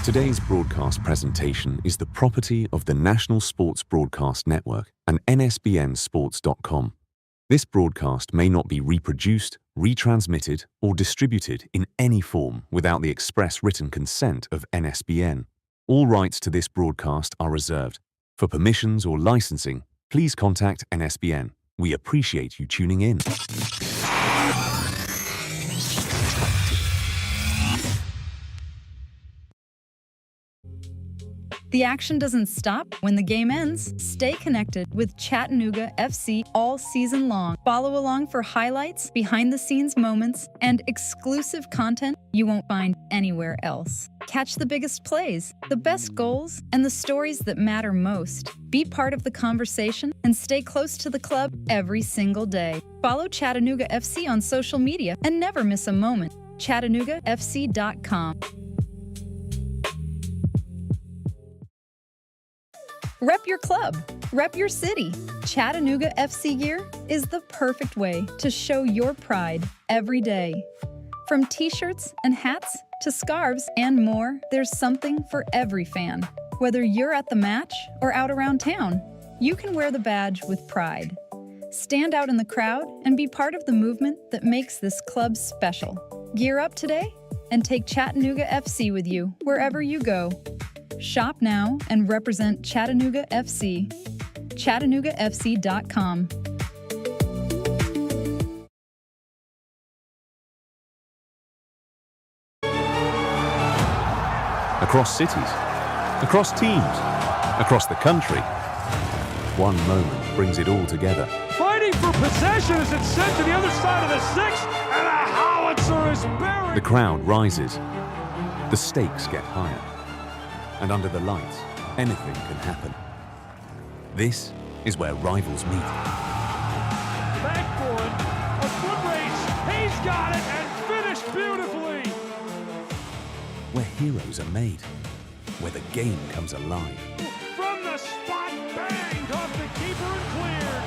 Today's broadcast presentation is the property of the National Sports Broadcast Network and nsbnsports.com. This broadcast may not be reproduced, retransmitted, or distributed in any form without the express written consent of NSBN. All rights to this broadcast are reserved. For permissions or licensing, please contact NSBN. We appreciate you tuning in. The action doesn't stop when the game ends. Stay connected with Chattanooga FC all season long. Follow along for highlights, behind-the-scenes moments, and exclusive content you won't find anywhere else. Catch the biggest plays, the best goals, and the stories that matter most. Be part of the conversation and stay close to the club every single day. Follow Chattanooga FC on social media and never miss a moment. ChattanoogaFC.com. Rep your club, rep your city. Chattanooga FC gear is the perfect way to show your pride every day. From t-shirts and hats to scarves and more, there's something for every fan. Whether you're at the match or out around town, you can wear the badge with pride. Stand out in the crowd and be part of the movement that makes this club special. Gear up today and take Chattanooga FC with you wherever you go. Shop now and represent Chattanooga FC. ChattanoogaFC.com. Across cities, across teams, across the country, one moment brings it all together. Fighting for possession as it's sent to the other side of the six, and a howitzer is buried. The crowd rises, the stakes get higher, and under the lights, anything can happen. This is where rivals meet. Back for it, a foot race, he's got it, and finished beautifully. Where heroes are made, where the game comes alive. From the spot, banged off the keeper and cleared.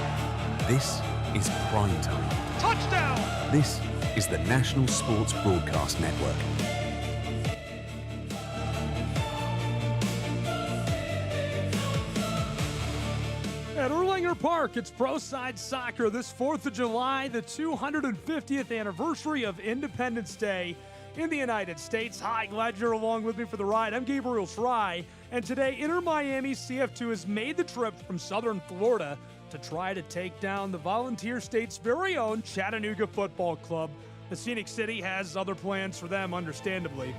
This is prime time. Touchdown! This is the National Sports Broadcast Network. At Erlanger Park, it's Pro-Side Soccer this 4th of July, the 250th anniversary of Independence Day in the United States. Hi, glad you're along with me for the ride. I'm Gabriel Fry, and today Inter Miami CF2 has made the trip from southern Florida to try to take down the Volunteer State's very own Chattanooga Football Club. The Scenic City has other plans for them, understandably.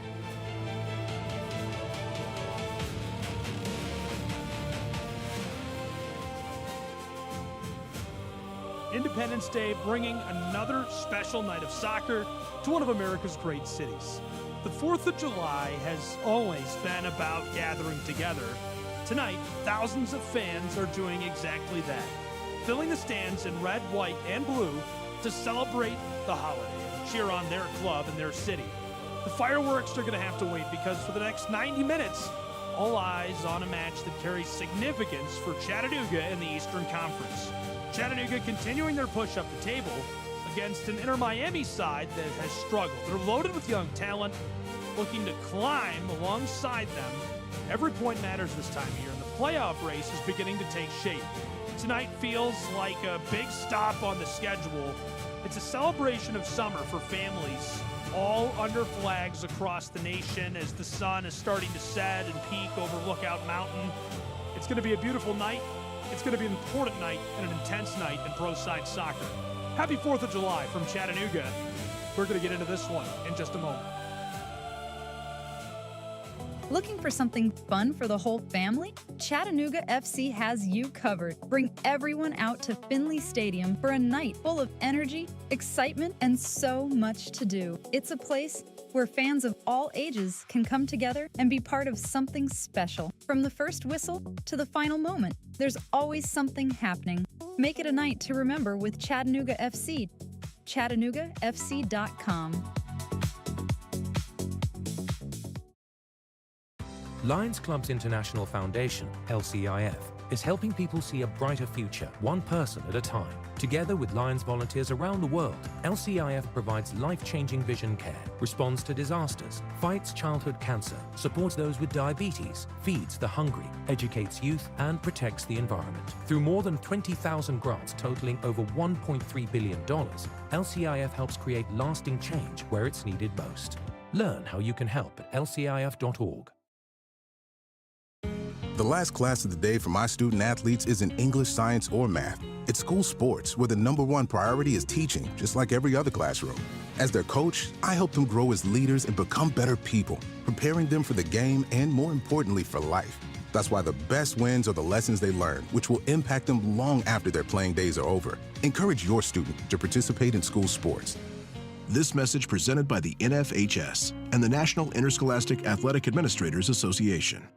Independence Day bringing another special night of soccer to one of America's great cities. The 4th of July has always been about gathering together. Tonight, thousands of fans are doing exactly that, filling the stands in red, white, and blue to celebrate the holiday and cheer on their club and their city. The fireworks are going to have to wait because for the next 90 minutes, all eyes on a match that carries significance for Chattanooga in the Eastern Conference. Chattanooga continuing their push up the table against an Inter Miami side that has struggled. They're loaded with young talent, looking to climb alongside them. Every point matters this time of year, and the playoff race is beginning to take shape. Tonight feels like a big stop on the schedule. It's a celebration of summer for families, all under flags across the nation as the sun is starting to set and peak over Lookout Mountain. It's going to be a beautiful night. It's going to be an important night and an intense night in Pro-Side Soccer. Happy 4th of July from Chattanooga. We're going to get into this one in just a moment. Looking for something fun for the whole family? Chattanooga FC has you covered. Bring everyone out to Finley Stadium for a night full of energy, excitement, and so much to do. It's a place where fans of all ages can come together and be part of something special. From the first whistle to the final moment, there's always something happening. Make it a night to remember with Chattanooga FC. ChattanoogaFC.com. Lions Clubs International Foundation, LCIF, is helping people see a brighter future, one person at a time. Together with Lions volunteers around the world, LCIF provides life-changing vision care, responds to disasters, fights childhood cancer, supports those with diabetes, feeds the hungry, educates youth, and protects the environment. Through more than 20,000 grants totaling over $1.3 billion, LCIF helps create lasting change where it's needed most. Learn how you can help at lcif.org. The last class of the day for my student athletes isn't English, science, or math. It's school sports, where the #1 priority is teaching, just like every other classroom. As their coach, I help them grow as leaders and become better people, preparing them for the game and, more importantly, for life. That's why the best wins are the lessons they learn, which will impact them long after their playing days are over. Encourage your student to participate in school sports. This message presented by the NFHS and the National Interscholastic Athletic Administrators Association.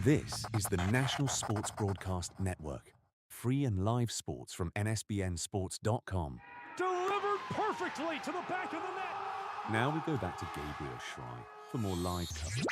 This is the National Sports Broadcast Network. Free and live sports from nsbnsports.com. Delivered perfectly to the back of the net. Now we go back to Gabriel Schrei for more live coverage.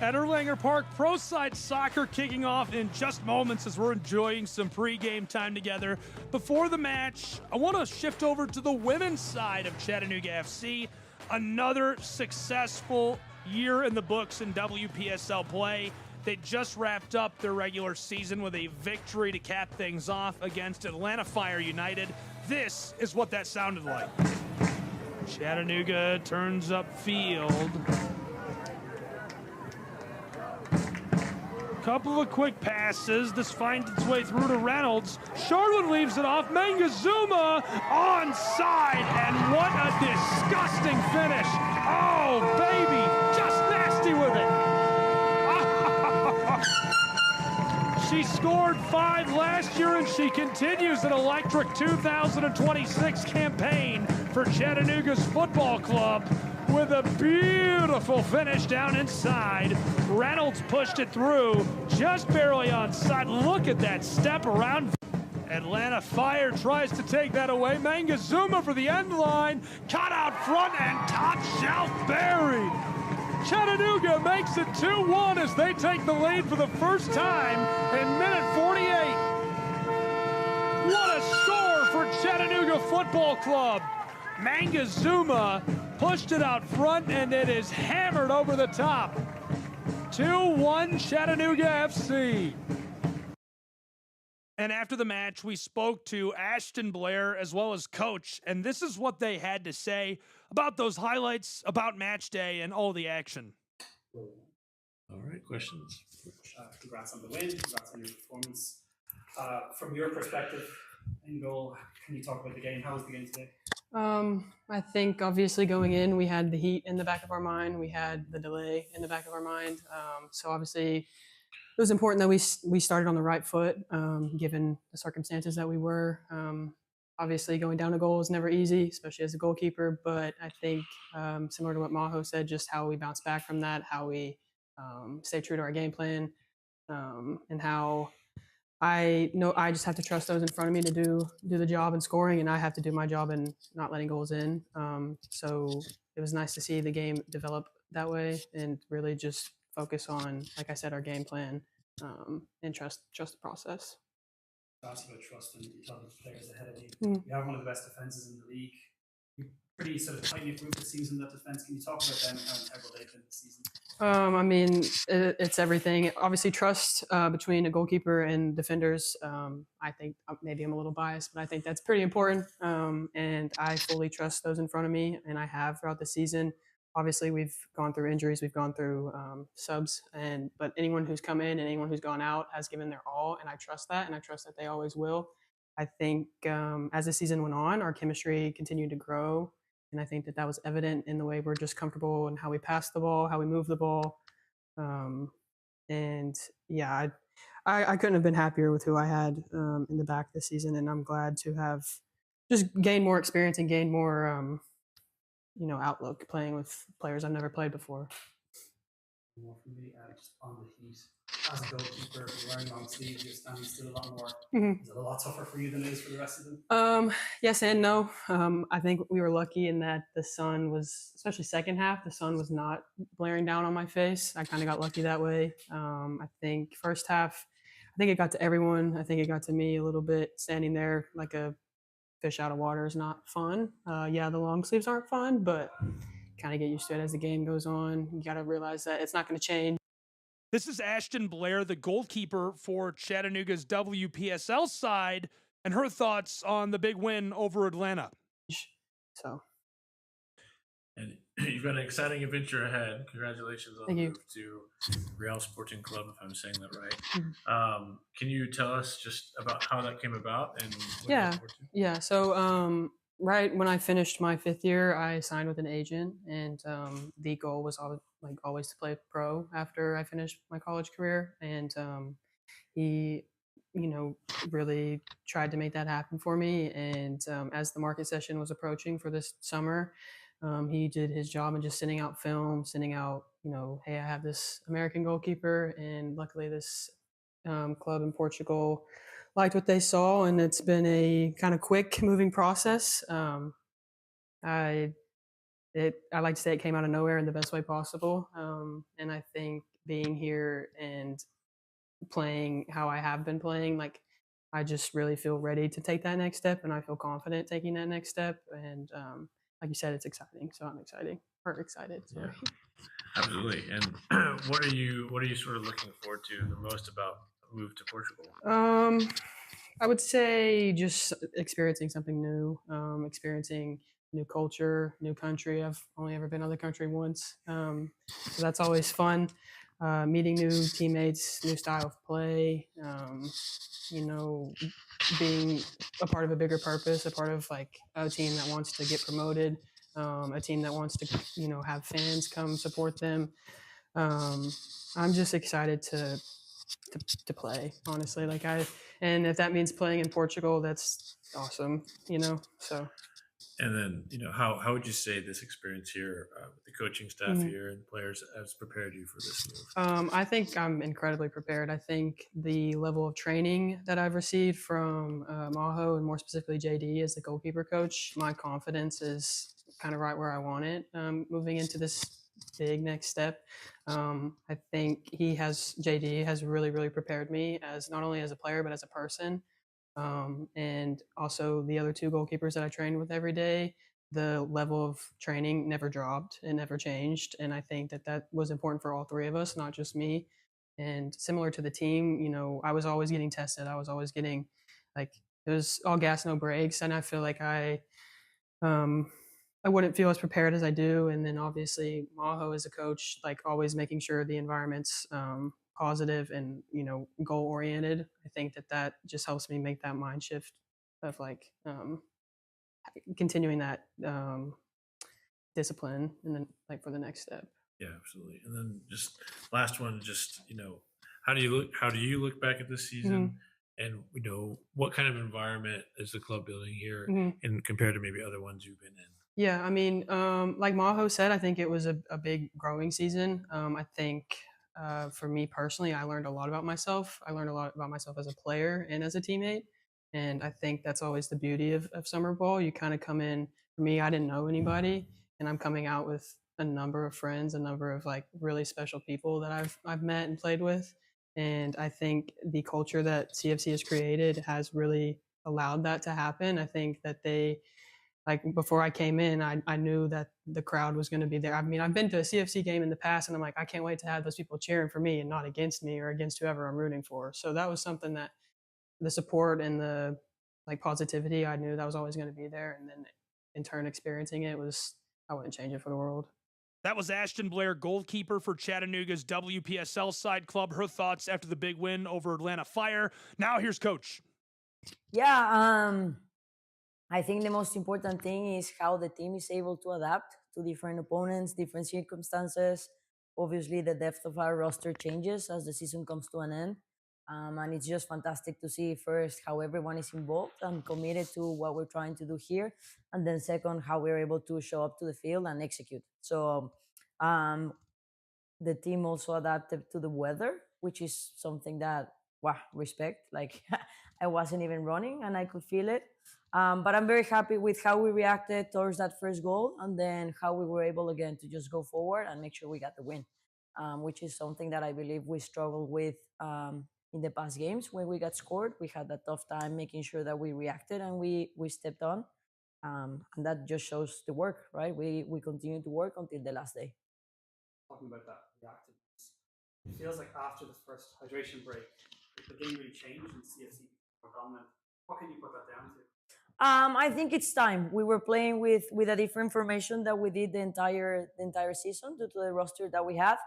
At Erlanger Park, Pro Side Soccer kicking off in just moments as we're enjoying some pregame time together. Before the match, I want to shift over to the women's side of Chattanooga FC. Another successful year in the books in WPSL play. They just wrapped up their regular season with a victory to cap things off against Atlanta Fire United. This is what that sounded like. Chattanooga turns up field. Couple of quick passes. This finds its way through to Reynolds. Charlotte leaves it off. Mangazuma onside, and what a disgusting finish. Oh, baby, just nasty with it. She scored 5 last year, and she continues an electric 2026 campaign for Chattanooga's football club with a beautiful finish down inside. Reynolds pushed it through, just barely onside. Look at that step around. Atlanta Fire tries to take that away. Mangazuma for the end line. Caught out front and top shelf buried. Chattanooga makes it 2-1 as they take the lead for the first time in minute 48. What a score for Chattanooga Football Club. Mangazuma pushed it out front, and it is hammered over the top. 2-1 Chattanooga FC. And after the match, we spoke to Ashton Blair as well as coach, and this is what they had to say about those highlights, about match day, and all the action. All right, questions? Congrats on the win. Congrats on your performance. From your perspective and goal, can you talk about the game? How was the game today? I think obviously going in, we had the heat in the back of our mind. We had the delay in the back of our mind. So obviously it was important that we started on the right foot, given the circumstances that we were. Obviously going down a goal is never easy, especially as a goalkeeper. But I think similar to what Maho said, just how we bounce back from that, how we stay true to our game plan, and how I know I just have to trust those in front of me to do the job in scoring, and I have to do my job in not letting goals in. So it was nice to see the game develop that way and really just focus on, like I said, our game plan, and trust the process. Talks about trust and you tell the players ahead of you. You have one of the best defenses in the league. You're pretty sort of tight-knit group this season, that defense. Can you talk about them and how integral they've been this season? I mean, it's everything. Obviously, trust between a goalkeeper and defenders. I think maybe I'm a little biased, but I think that's pretty important. And I fully trust those in front of me, and I have throughout the season. Obviously, we've gone through injuries, we've gone through subs, but anyone who's come in and anyone who's gone out has given their all, and I trust that, and I trust that they always will. I think as the season went on, our chemistry continued to grow. And I think that was evident in the way we're just comfortable and how we pass the ball, how we move the ball. And yeah, I couldn't have been happier with who I had in the back this season. And I'm glad to have just gained more experience and gained more, outlook playing with players I've never played before. More from me, just on the heat. As a goalkeeper, if you're wearing long sleeves, you're standing still a lot more. Is it a lot tougher for you than it is for the rest of them? Yes and no. I think we were lucky in that the sun was, especially second half, the sun was not blaring down on my face. I kind of got lucky that way. I think first half, I think it got to everyone. I think it got to me a little bit. Standing there like a fish out of water is not fun. Yeah, the long sleeves aren't fun, but kind of get used to it as the game goes on. You got to realize that it's not going to change. This is Ashton Blair, the goalkeeper for Chattanooga's WPSL side, and her thoughts on the big win over Atlanta. So, And you've got an exciting adventure ahead. Congratulations on the move to Real Sporting Club, if I'm saying that right. Can you tell us just about how that came about? And yeah. So, right when I finished my 5th year, I signed with an agent, and the goal was always to play pro after I finished my college career. And he, really tried to make that happen for me. And as the market session was approaching for this summer, he did his job in just sending out film, sending out, hey, I have this American goalkeeper, and luckily this club in Portugal liked what they saw, and it's been a kind of quick moving process. I like to say it came out of nowhere in the best way possible, and I think being here and playing how I have been playing, like I just really feel ready to take that next step, and I feel confident taking that next step. And like you said, it's exciting, so I'm excited. Sorry. Yeah, absolutely. And what are you sort of looking forward to the most about the move to Portugal? I would say just experiencing something new, experiencing new culture, new country. I've only ever been out of the country once, so that's always fun. Meeting new teammates, new style of play, being a part of a bigger purpose, a part of like a team that wants to get promoted, a team that wants to, have fans come support them. I'm just excited to play, honestly. And if that means playing in Portugal, that's awesome, so. And then, how would you say this experience here with the coaching staff here and players has prepared you for this move? I think I'm incredibly prepared. I think the level of training that I've received from Maho, and more specifically JD as the goalkeeper coach, my confidence is kind of right where I want it moving into this big next step. I think JD has really, really prepared me as not only as a player, but as a person. And also the other 2 goalkeepers that I trained with every day, the level of training never dropped and never changed. And I think that was important for all 3 of us, not just me. And similar to the team, I was always getting tested. I was always getting it was all gas, no brakes. And I feel like I wouldn't feel as prepared as I do. And then obviously Maho as a coach, always making sure the environment's positive and, goal oriented. I think that just helps me make that mind shift of continuing that discipline and then for the next step. Yeah, absolutely. And then just last one, just, how do you look back at this season? And what kind of environment is the club building here and compared to maybe other ones you've been in? Yeah, I mean, like Maho said, I think it was a big growing season. I think for me personally, I learned a lot about myself. I learned a lot about myself as a player and as a teammate. And I think that's always the beauty of summer ball. You kind of come in, for me, I didn't know anybody, and I'm coming out with a number of friends, a number of really special people that I've met and played with. And I think the culture that CFC has created has really allowed that to happen. I think that before I came in, I knew that the crowd was going to be there. I mean, I've been to a CFC game in the past, and I'm like, I can't wait to have those people cheering for me and not against me or against whoever I'm rooting for. So that was something that the support and the positivity, I knew that was always going to be there. And then in turn, experiencing it I wouldn't change it for the world. That was Ashton Blair, goalkeeper for Chattanooga's WPSL side club. Her thoughts after the big win over Atlanta Fire. Now here's Coach. Yeah, I think the most important thing is how the team is able to adapt to different opponents, different circumstances. Obviously, the depth of our roster changes as the season comes to an end. And it's just fantastic to see first how everyone is involved and committed to what we're trying to do here. And then second, how we're able to show up to the field and execute. So the team also adapted to the weather, which is something that, wow, respect. Like I wasn't even running and I could feel it. But I'm very happy with how we reacted towards that first goal and then how we were able again to just go forward and make sure we got the win, which is something that I believe we struggled with in the past games when we got scored. We had a tough time making sure that we reacted and we stepped on. And that just shows the work, right? We continue to work until the last day. Talking about that reactiveness, it feels like after the first hydration break, the game really changed and CFC more dominant. What can you put that down to? I think it's time. We were playing with a different formation that we did the entire season due to the roster that we have.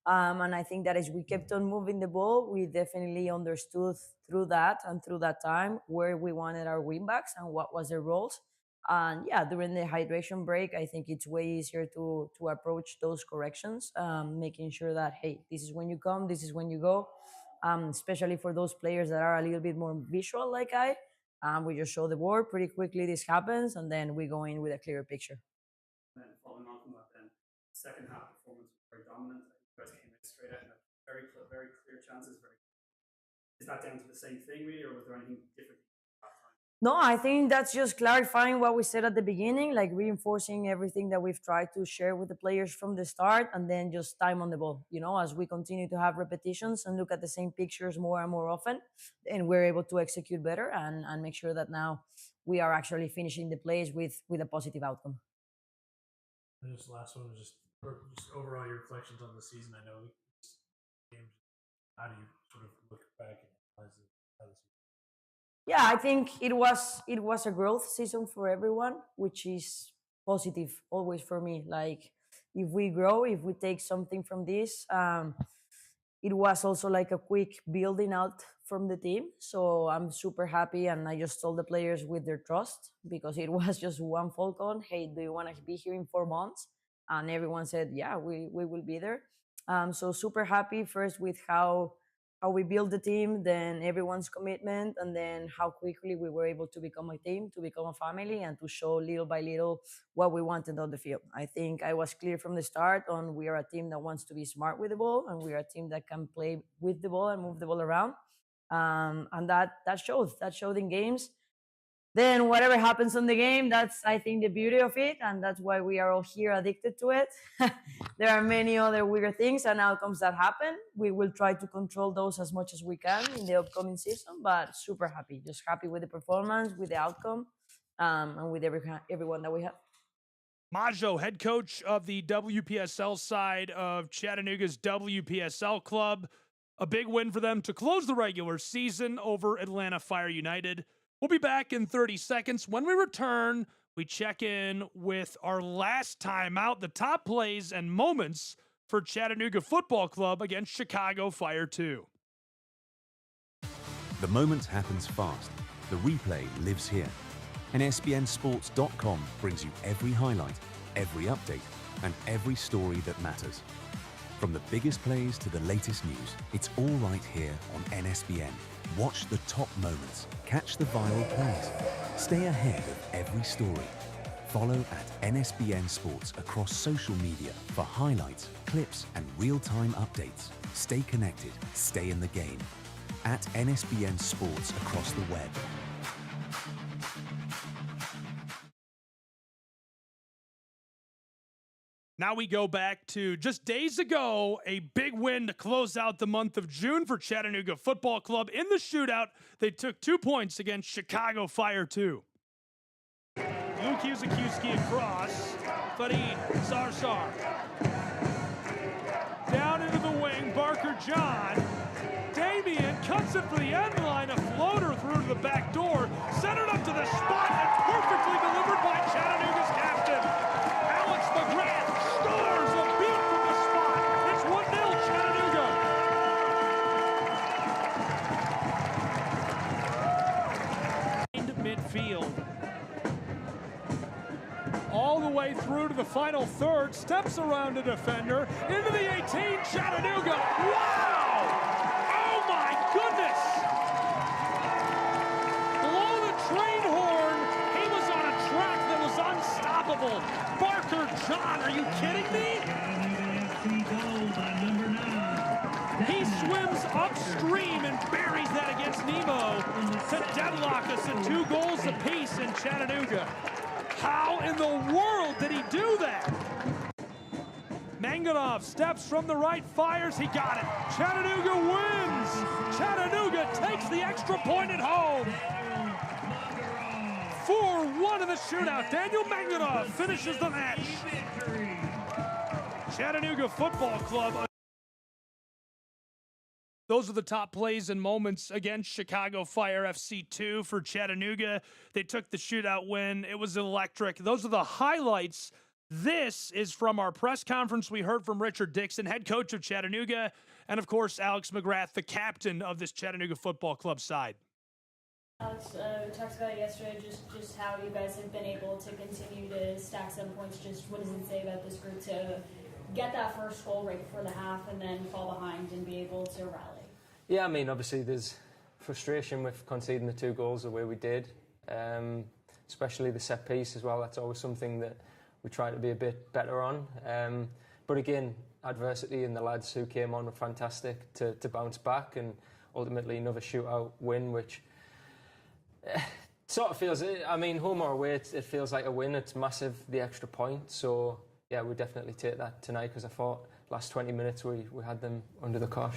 And I think that as we kept on moving the ball, we definitely understood through that and through that time where we wanted our wingbacks and what was their roles. And yeah, during the hydration break, I think it's way easier to approach those corrections, making sure that, hey, this is when you come, this is when you go, especially for those players that are a little bit more visual like I. We just show the board pretty quickly. This happens, and then we go in with a clearer picture. And then following on from that, then second half performance was very dominant. You guys came in straight out and had very clear chances. Is that down to the same thing, really, or was there anything different? No, I think that's just clarifying what we said at the beginning, like reinforcing everything that we've tried to share with the players from the start, and then just time on the ball. You know, as we continue to have repetitions and look at the same pictures more and more often, and we're able to execute better and make sure that now we are actually finishing the plays with a positive outcome. And this last one was just overall your reflections on the season. I know games. How do you sort of look back and analyze it? Yeah, I think it was a growth season for everyone, which is positive always for me. Like if we grow, if we take something from this, it was also like a quick building out from the team. So I'm super happy, and I just told the players with their trust, because it was just one phone call. Hey, do you want to be here in 4 months? And everyone said, yeah, we will be there. So super happy first with how we built the team, then everyone's commitment, and then how quickly we were able to become a team, to become a family, and to show little by little what we wanted on the field. I think I was clear from the start on we are a team that wants to be smart with the ball, and we are a team that can play with the ball and move the ball around. And that showed in games. Then whatever happens on the game, that's, I think, the beauty of it, and that's why we are all here addicted to it. There are many other weird things and outcomes that happen. We will try to control those as much as we can in the upcoming season, but super happy, just happy with the performance, with the outcome, and with everyone that we have. Maggio, head coach of the WPSL side of Chattanooga's WPSL club. A big win for them to close the regular season over Atlanta Fire United. We'll be back in 30 seconds. When we return, we check in with our last time out, the top plays and moments for Chattanooga Football Club against Chicago Fire 2. The moment happens fast. The replay lives here. NSBNsports.com brings you every highlight, every update, and every story that matters. From the biggest plays to the latest news, it's all right here on NSBN. Watch the top moments, catch the viral plays, stay ahead of every story. Follow at NSBN Sports across social media for highlights, clips, and real-time updates. Stay connected, stay in the game. At NSBN Sports across the web. Now we go back to just days ago, a big win to close out the month of June for Chattanooga Football Club. In the shootout, they took 2 points against Chicago Fire 2. Luke Yuzakuski across, Farid Sarsar. Down into the wing, Barker John. Damian cuts it for the end line, a floater through to the back door, centered up to the spot, and perfectly delivered by Chattanooga's captain, Alex McGrath. Scores a beat from the spot. It's 1-0 Chattanooga. Midfield. All the way through to the final third. Steps around a defender. Into the 18, Chattanooga. Wow! Oh my goodness! Blow the train horn. He was on a track that was unstoppable. Barker John, are you kidding me? upstream and buries that against Nemo to deadlock us at 2 goals apiece in Chattanooga. How in the world did he do that? Manganov steps from the right, fires, he got it. Chattanooga wins! Chattanooga takes the extra point at home. 4-1 in the shootout. Daniel Manganov finishes the match. Chattanooga Football Club. Those are the top plays and moments against Chicago Fire FC 2 for Chattanooga. They took the shootout win. It was electric. Those are the highlights. This is from our press conference. We heard from Richard Dixon, head coach of Chattanooga, and of course, Alex McGrath, the captain of this Chattanooga Football Club side. Alex, we talked about it yesterday, just how you guys have been able to continue to stack some points. Just what does it say about this group to get that first goal right before the half and then fall behind and be able to rally? Yeah, I mean, obviously there's frustration with conceding the 2 goals the way we did, especially the set piece as well. That's always something that we try to be a bit better on. But again, adversity and the lads who came on were fantastic to bounce back, and ultimately another shootout win, which sort of feels, I mean, home or away, it feels like a win. It's massive, the extra point. So yeah, we definitely take that tonight, because I thought last 20 minutes we had them under the cosh.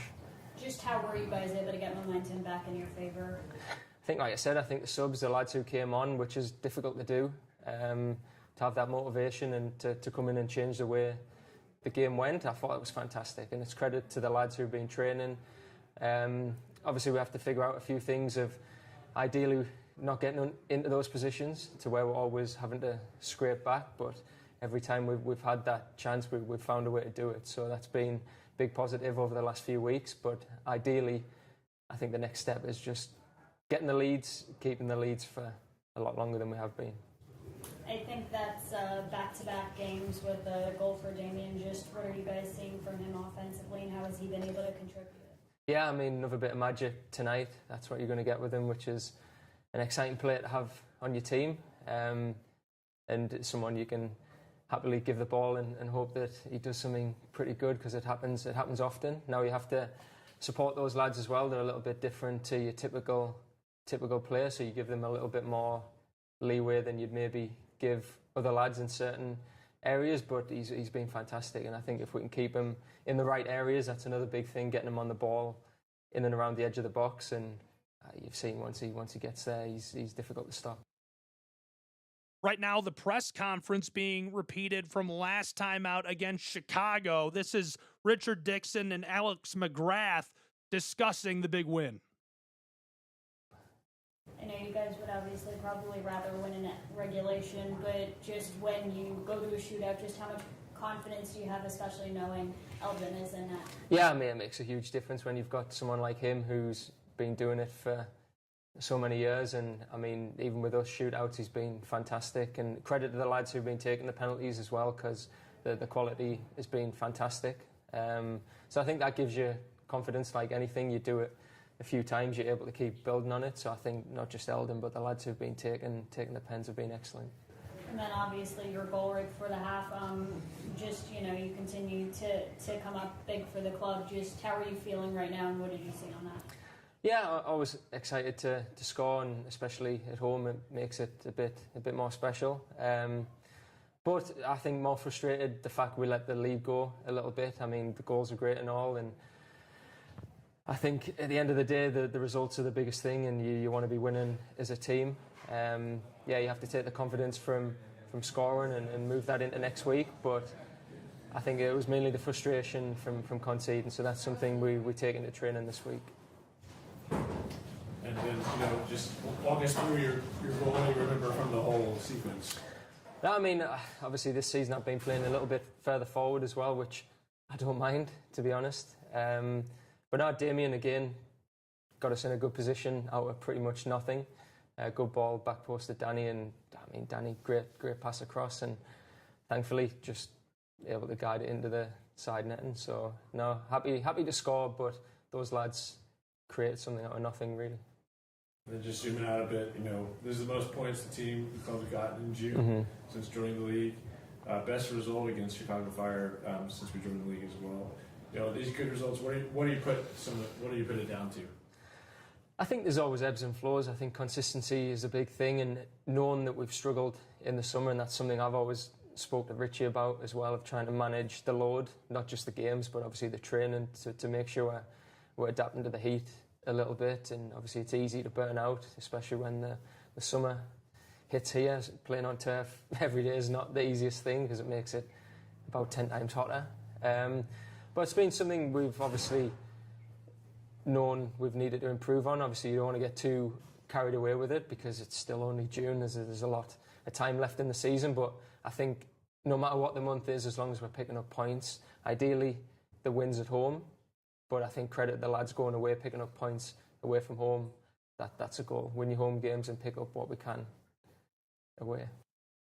Just how were you guys able to get momentum back in your favour? I think, like I said, I think the subs, the lads who came on, which is difficult to do, to have that motivation and to come in and change the way the game went, I thought it was fantastic. And it's credit to the lads who've been training. Obviously, we have to figure out a few things of ideally not getting into those positions to where we're always having to scrape back. But every time we've had that chance, we've found a way to do it. So that's been big positive over the last few weeks, but ideally I think the next step is just getting the leads, keeping the leads for a lot longer than we have been. I think that's back-to-back games with a goal for Damien. Just what are you guys seeing from him offensively, and how has he been able to contribute? Yeah, I mean, another bit of magic tonight. That's what you're going to get with him, which is an exciting player to have on your team, and someone you can happily give the ball and hope that he does something pretty good, because it happens often. Now you have to support those lads as well. They're a little bit different to your typical player, so you give them a little bit more leeway than you'd maybe give other lads in certain areas, but he's been fantastic, and I think if we can keep him in the right areas, that's another big thing, getting him on the ball in and around the edge of the box, and you've seen once he gets there, he's difficult to stop. Right now, the press conference being repeated from last time out against Chicago. This is Richard Dixon and Alex McGrath discussing the big win. I know you guys would obviously probably rather win in regulation, but just when you go to a shootout, just how much confidence do you have, especially knowing Eldon is in that? Yeah, I mean, it makes a huge difference when you've got someone like him who's been doing it for so many years, and I mean, even with us shootouts, he's been fantastic, and credit to the lads who've been taking the penalties as well, because the quality has been fantastic. So I think that gives you confidence. Like anything, you do it a few times, you're able to keep building on it. So I think not just Eldon, but the lads who've been taking the pens have been excellent. And then obviously your goal right before the half, just, you know, you continue to come up big for the club. Just how are you feeling right now, and what did you see on that? Yeah, I was excited to score, and especially at home, it makes it a bit more special. But I think more frustrated the fact we let the lead go a little bit. I mean, the goals are great and all, and I think at the end of the day, the results are the biggest thing, and you want to be winning as a team. Yeah, you have to take the confidence from scoring and move that into next week. But I think it was mainly the frustration from conceding, so that's something we take into training this week. And then, you know, just walk us through your goal you remember from the whole sequence. No, I mean, obviously this season I've been playing a little bit further forward as well, which I don't mind, to be honest. But now Damien again got us in a good position out of pretty much nothing. Good ball back post to Danny, and I mean, Danny, great pass across, and thankfully just able to guide it into the side netting. So no, happy to score, but those lads created something out of nothing, really. And then just zooming out a bit, you know, this is the most points the club's gotten in June since joining the league. Best result against Chicago Fire since we joined the league as well. these good results. What do you put it down to? I think there's always ebbs and flows. I think consistency is a big thing, and knowing that we've struggled in the summer, and that's something I've always spoke to Richie about as well, of trying to manage the load, not just the games, but obviously the training to make sure we're adapting to the heat a little bit. And obviously it's easy to burn out, especially when the summer hits here. Playing on turf every day is not the easiest thing because it makes it about 10 times hotter. But it's been something we've obviously known we've needed to improve on. Obviously you don't want to get too carried away with it because it's still only June. There's a lot of time left in the season, but I think no matter what the month is, as long as we're picking up points, ideally the wins at home, but I think credit the lads going away, picking up points away from home, that's a goal. Win your home games and pick up what we can away.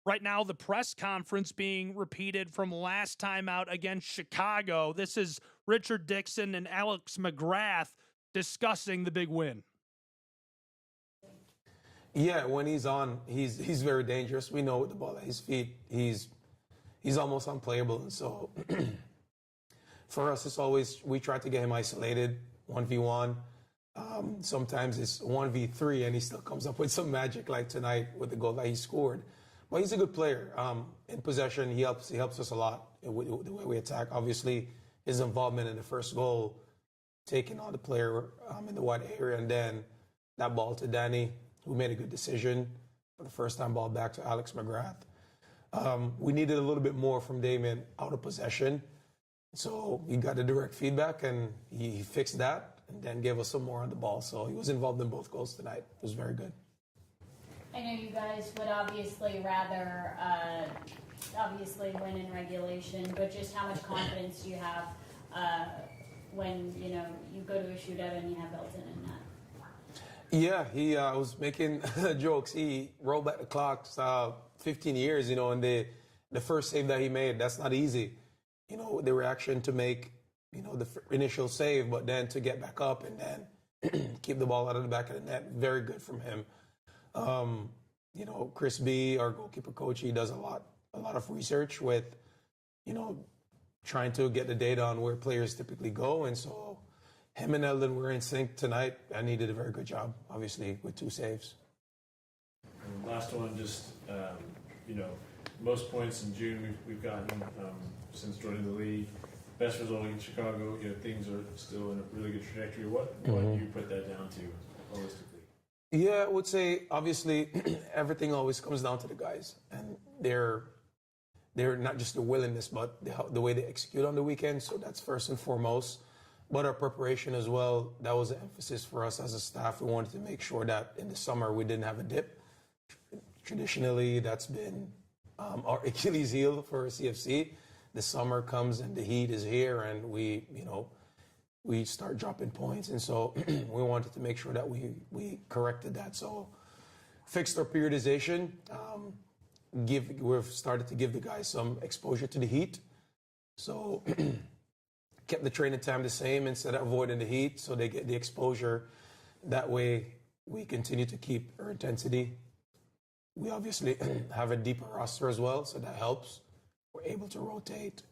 Right now, the press conference being repeated from last time out against Chicago. This is Richard Dixon and Alex McGrath discussing the big win. Yeah, when he's on, he's very dangerous. We know with the ball at his feet, he's almost unplayable. And so for us, it's always, we try to get him isolated, 1v1. Sometimes it's 1v3 and he still comes up with some magic like tonight with the goal that he scored. But he's a good player. In possession, he helps us a lot with the way we attack. Obviously, his involvement in the first goal, taking on the player in the wide area, and then that ball to Danny, who made a good decision for the first time ball back to Alex McGrath. We needed a little bit more from Damien out of possession. So he got the direct feedback and he fixed that and then gave us some more on the ball. So he was involved in both goals tonight. It was very good. I know you guys would obviously rather win in regulation, but just how much confidence do you have when you go to a shootout and you have Belton in that? Yeah, he was making jokes. He rolled back the clock 15 years, and the first save that he made, that's not easy. The reaction to make, the initial save, but then to get back up and then keep the ball out of the back of the net, very good from him. Chris B, our goalkeeper coach, he does a lot of research with, trying to get the data on where players typically go. And so him and Eldon were in sync tonight, and he did a very good job, obviously, with 2 saves. And last one, just, most points in June we've gotten since joining the league. Best result in Chicago, things are still in a really good trajectory. What do you put that down to, holistically? Yeah, I would say, obviously, everything always comes down to the guys. And they're not just the willingness, but the way they execute on the weekend. So that's first and foremost. But our preparation as well, that was an emphasis for us as a staff. We wanted to make sure that in the summer we didn't have a dip. Traditionally, that's been our Achilles heel for CFC. The summer comes and the heat is here and we start dropping points. And so we wanted to make sure that we corrected that. So fixed our periodization. We've started to give the guys some exposure to the heat. So kept the training time the same instead of avoiding the heat, so they get the exposure. That way we continue to keep our intensity. We obviously have a deeper roster as well, so that helps. We're able to rotate.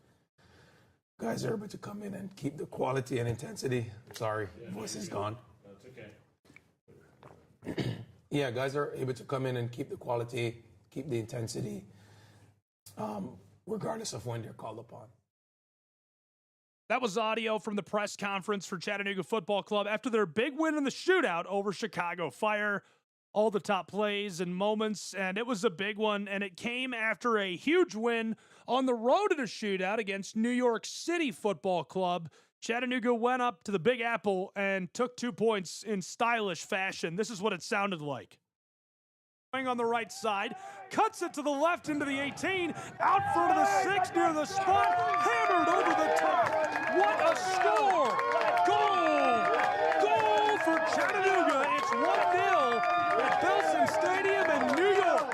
Guys are able to come in and keep the quality and intensity. Sorry, voice is gone. That's okay. Yeah, guys are able to come in and keep the quality, keep the intensity, regardless of when they're called upon. That was audio from the press conference for Chattanooga Football Club after their big win in the shootout over Chicago Fire. All the top plays and moments, and it was a big one, and it came after a huge win on the road in a shootout against New York City Football Club. Chattanooga went up to the Big Apple and took 2 points in stylish fashion. This is what it sounded like. On the right side, cuts it to the left into the 18, out front of the 6 near the spot, hammered over the top. What a score! Goal for Chattanooga. It's 1-0 at Belson Stadium in New York.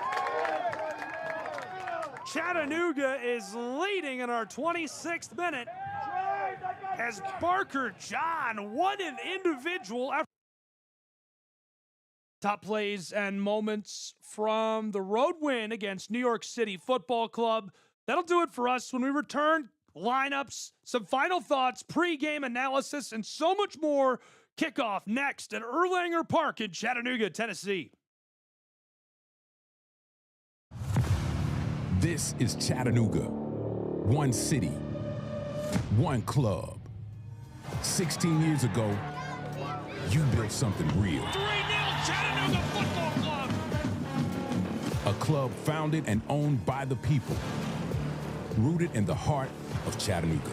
Chattanooga is leading in our 26th minute as Barker John won an individual effort. Top plays and moments from the road win against New York City Football Club. That'll do it for us. When we return, lineups, some final thoughts, pregame analysis, and so much more. Kickoff next at Erlanger Park in Chattanooga, Tennessee. This is Chattanooga. One city, one club. 16 years ago, you built something real. 3-0 Chattanooga Football Club. A club founded and owned by the people, rooted in the heart of Chattanooga.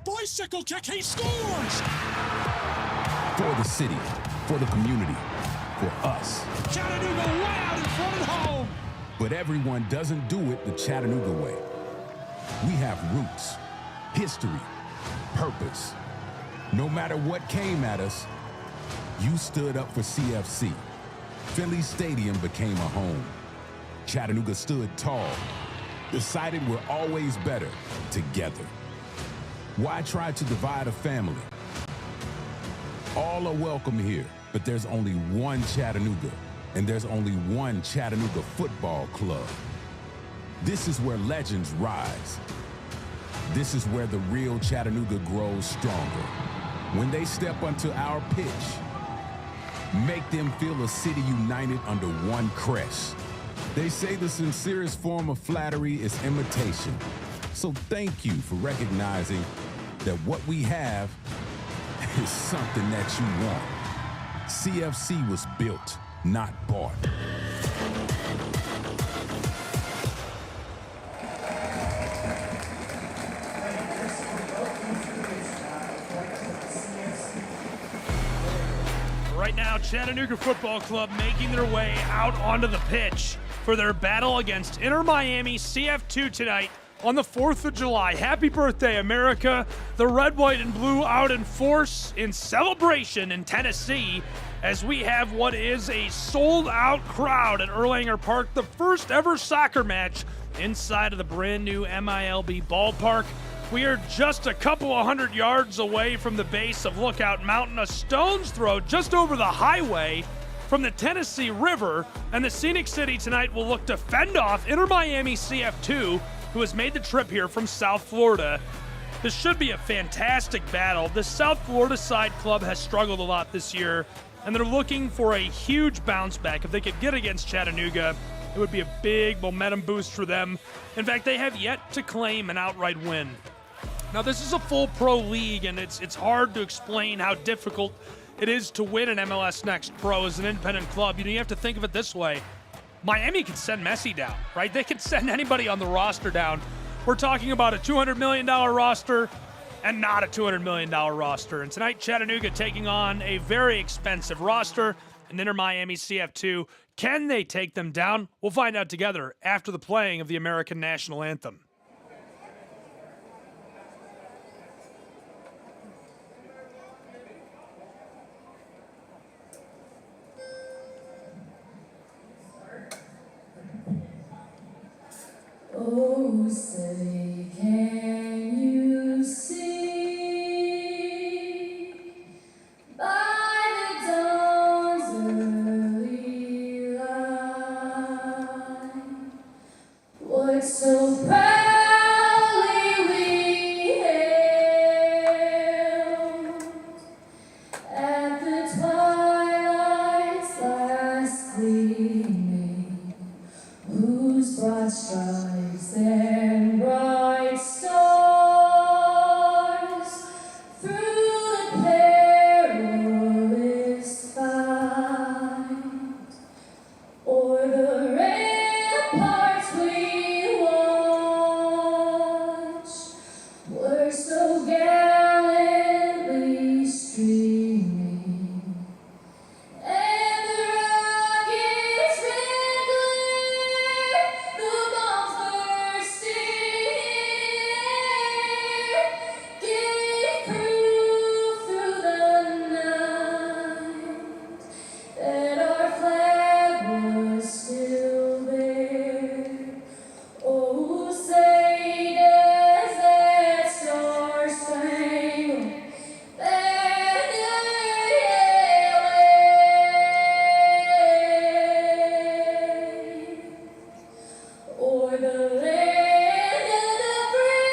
Bicycle kick, he scores! For the city, for the community, for us. Chattanooga way out in front at home. But everyone doesn't do it the Chattanooga way. We have roots, history, purpose. No matter what came at us, you stood up for CFC. Philly Stadium became a home. Chattanooga stood tall, decided we're always better together. Why try to divide a family? All are welcome here, but there's only one Chattanooga, and there's only one Chattanooga Football Club. This is where legends rise. This is where the real Chattanooga grows stronger. When they step onto our pitch, make them feel a city united under one crest. They say the sincerest form of flattery is imitation. So thank you for recognizing that what we have is something that you want. CFC was built, not bought. Right now, Chattanooga Football Club making their way out onto the pitch for their battle against Inter Miami CF2 tonight on the 4th of July. Happy birthday, America. The red, white, and blue out in force in celebration in Tennessee as we have what is a sold-out crowd at Erlanger Park, the first ever soccer match inside of the brand new MILB ballpark. We are just a couple of 100 yards away from the base of Lookout Mountain, a stone's throw just over the highway from the Tennessee River, and the Scenic City tonight will look to fend off Inter Miami CF2, who has made the trip here from South Florida. This should be a fantastic battle. The South Florida side club has struggled a lot this year, and they're looking for a huge bounce back. If they could get against Chattanooga, it would be a big momentum boost for them. In fact, they have yet to claim an outright win. Now, this is a full pro league, and it's hard to explain how difficult it is to win an MLS Next Pro as an independent club. You have to think of it this way. Miami could send Messi down, right? They could send anybody on the roster down. We're talking about a $200 million roster and not a $200 million roster. And tonight, Chattanooga taking on a very expensive roster, and Inter Miami CF2. Can they take them down? We'll find out together after the playing of the American National Anthem. Oh, say, can you see by the dawn's early light what so proudly we hailed at the twilight's last gleaming, whose broad stripes and bright stars through the perilous fight o'er the ramparts we watched were so gallantly streaming. And the rocket's red glare, the bombs bursting the land of the free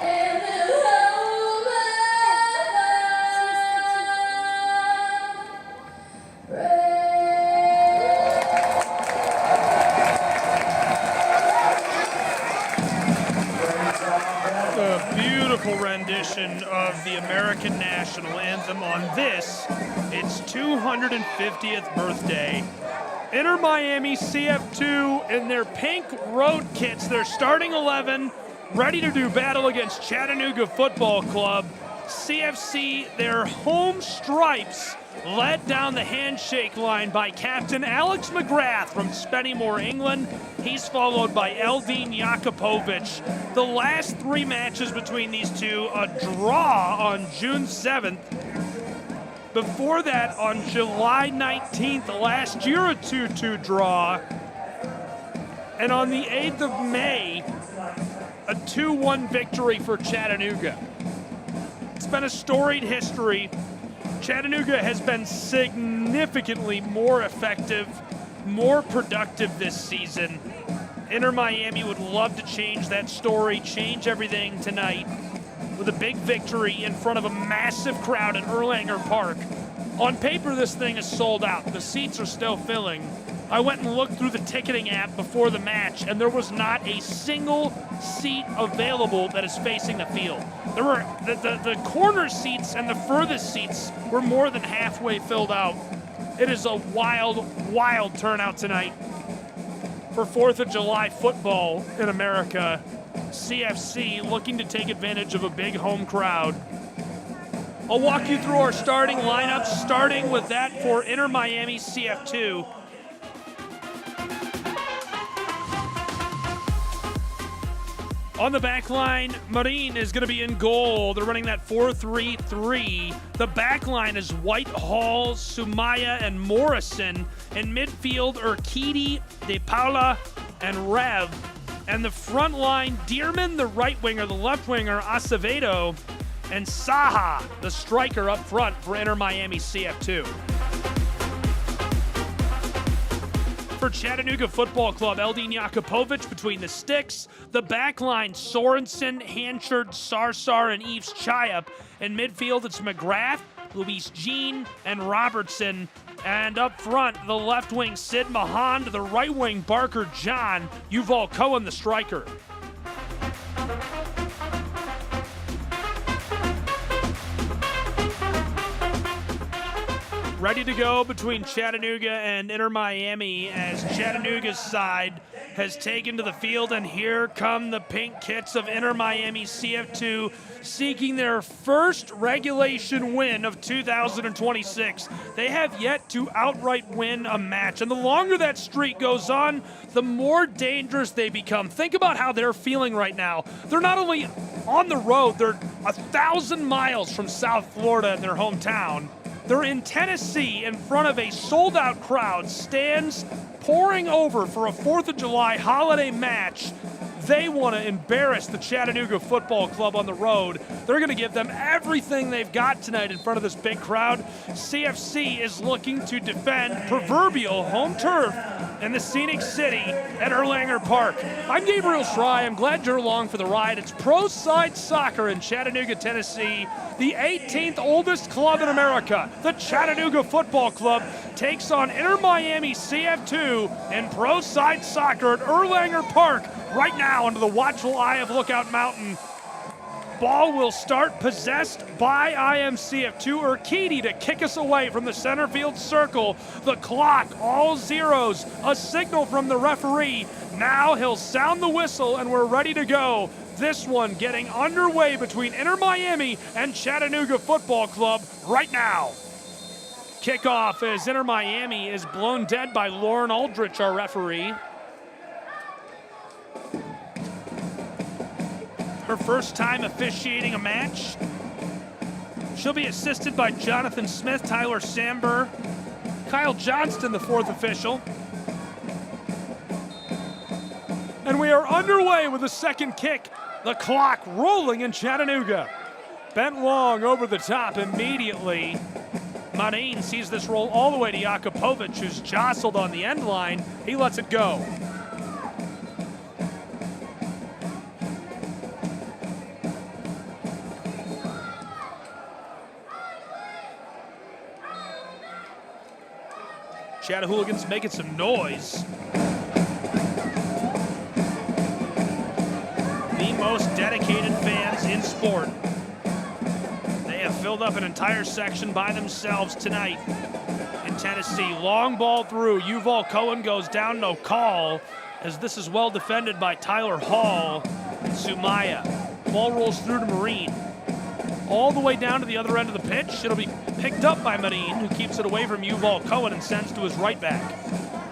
and the home of A beautiful rendition of the American national anthem on this, its 250th birthday. Inter Miami CF2 in their pink road kits, their starting 11, ready to do battle against Chattanooga Football Club. CFC, their home stripes, led down the handshake line by Captain Alex McGrath from Spennymoor, England. He's followed by Eldin Jakupovic. The last three matches between these two, a draw on June 7th. Before that, on July 19th, last year, a 2-2 draw. And on the 8th of May, a 2-1 victory for Chattanooga. It's been a storied history. Chattanooga has been significantly more effective, more productive this season. Inter Miami would love to change that story, change everything tonight with a big victory in front of a massive crowd at Erlanger Park. On paper, this thing is sold out. The seats are still filling. I went and looked through the ticketing app before the match, and there was not a single seat available that is facing the field. There were the corner seats and the furthest seats were more than halfway filled out. It is a wild, wild turnout tonight for 4th of July football in America. CFC looking to take advantage of a big home crowd. I'll walk you through our starting lineup, starting with that for Inter Miami CF2. On the back line, Marin is going to be in goal. They're running that 4-3-3. The back line is Whitehall, Sumaya, and Morrison. In midfield, Urquidy, De Paula, and Rev. And the front line, Dearman, the right winger, the left winger, Acevedo, and Saha, the striker up front for Inter Miami CF2. For Chattanooga Football Club, Eldin Jakupovic between the sticks. The back line, Sorensen, Hanchard, Sarsar, and Eves Chayap. In midfield, it's McGrath, Luis Jean, and Robertson. And up front, the left wing, Sid Mahand, the right wing, Barker John, Yuval Cohen, the striker. Ready to go between Chattanooga and Inter Miami as Chattanooga's side has taken to the field, and here come the pink kits of Inter Miami CF2 seeking their first regulation win of 2026. They have yet to outright win a match, and the longer that streak goes on, the more dangerous they become. Think about how they're feeling right now. They're not only on the road, they're 1,000 miles from South Florida in their hometown. They're in Tennessee in front of a sold-out crowd, stands pouring over for a 4th of July holiday match. They want to embarrass the Chattanooga Football Club on the road. They're going to give them everything they've got tonight in front of this big crowd. CFC is looking to defend proverbial home turf in the scenic city at Erlanger Park. I'm Gabriel Schrei. I'm glad you're along for the ride. It's Pro Side Soccer in Chattanooga, Tennessee. The 18th oldest club in America, the Chattanooga Football Club, takes on Inter Miami CF2 in Pro Side Soccer at Erlanger Park right now under the watchful eye of Lookout Mountain. Ball will start possessed by IMCF2. Urquidy to kick us away from the center field circle. The clock, all zeros. A signal from the referee. Now he'll sound the whistle and we're ready to go. This one getting underway between Inter Miami and Chattanooga Football Club right now. Kickoff as Inter Miami is blown dead by Lauren Aldrich, our referee. Her first time officiating a match. She'll be assisted by Jonathan Smith, Tyler Samber, Kyle Johnston, the fourth official. And we are underway with the second kick. The clock rolling in Chattanooga. Bent long over the top immediately. Marin sees this roll all the way to Jakupovic, who's jostled on the end line. He lets it go. Chattanooga's making some noise. The most dedicated fans in sport. They have filled up an entire section by themselves tonight in Tennessee. Long ball through. Yuval Cohen goes down, no call, as this is well defended by Tyler Hall and Sumaya. Ball rolls through to Marine. All the way down to the other end of the pitch. It'll be picked up by Marine, who keeps it away from Yuval Cohen and sends to his right back.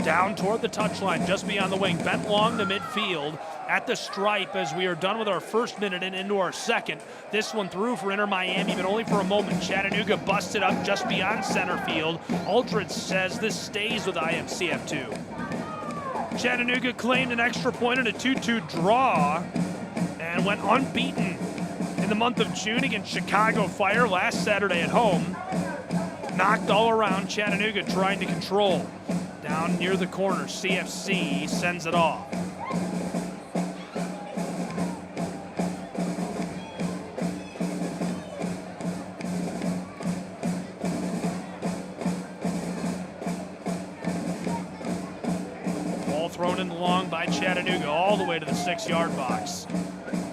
Down toward the touchline, just beyond the wing. Bent long to midfield at the stripe as we are done with our first minute and into our second. This one through for Inter Miami, but only for a moment. Chattanooga busted up just beyond center field. Aldridge says this stays with IMCF2. Chattanooga claimed an extra point in a 2-2 draw and went unbeaten in the month of June against Chicago Fire last Saturday at home. Knocked all around. Chattanooga trying to control. Down near the corner, CFC sends it off. Ball thrown in long by Chattanooga all the way to the 6-yard box.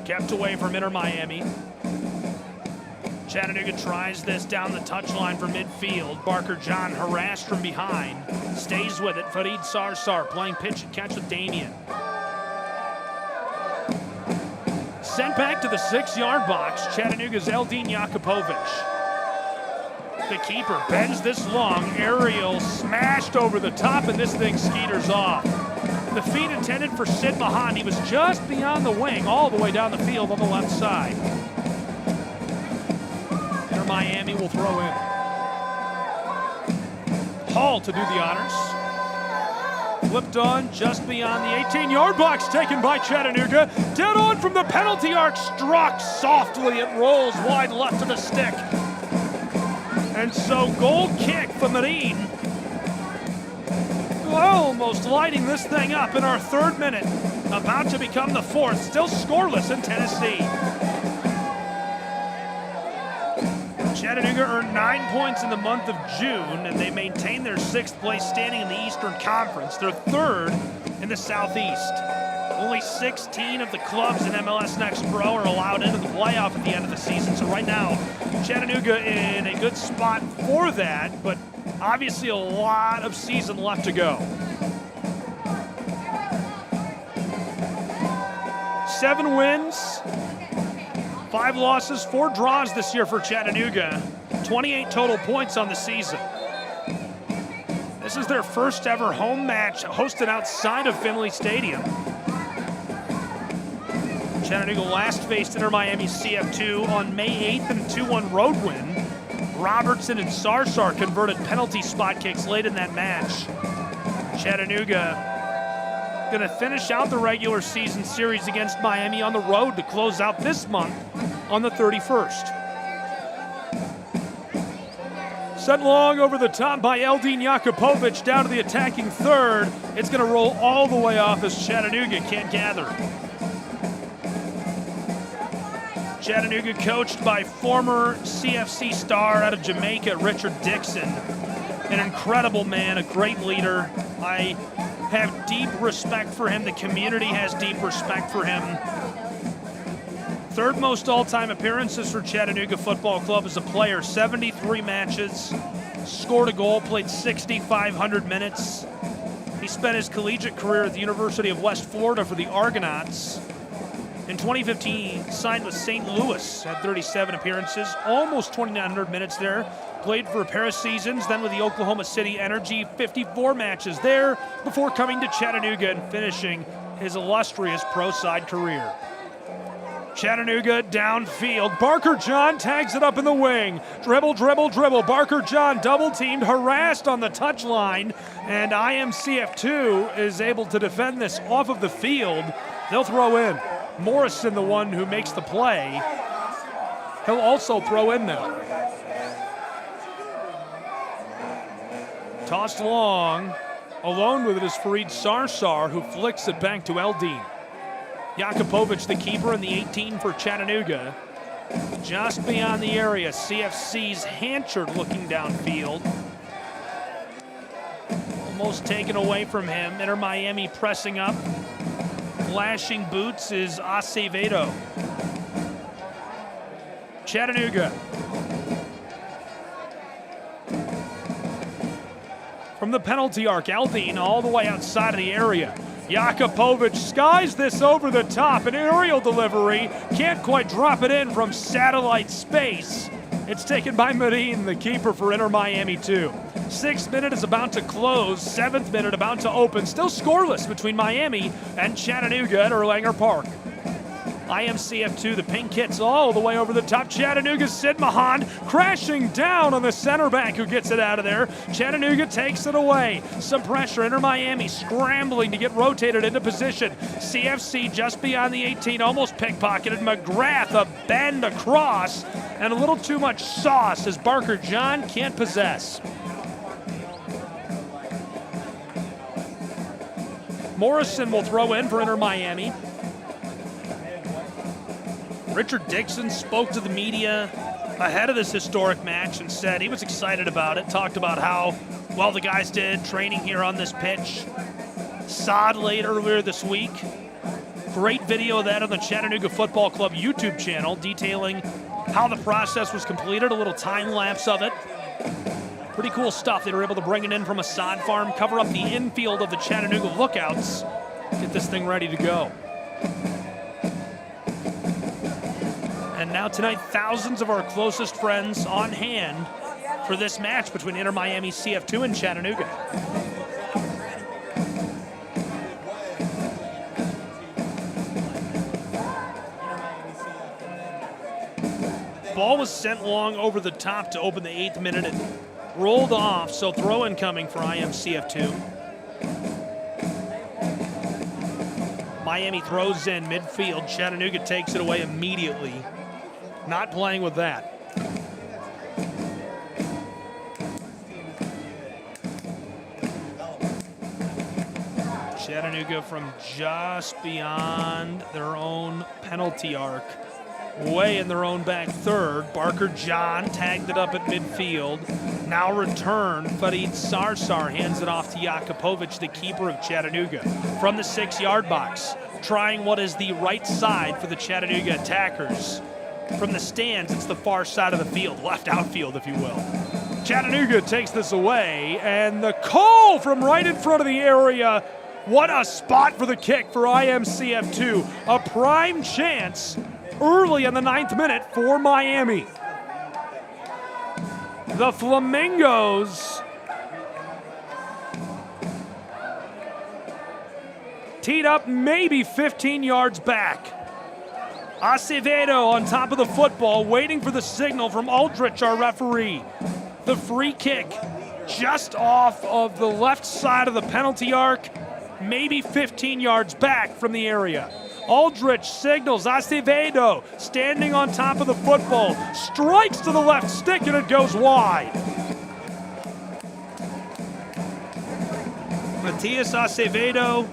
Kept away from Inter Miami. Chattanooga tries this down the touchline for midfield. Barker John harassed from behind. Stays with it. Farid Sarsar playing pitch and catch with Damien. Sent back to the 6-yard box. Chattanooga's Eldin Jakupovic. The keeper bends this long. Aerial smashed over the top, and this thing skeeters off. The feed intended for Sid Mahan. He was just beyond the wing, all the way down the field on the left side. Inter Miami will throw in. Hall to do the honors. Flipped on just beyond the 18-yard box, taken by Chattanooga. Dead on from the penalty arc, struck softly. It rolls wide left to the stick. And so goal kick for Marine. Almost lighting this thing up in our third minute. About to become the fourth. Still scoreless in Tennessee. Chattanooga earned 9 points in the month of June, and they maintain their 6th place standing in the Eastern Conference. They're 3rd in the Southeast. Only 16 of the clubs in MLS Next Pro are allowed into the playoff at the end of the season. So right now, Chattanooga in a good spot for that, but obviously a lot of season left to go. 7 wins, 5 losses, 4 draws this year for Chattanooga. 28 total points on the season. This is their first ever home match hosted outside of Finley Stadium. Chattanooga last faced Inter Miami CF2 on May 8th in a 2-1 road win. Robertson and Sarsar converted penalty spot kicks late in that match. Chattanooga going to finish out the regular season series against Miami on the road to close out this month on the 31st. Sent long over the top by Eldin Jakupovic down to the attacking third. It's going to roll all the way off as Chattanooga can't gather. Chattanooga coached by former CFC star out of Jamaica, Richard Dixon. An incredible man, a great leader. I have deep respect for him. The community has deep respect for him. 3rd most all-time appearances for Chattanooga Football Club as a player, 73 matches, scored a goal, played 6,500 minutes. He spent his collegiate career at the University of West Florida for the Argonauts. In 2015, he signed with St. Louis, had 37 appearances, almost 2,900 minutes there. Played for a pair of seasons, then with the Oklahoma City Energy, 54 matches there before coming to Chattanooga and finishing his illustrious pro side career. Chattanooga downfield. Barker John tags it up in the wing. Dribble, dribble, dribble. Barker John double-teamed, harassed on the touchline, and IMCF2 is able to defend this off of the field. They'll throw in. Morrison, the one who makes the play. He'll also throw in now. Tossed long. Alone with it is Farid Sarsar, who flicks it back to Eldin. Jakupovic, the keeper, in the 18 for Chattanooga. Just beyond the area, CFC's Hanchard looking downfield. Almost taken away from him. Inter Miami pressing up. Flashing boots is Acevedo. Chattanooga. From the penalty arc, Eldin all the way outside of the area. Jakupovic skies this over the top. An aerial delivery. Can't quite drop it in from satellite space. It's taken by Marin, the keeper for Inter Miami 2. 6th minute is about to close. 7th minute about to open. Still scoreless between Miami and Chattanooga at Erlanger Park. IMCF2, the pink hits all the way over the top. Chattanooga's Sid Mahan crashing down on the center back who gets it out of there. Chattanooga takes it away. Some pressure. Inter Miami scrambling to get rotated into position. CFC just beyond the 18, almost pickpocketed. McGrath a bend across, and a little too much sauce as Barker John can't possess. Morrison will throw in for Inter Miami. Richard Dixon spoke to the media ahead of this historic match and said he was excited about it, talked about how well the guys did training here on this pitch. Sod laid earlier this week. Great video of that on the Chattanooga Football Club YouTube channel detailing how the process was completed, a little time lapse of it. Pretty cool stuff. They were able to bring it in from a sod farm, cover up the infield of the Chattanooga Lookouts, get this thing ready to go. And now tonight, thousands of our closest friends on hand for this match between Inter Miami CF2 and Chattanooga. Ball was sent long over the top to open the 8th minute. It rolled off, so throw incoming for IMCF2. Miami throws in midfield. Chattanooga takes it away immediately. Not playing with that. Chattanooga from just beyond their own penalty arc, way in their own back third. Barker John tagged it up at midfield. Now return. Farid Sarsar hands it off to Jakupovic, the keeper of Chattanooga, from the 6-yard box, trying what is the right side for the Chattanooga attackers. From the stands, it's the far side of the field, left outfield, if you will. Chattanooga takes this away, and the call from right in front of the area. What a spot for the kick for IMCF2. A prime chance early in the 9th minute for Miami. The Flamingos teed up maybe 15 yards back. Acevedo on top of the football, waiting for the signal from Aldrich, our referee. The free kick just off of the left side of the penalty arc, maybe 15 yards back from the area. Aldrich signals. Acevedo standing on top of the football, strikes to the left stick, and it goes wide. Matias Acevedo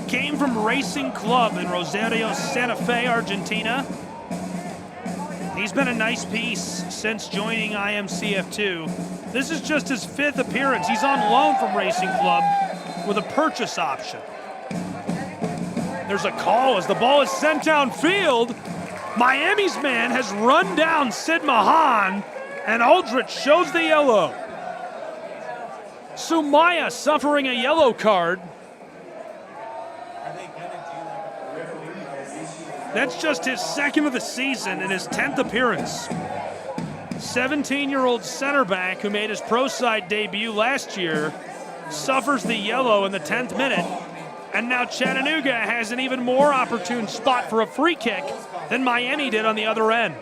came from Racing Club in Rosario, Santa Fe, Argentina. He's been a nice piece since joining IMCF2. This is just his 5th appearance. He's on loan from Racing Club with a purchase option. There's a call as the ball is sent downfield. Miami's man has run down Sid Mahan, and Aldrich shows the yellow. Sumaya suffering a yellow card. That's just his 2nd of the season and his 10th appearance. 17-year-old center back who made his pro side debut last year suffers the yellow in the 10th minute. And now Chattanooga has an even more opportune spot for a free kick than Miami did on the other end.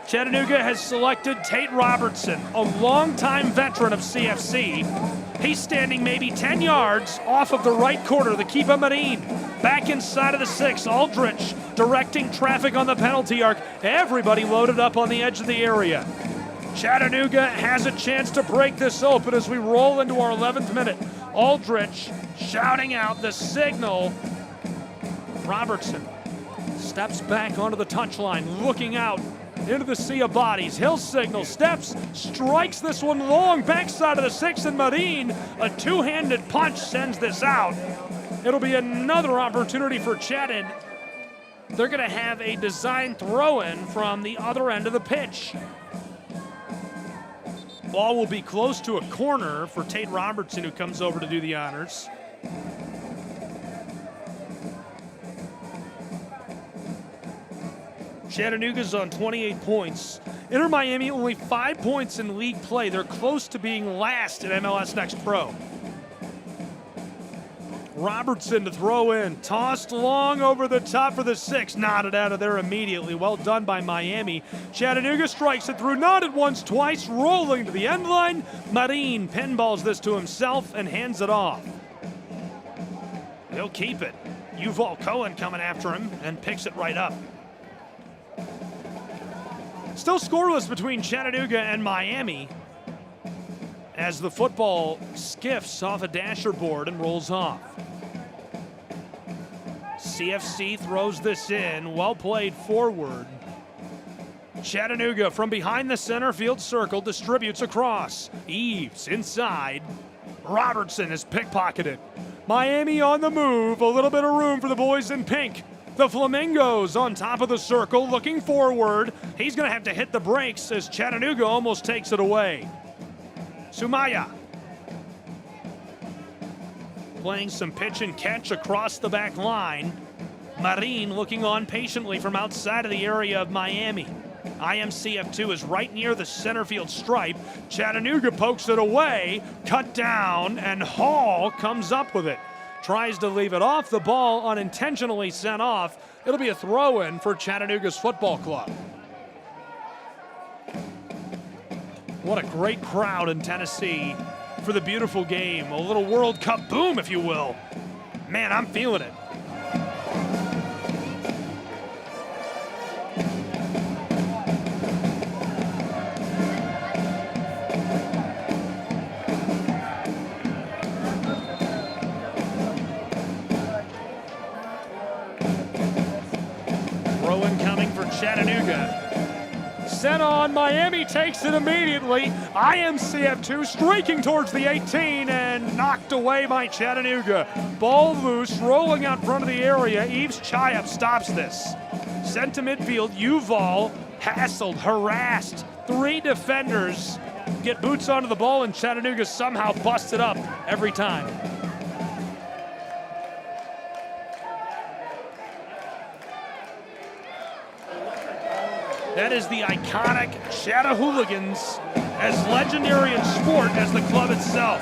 Chattanooga has selected Tate Robertson, a longtime veteran of CFC. He's standing maybe 10 yards off of the right corner, the Keepa Marin. Back inside of the 6, Aldrich directing traffic on the penalty arc. Everybody loaded up on the edge of the area. Chattanooga has a chance to break this open as we roll into our 11th minute. Aldrich shouting out the signal. Robertson steps back onto the touchline, looking out into the sea of bodies. He'll signal, steps, strikes this one long, backside of the 6, and Marin, a two-handed punch sends this out. It'll be another opportunity for Chatted. They're going to have a design throw-in from the other end of the pitch. Ball will be close to a corner for Tate Robertson, who comes over to do the honors. Chattanooga's on 28 points. Inter Miami only 5 points in league play. They're close to being last in MLS Next Pro. Robertson to throw in. Tossed long over the top for the 6. Knotted out of there immediately. Well done by Miami. Chattanooga strikes it through. Knotted once, twice. Rolling to the end line. Marin pinballs this to himself and hands it off. He'll keep it. Yuval Cohen coming after him and picks it right up. Still scoreless between Chattanooga and Miami as the football skiffs off a dasher board and rolls off. CFC throws this in, well played forward. Chattanooga from behind the center field circle distributes across. Eves inside. Robertson is pickpocketed. Miami on the move, a little bit of room for the boys in pink. The Flamingos on top of the circle, looking forward. He's going to have to hit the brakes as Chattanooga almost takes it away. Sumaya playing some pitch and catch across the back line. Marin looking on patiently from outside of the area of Miami. IMCF2 is right near the center field stripe. Chattanooga pokes it away, cut down, and Hall comes up with it. Tries to leave it off, the ball unintentionally sent off. It'll be a throw-in for Chattanooga's football club. What a great crowd in Tennessee for the beautiful game. A little World Cup boom, if you will. Man, I'm feeling it. Chattanooga. Sent on, Miami takes it immediately. IMCF2 streaking towards the 18 and knocked away by Chattanooga. Ball loose, rolling out front of the area. Yves Chayev stops this. Sent to midfield, Yuval hassled, harassed. 3 defenders get boots onto the ball, and Chattanooga somehow busts it up every time. That is the iconic Chattahooligans, as legendary in sport as the club itself.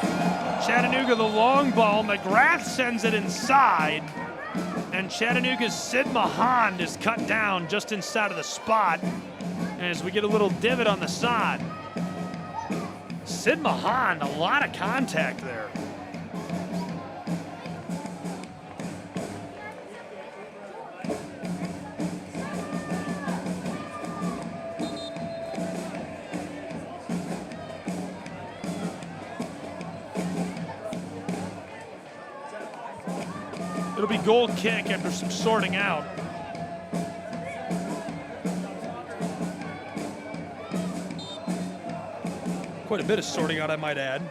Chattanooga, the long ball. McGrath sends it inside, and Chattanooga's Sid Mahand is cut down just inside of the spot as we get a little divot on the side. Sid Mahand, a lot of contact there. It'll be goal kick after some sorting out. Quite a bit of sorting out, I might add.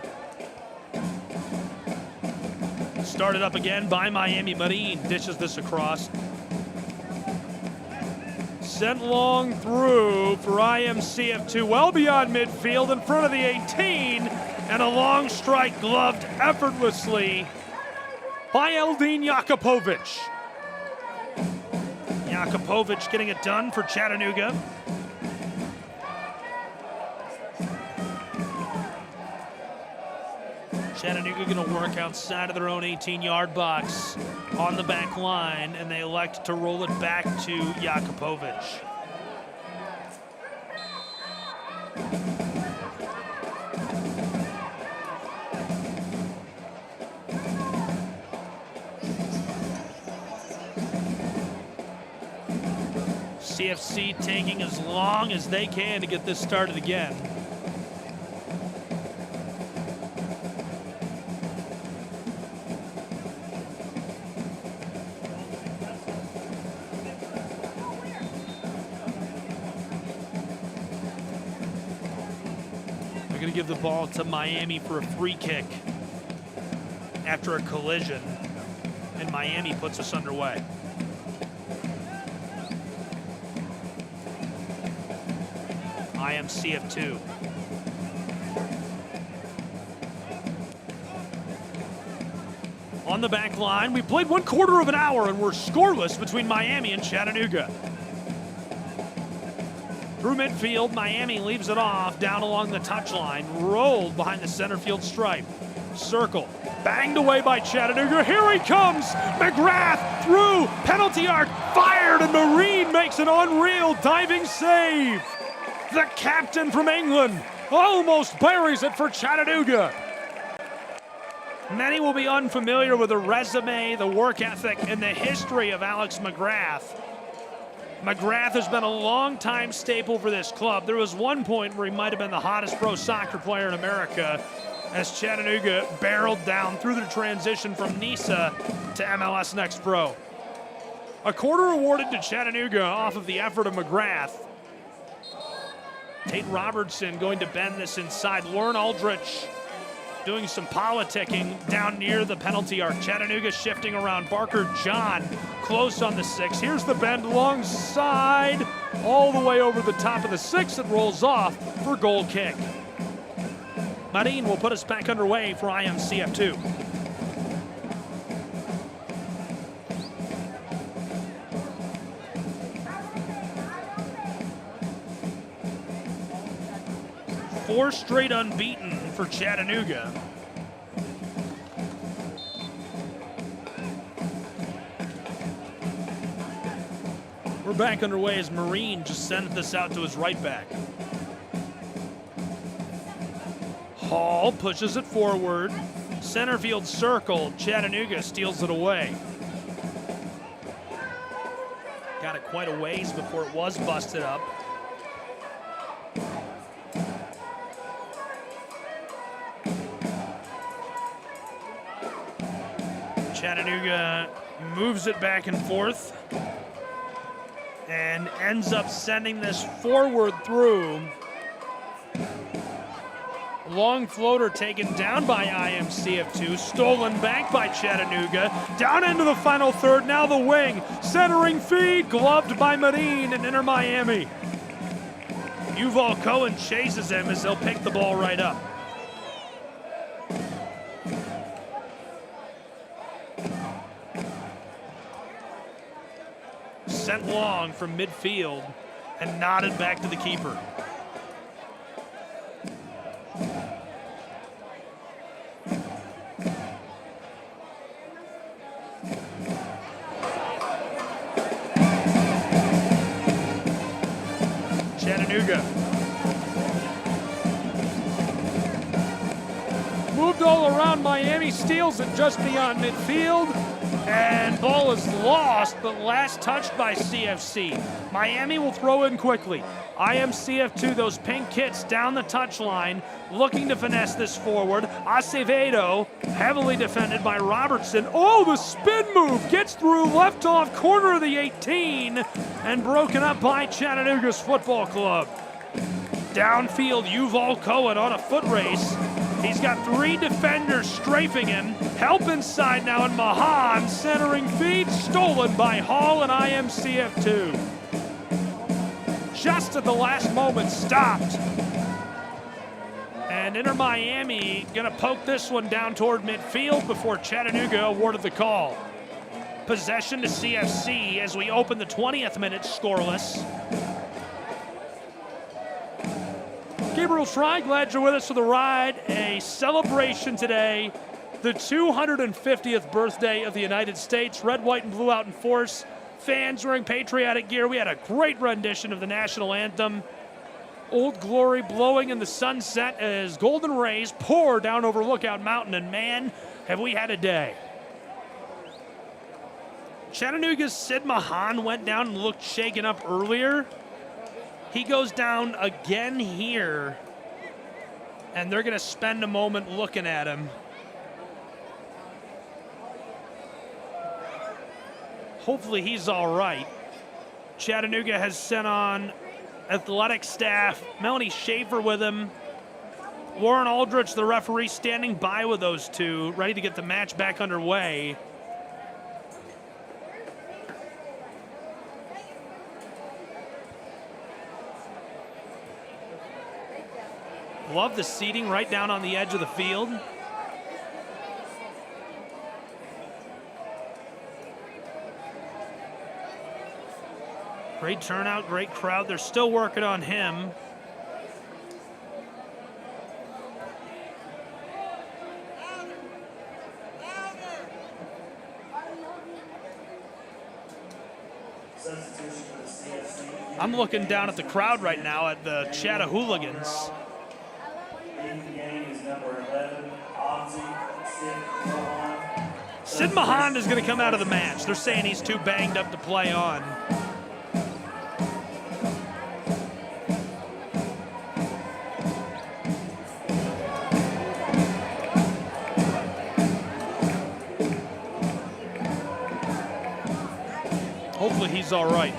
Started up again by Miami. Marin dishes this across. Sent long through for IMCF2, well beyond midfield, in front of the 18, and a long strike gloved effortlessly by Eldin Jakupovic. Jakupovic getting it done for Chattanooga. Chattanooga going to work outside of their own 18-yard box on the back line, and they elect to roll it back to Jakupovic. CFC taking as long as they can to get this started again. give the ball to Miami for a free kick after a collision, and Miami puts us underway. IMCF2. On the back line, we played 1/4 of an hour and we're scoreless between Miami and Chattanooga. Through midfield, Miami leaves it off down along the touchline, rolled behind the center field stripe. Circle, banged away by Chattanooga. Here he comes! McGrath through, penalty arc, fired, and Marine makes an unreal diving save. The captain from England almost buries it for Chattanooga. Many will be unfamiliar with the resume, the work ethic, and the history of Alex McGrath. McGrath has been a long-time staple for this club. There was one point where he might have been the hottest pro soccer player in America as Chattanooga barreled down through the transition from NISA to MLS Next Pro. A quarter awarded to Chattanooga off of the effort of McGrath. Tate Robertson going to bend this inside. Lauren Aldrich doing some politicking down near the penalty arc. Chattanooga shifting around. Barker John close on the 6. Here's the bend long side, all the way over the top of the 6. It rolls off for goal kick. Marin will put us back underway for IMCF2. Four straight unbeaten for Chattanooga. We're back underway as Marine just sent this out to his right back. Hall pushes it forward. Center field circle. Chattanooga steals it away. Got it quite a ways before it was busted up. Chattanooga moves it back and forth and ends up sending this forward through. Long floater taken down by IMCF2, stolen back by Chattanooga, down into the final third, now the wing, centering feed, gloved by Medin and Inter Miami. Yuval Cohen chases him as he'll pick the ball right up. Sent long from midfield and nodded back to the keeper. Chattanooga moved all around. Miami steals it just beyond midfield, and ball is lost, but last touched by CFC. Miami will throw in quickly. IMCF2, those pink kits down the touchline, looking to finesse this forward. Acevedo, heavily defended by Robertson. Oh, the spin move gets through, left off corner of the 18, and broken up by Chattanooga's football club. Downfield, Yuval Cohen on a foot race. He's got 3 defenders strafing him. Help inside now, and Mahan centering feed, stolen by Hall and IMCF2. Just at the last moment, stopped. And Inter Miami gonna poke this one down toward midfield before Chattanooga awarded the call. Possession to CFC as we open the 20th minute scoreless. Gabriel Fry, glad you're with us for the ride. A celebration today, the 250th birthday of the United States. Red, white, and blue out in force. Fans wearing patriotic gear. We had a great rendition of the national anthem. Old Glory blowing in the sunset as golden rays pour down over Lookout Mountain, and man, have we had a day. Chattanooga's Sid Mahan went down and looked shaken up earlier. He goes down again here, and they're going to spend a moment looking at him. Hopefully he's all right. Chattanooga has sent on athletic staff. Melanie Schaefer with him. Warren Aldrich, the referee, standing by with those two, ready to get the match back underway. Love the seating right down on the edge of the field. Great turnout, great crowd. They're still working on him. I'm looking down at the crowd right now at the Chattanooga. Sid Mahan is going to come out of the match. They're saying he's too banged up to play on. Hopefully he's all right.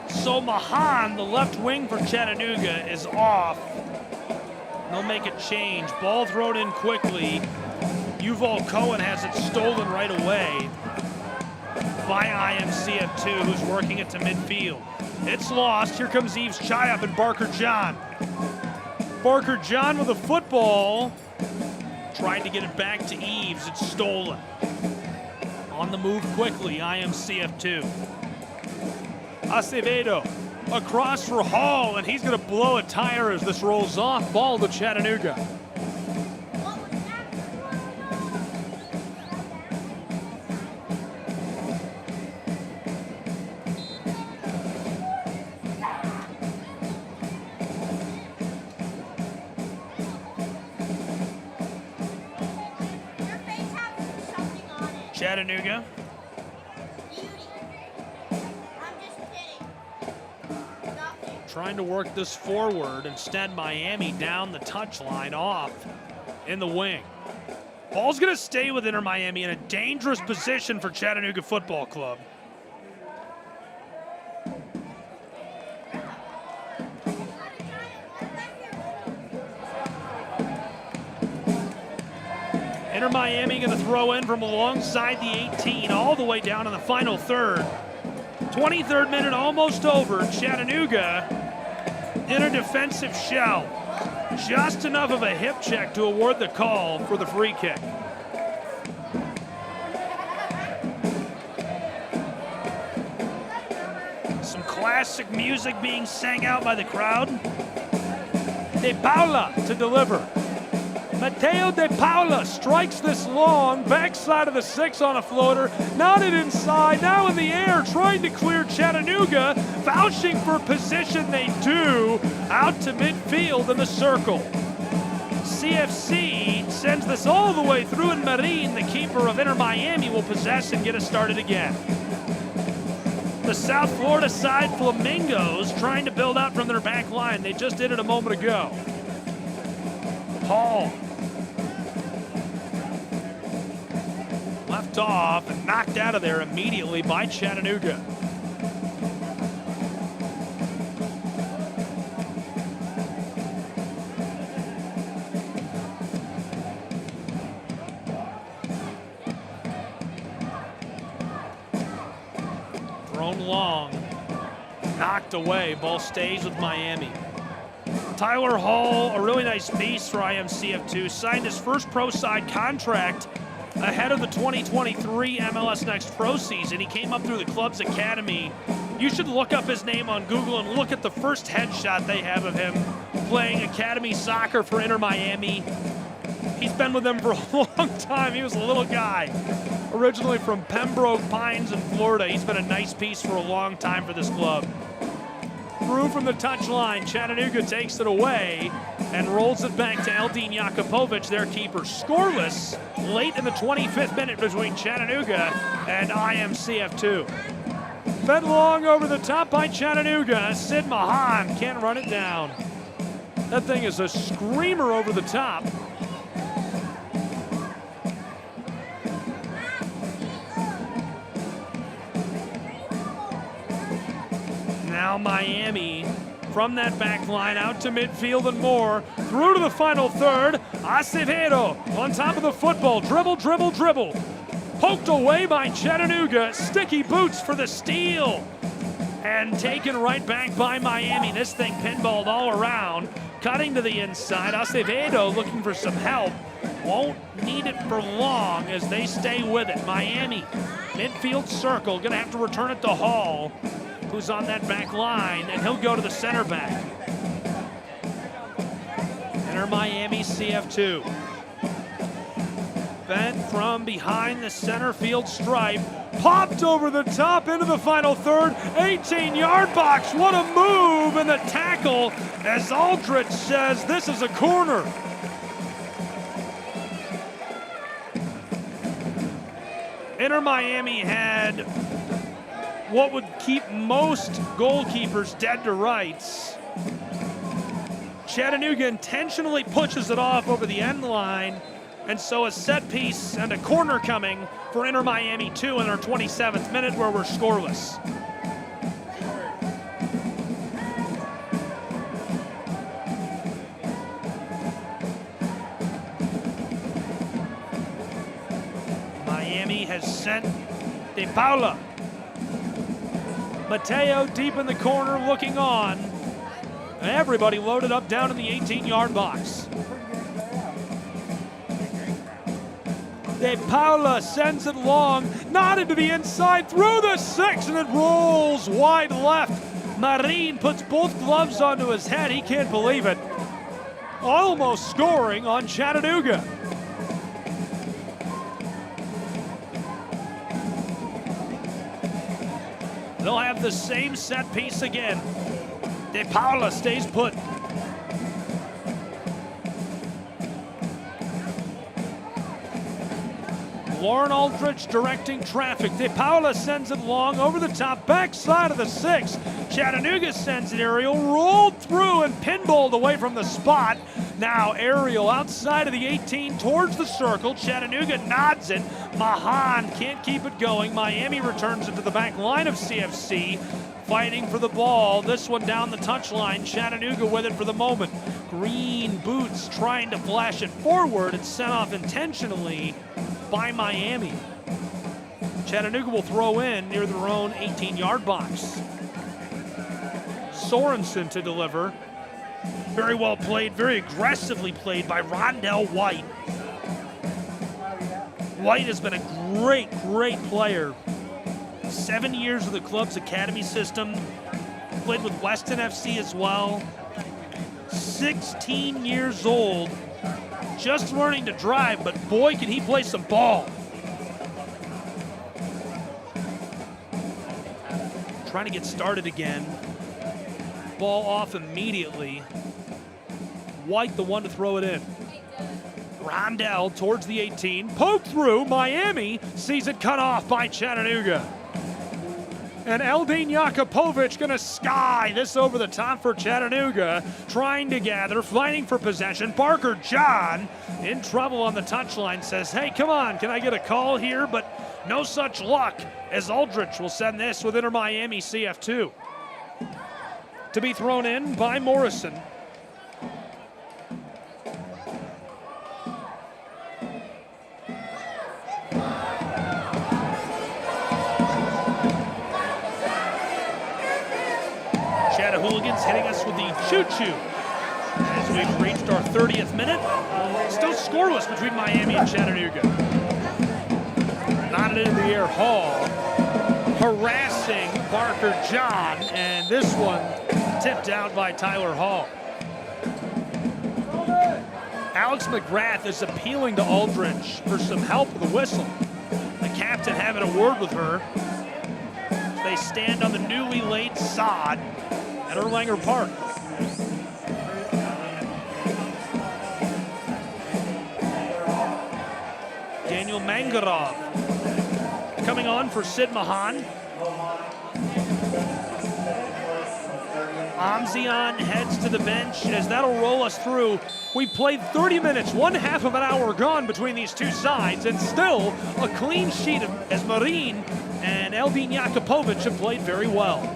So Mahan, the left wing for Chattanooga, is off. They'll make a change. Ball thrown in quickly. Yuval Cohen has it stolen right away by IMCF2, who's working it to midfield. It's lost. Here comes Yves Chayap and Barker John. Barker John with a football. Trying to get it back to Eves. It's stolen. On the move quickly, IMCF2. Acevedo across for Hall, and he's going to blow a tire as this rolls off. Ball to Chattanooga. Chattanooga. Trying to work this forward. Instead, Miami down the touchline, off in the wing. Ball's going to stay with Inter Miami in a dangerous position for Chattanooga Football Club. Inter Miami going to throw in from alongside the 18 all the way down in the final third. 23rd minute almost over. Chattanooga in a defensive shell. Just enough of a hip check to award the call for the free kick. Some classic music being sang out by the crowd. De Paula to deliver. Mateo De Paula strikes this long, backside of the 6 on a floater, nodded inside, now in the air, trying to clear Chattanooga, vouching for position they do, out to midfield in the circle. CFC sends this all the way through, and Marin, the keeper of Inter Miami, will possess and get us started again. The South Florida side, Flamingos, trying to build out from their back line. They just did it a moment ago. Hall. Left off and knocked out of there immediately by Chattanooga. Thrown long, knocked away. Ball stays with Miami. Tyler Hall, a really nice piece for IMCF2, signed his first pro side contract ahead of the 2023 MLS Next Pro season. He came up through the club's academy. You should look up his name on Google and look at the first headshot they have of him playing academy soccer for Inter Miami. He's been with them for a long time. He was a little guy, originally from Pembroke Pines in Florida. He's been a nice piece for a long time for this club. Through from the touchline, Chattanooga takes it away and rolls it back to Eldin Jakupovic, their keeper. Scoreless late in the 25th minute between Chattanooga and IMCF2. Fed long over the top by Chattanooga. Sid Mahan can't run it down. That thing is a screamer over the top. Now Miami from that back line out to midfield and more. Through to the final third. Acevedo on top of the football. Dribble, dribble, dribble. Poked away by Chattanooga. Sticky boots for the steal. And taken right back by Miami. This thing pinballed all around. Cutting to the inside. Acevedo looking for some help. Won't need it for long as they stay with it. Miami, midfield circle. Going to have to return it to Hall, who's on that back line, and he'll go to the center back. Enter Miami CF2. Bent from behind the center field stripe. Popped over the top into the final third. 18-yard box. What a move and the tackle as Aldrich says this is a corner. Inter Miami had what would keep most goalkeepers dead to rights. Chattanooga intentionally pushes it off over the end line, and so a set piece and a corner coming for Inter Miami 2 in our 27th minute where we're scoreless. Miami has sent De Paula. Mateo deep in the corner looking on. Everybody loaded up down in the 18-yard box. De Paula sends it long, not into the inside, through the 6, and it rolls wide left. Marin puts both gloves onto his head. He can't believe it. Almost scoring on Chattanooga. They'll have the same set piece again. De Paula stays put. Lauren Aldrich directing traffic. De Paula sends it long over the top, backside of the 6. Chattanooga sends it aerial, rolled through and pinballed away from the spot. Now aerial outside of the 18 towards the circle. Chattanooga nods it. Mahan can't keep it going. Miami returns it to the back line of CFC. Fighting for the ball. This one down the touchline. Chattanooga with it for the moment. Green boots trying to flash it forward and sent off intentionally by Miami. Chattanooga will throw in near their own 18-yard box. Sorensen to deliver. Very well played, very aggressively played by Rondell White. White has been a great, great player. 7 years of the club's academy system. Played with Weston FC as well. 16 years old. Just learning to drive, but boy, can he play some ball. Trying to get started again. Ball off immediately. White the one to throw it in. Rondell towards the 18. Poke through. Miami sees it cut off by Chattanooga. And Eldin Jakupovic going to sky this over the top for Chattanooga. Trying to gather, fighting for possession. Parker John in trouble on the touchline says, hey, come on, can I get a call here? But no such luck as Aldrich will send this with Inter Miami CF2. To be thrown in by Morrison. Hooligans hitting us with the choo-choo as we've reached our 30th minute. Still scoreless between Miami and Chattanooga. Knotted into the air, Hall harassing Parker John, and this one tipped out by Tyler Hall. Alex McGrath is appealing to Aldrich for some help with the whistle. The captain having a word with her. They stand on the newly laid sod at Erlanger Park. Daniel Mangarov coming on for Sid Mahan. Amzian heads to the bench as that'll roll us through. We played 30 minutes, one half of an hour gone between these two sides, and still a clean sheet as Marin and Eldin Jakupovic have played very well.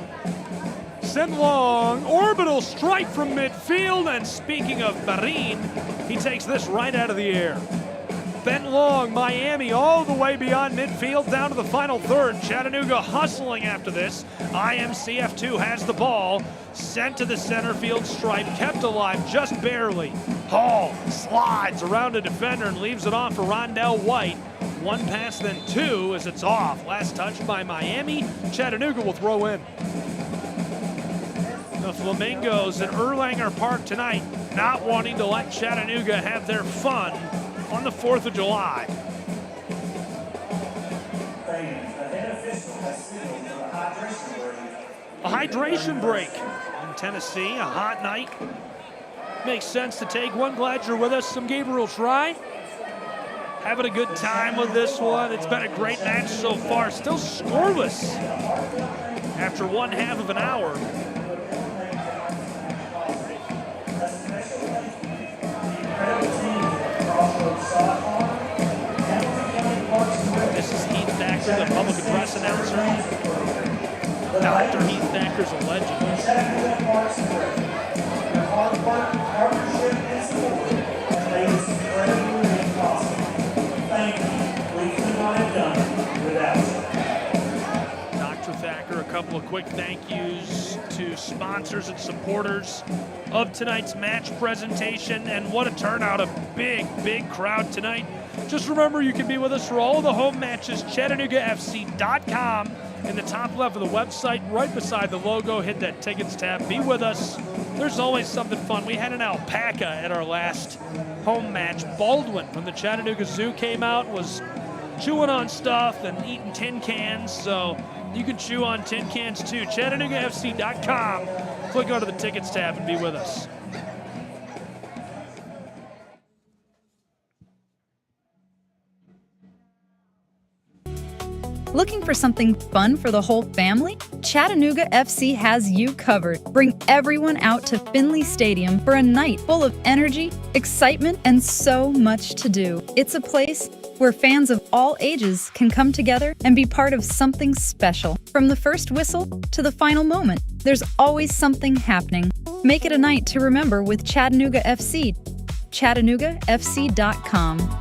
sent long, orbital strike from midfield, and speaking of Marin, he takes this right out of the air. Bent long, Miami all the way beyond midfield down to the final third. Chattanooga hustling after this. IMCF2 has the ball, sent to the center field stripe, kept alive just barely. Hall slides around a defender and leaves it off for Rondell White. One pass, then two as it's off. Last touch by Miami. Chattanooga will throw in. The Flamingos at Erlanger Park tonight, not wanting to let Chattanooga have their fun on the 4th of July. A hydration break in Tennessee, a hot night. Makes sense to take one. Glad you're with us. I'm Gabriel Try. Having a good time with this one. It's been a great match so far. Still scoreless after 1/2 of an hour. This is Heath Thacker, the public address announcer. Dr. Heath Thacker's a legend. Dr. Thacker, a couple of quick thank yous to sponsors and supporters of tonight's match presentation, and what a turnout, a big crowd tonight. Just remember, you can be with us for all of the home matches, ChattanoogaFC.com. In the top left of the website, right beside the logo, hit that tickets tab. Be with us. There's always something fun. We had an alpaca at our last home match. Baldwin from the Chattanooga Zoo came out, was chewing on stuff and eating tin cans, so you can chew on tin cans too. ChattanoogaFC.com. Click onto the tickets tab and be with us. Looking for something fun for the whole family? Chattanooga FC has you covered. Bring everyone out to Finley Stadium for a night full of energy, excitement, and so much to do. It's a place where fans of all ages can come together and be part of something special. From the first whistle to the final moment, there's always something happening. Make it a night to remember with Chattanooga FC. ChattanoogaFC.com.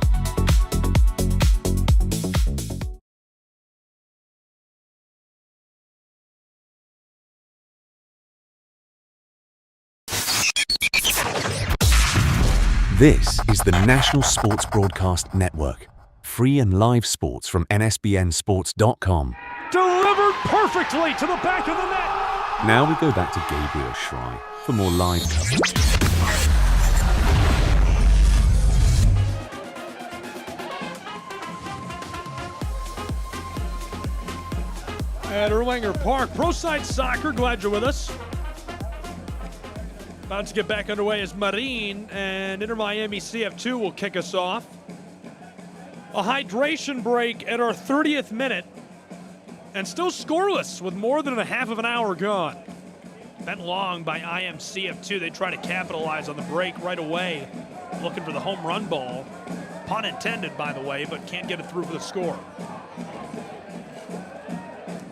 This is the National Sports Broadcast Network. Free and live sports from NSBNsports.com. Delivered perfectly to the back of the net. Now we go back to Gabriel Schrei for more live coverage. At Erlanger Park, Pro Side Soccer, glad you're with us. About to get back underway as Marin and Inter Miami CF2 will kick us off. A hydration break at our 30th minute, and still scoreless with more than a half of an hour gone. Bent long by IMCF2. They try to capitalize on the break right away, looking for the home run ball. Pun intended, by the way, but can't get it through for the score.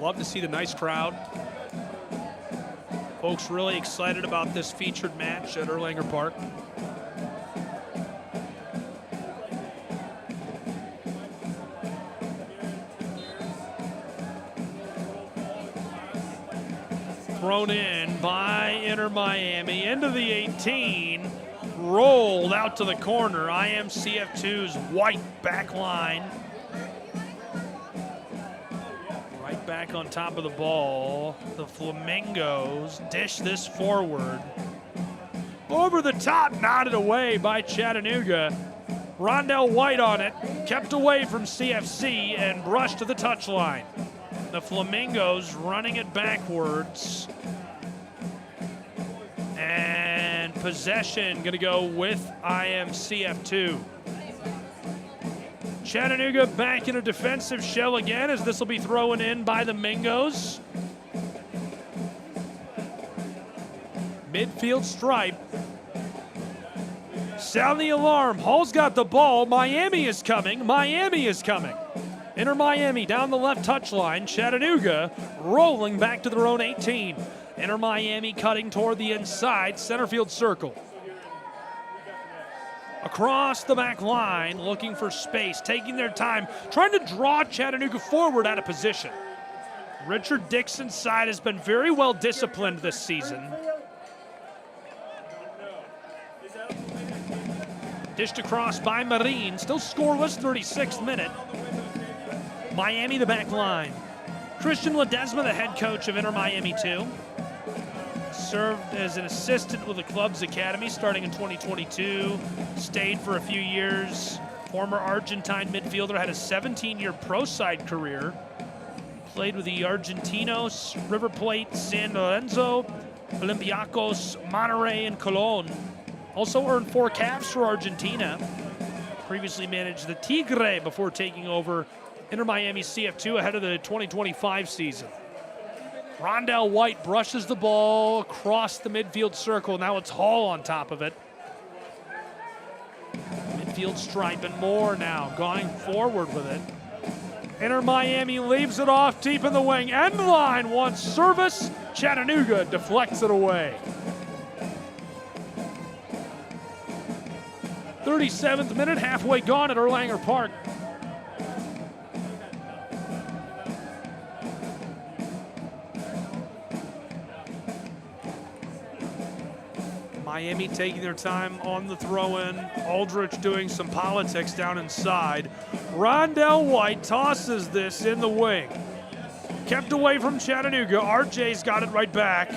Love to see the nice crowd. Folks really excited about this featured match at Erlanger Park. Thrown in by Inter Miami into the 18. Rolled out to the corner. IMCF2's White back line. Right back on top of the ball. The Flamingos dish this forward. Over the top, nodded away by Chattanooga. Rondell White on it, kept away from CFC and brushed to the touchline. The Flamingos running it backwards. And possession gonna go with IMCF2. Chattanooga back in a defensive shell again, as this will be thrown in by the Mingos. Midfield stripe. Sound the alarm. Hall's got the ball. Miami is coming. Miami is coming. Inter Miami down the left touchline. Chattanooga rolling back to their own 18. Inter Miami cutting toward the inside, center field circle. Across the back line, looking for space, taking their time, trying to draw Chattanooga forward out of position. Richard Dixon's side has been very well disciplined this season. Dished across by Marin, still scoreless, 36th minute. Miami, the back line. Christian Ledesma, the head coach of Inter Miami 2. Served as an assistant with the club's academy starting in 2022. Stayed for a few years. Former Argentine midfielder, had a 17-year pro side career. Played with the Argentinos, River Plate, San Lorenzo, Olympiacos, Monterrey, and Colón. Also earned 4 caps for Argentina. Previously managed the Tigre before taking over Inter Miami CF2 ahead of the 2025 season. Rondell White brushes the ball across the midfield circle. Now it's Hall on top of it. Midfield stripe and more now, going forward with it. Inter Miami leaves it off deep in the wing. End line wants service. Chattanooga deflects it away. 37th minute, halfway gone at Erlanger Park. Miami taking their time on the throw-in. Aldrich doing some politics down inside. Rondell White tosses this in the wing. Kept away from Chattanooga. RJ's got it right back.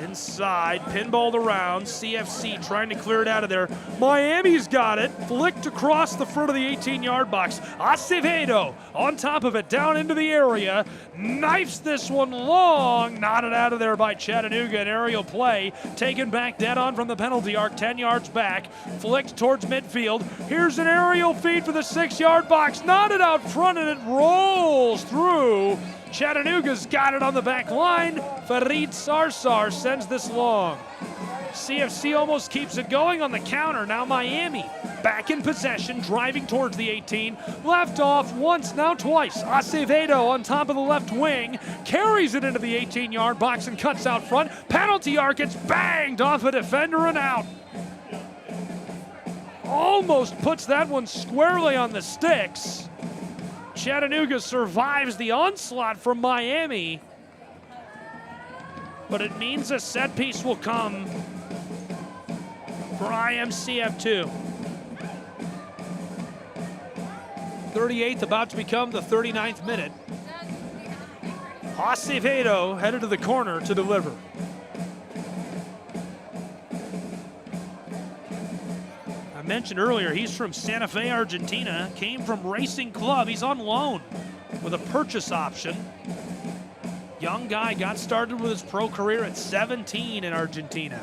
Inside, pinballed around. CFC trying to clear it out of there. Miami's got it. Flicked across the front of the 18-yard box. Acevedo on top of it, down into the area. Knifes this one long. Knotted out of there by Chattanooga. An aerial play. Taken back dead on from the penalty arc, 10 yards back. Flicked towards midfield. Here's an aerial feed for the 6-yard box. Knotted out front, and it rolls through. Chattanooga's got it on the back line. Farid Sarsar sends this long. CFC almost keeps it going on the counter. Now Miami back in possession, driving towards the 18. Left off once, now twice. Acevedo on top of the left wing. Carries it into the 18-yard box and cuts out front. Penalty arc gets banged off a defender and out. Almost puts that one squarely on the sticks. Chattanooga survives the onslaught from Miami, but it means a set piece will come for IMCF2. 38th about to become the 39th minute. Acevedo headed to the corner to deliver. I mentioned earlier, he's from Santa Fe, Argentina, came from Racing Club. He's on loan with a purchase option. Young guy, got started with his pro career at 17 in Argentina.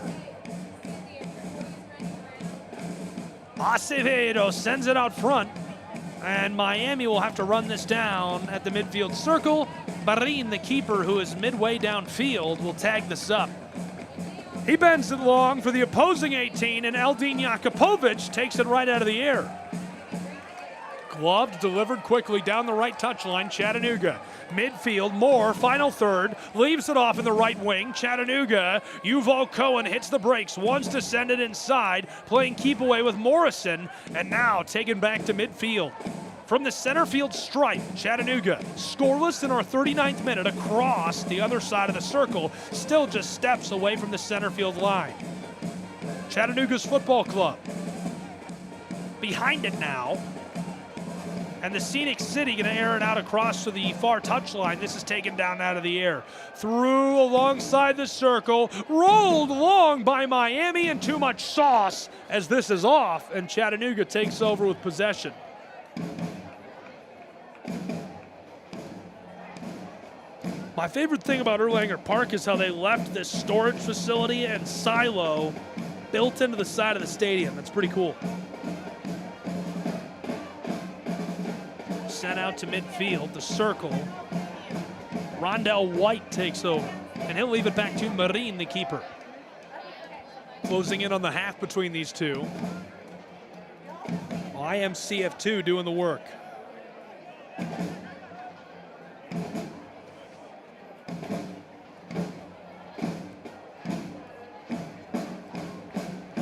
Acevedo sends it out front, and Miami will have to run this down at the midfield circle. Marin, the keeper, who is midway downfield, will tag this up. He bends it long for the opposing 18, and Eldin Jakupovic takes it right out of the air. Gloved, delivered quickly down the right touchline. Chattanooga, midfield, Moore, final third, leaves it off in the right wing. Chattanooga, Yuval Cohen hits the brakes, wants to send it inside, playing keep away with Morrison, and now taken back to midfield. From the center field stripe, Chattanooga, scoreless in our 39th minute, across the other side of the circle, still just steps away from the center field line. Chattanooga's football club behind it now, and the Scenic City going to air it out across to the far touchline. This is taken down out of the air. Through alongside the circle, rolled long by Miami, and too much sauce as this is off, and Chattanooga takes over with possession. My favorite thing about Erlanger Park is how they left this storage facility and silo built into the side of the stadium. That's pretty cool. Sent out to midfield, the circle. Rondell White takes over, and he'll leave it back to Marin, the keeper. Closing in on the half between these two. IMCF2 doing the work.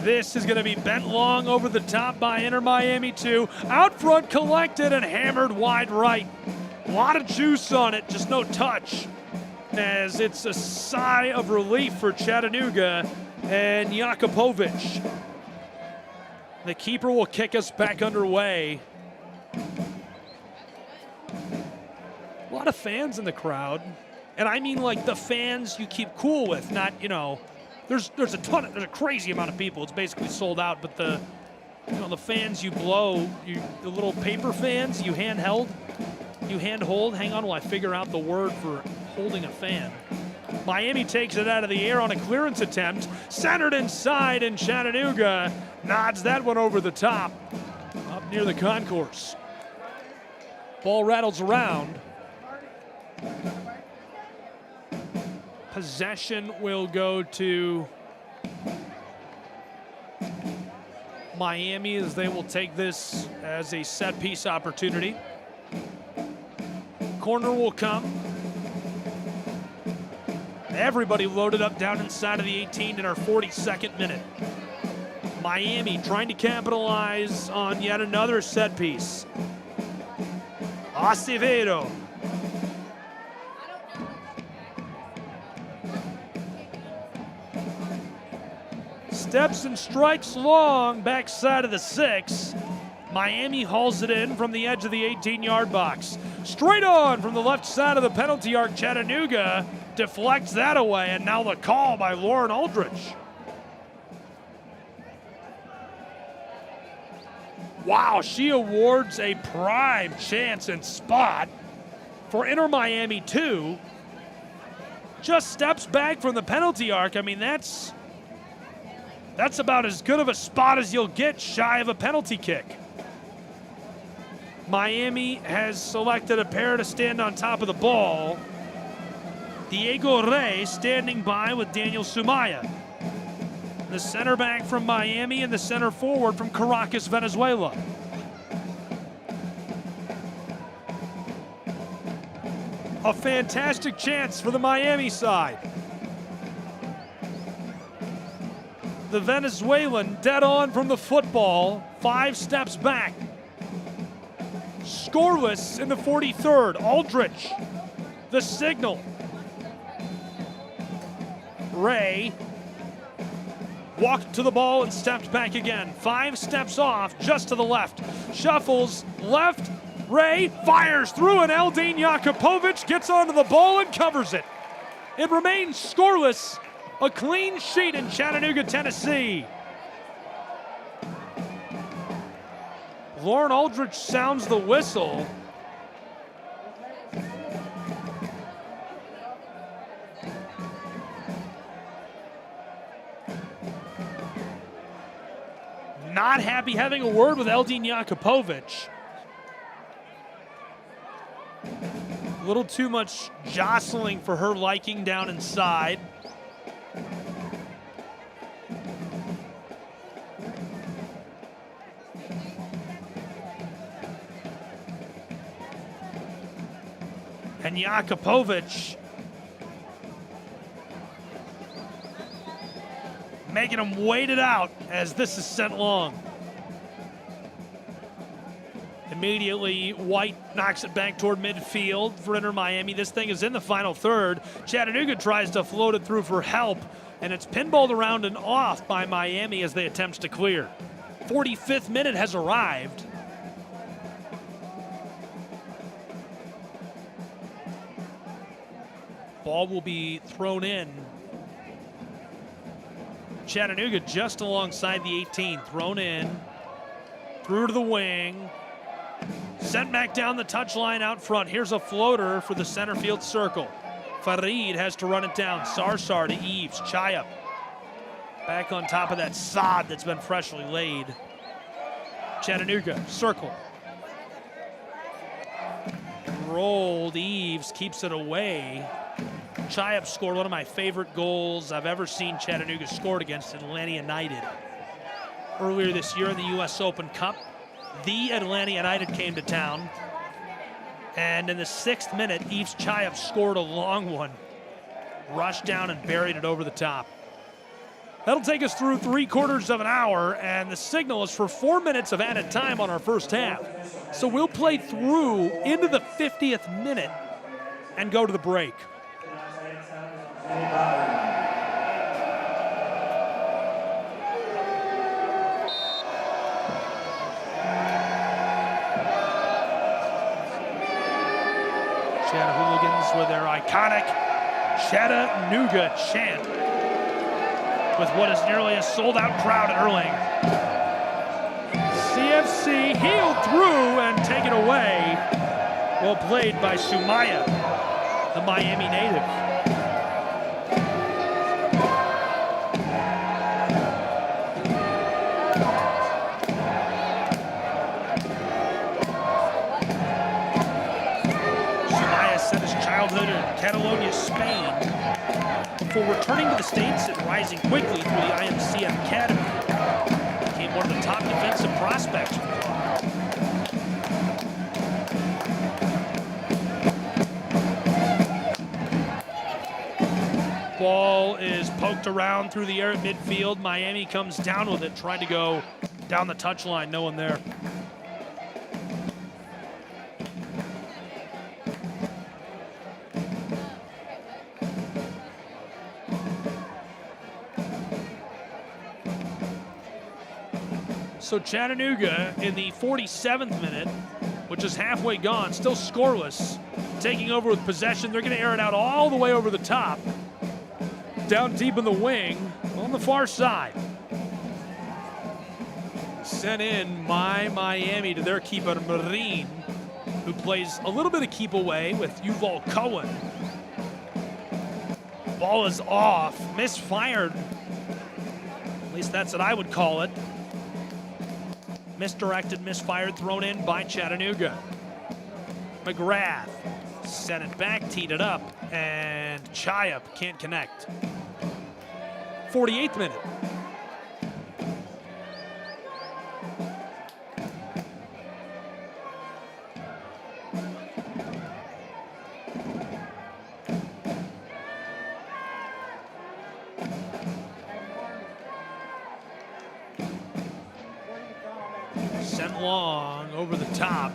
This is going to be bent long over the top by Inter Miami 2. Out front, collected and hammered wide right. A lot of juice on it, just no touch. As it's a sigh of relief for Chattanooga and Jakupovic. The keeper will kick us back underway. A lot of fans in the crowd. And I mean like the fans you keep cool with, not, you know, there's a crazy amount of people. It's basically sold out, but the fans you blow, the little paper fans you handhold. Hang on while I figure out the word for holding a fan. Miami takes it out of the air on a clearance attempt. Centered inside, and Chattanooga nods that one over the top up near the concourse. Ball rattles around. Possession will go to Miami as they will take this as a set piece opportunity. Corner will come. Everybody loaded up down inside of the 18 in our 42nd minute. Miami trying to capitalize on yet another set piece. Acevedo. Steps and strikes long, backside of the 6. Miami hauls it in from the edge of the 18-yard box. Straight on from the left side of the penalty arc. Chattanooga deflects that away, and now the call by Lauren Aldrich. Wow, she awards a prime chance and spot for Inter Miami 2. Just steps back from the penalty arc. I mean, that's about as good of a spot as you'll get shy of a penalty kick. Miami has selected a pair to stand on top of the ball. Diego Rey standing by with Daniel Sumaya. The center back from Miami and the center forward from Caracas, Venezuela. A fantastic chance for the Miami side. The Venezuelan dead on from the football, 5 steps back. Scoreless in the 43rd. Aldrich, the signal. Ray walked to the ball and stepped back again. 5 steps off, just to the left. Shuffles left. Ray fires through, and Eldin Jakupovic gets onto the ball and covers it. It remains scoreless. A clean sheet in Chattanooga, Tennessee. Lauren Aldrich sounds the whistle. Not happy having a word with Eldin Jakupovic. A little too much jostling for her liking down inside. And Jakupovic making him wait it out as this is sent long. Immediately, White knocks it back toward midfield for Inter Miami. This thing is in the final third. Chattanooga tries to float it through for help, and it's pinballed around and off by Miami as they attempt to clear. 45th minute has arrived. Ball will be thrown in. Chattanooga just alongside the 18, thrown in, through to the wing, sent back down the touchline out front. Here's a floater for the center field circle. Farid has to run it down. Sarsar to Eves. Chayap back on top of that sod that's been freshly laid. Chattanooga, circle. Rolled. Eves keeps it away. Chayap scored one of my favorite goals I've ever seen Chattanooga scored against Atlanta United. Earlier this year in the U.S. Open Cup, the Atlanta United came to town. And in the 6th minute, Eves Chayap scored a long one. Rushed down and buried it over the top. That'll take us through 3/4 of an hour, and the signal is for 4 minutes of added time on our first half. So we'll play through into the 50th minute and go to the break. Chattanooga with their iconic Chattanooga chant, with what is nearly a sold-out crowd at Erlanger. CFC heeled through and taken away. Well played by Sumaya, the Miami native. Sumaya spent his childhood in Catalonia, Spain, before returning to the States and rising quickly through the IMCF Academy. Became one of the top defensive prospects for the club. Ball is poked around through the air at midfield. Miami comes down with it, trying to go down the touchline. No one there. So Chattanooga in the 47th minute, which is halfway gone, still scoreless, taking over with possession. They're going to air it out all the way over the top, down deep in the wing on the far side. Sent in by Miami to their keeper, Marine, who plays a little bit of keep away with Yuval Cohen. Ball is off, misfired. At least that's what I would call it. Misdirected, misfired, thrown in by Chattanooga. McGrath sent it back, teed it up, and Chayup can't connect. 48th minute. Sent long over the top.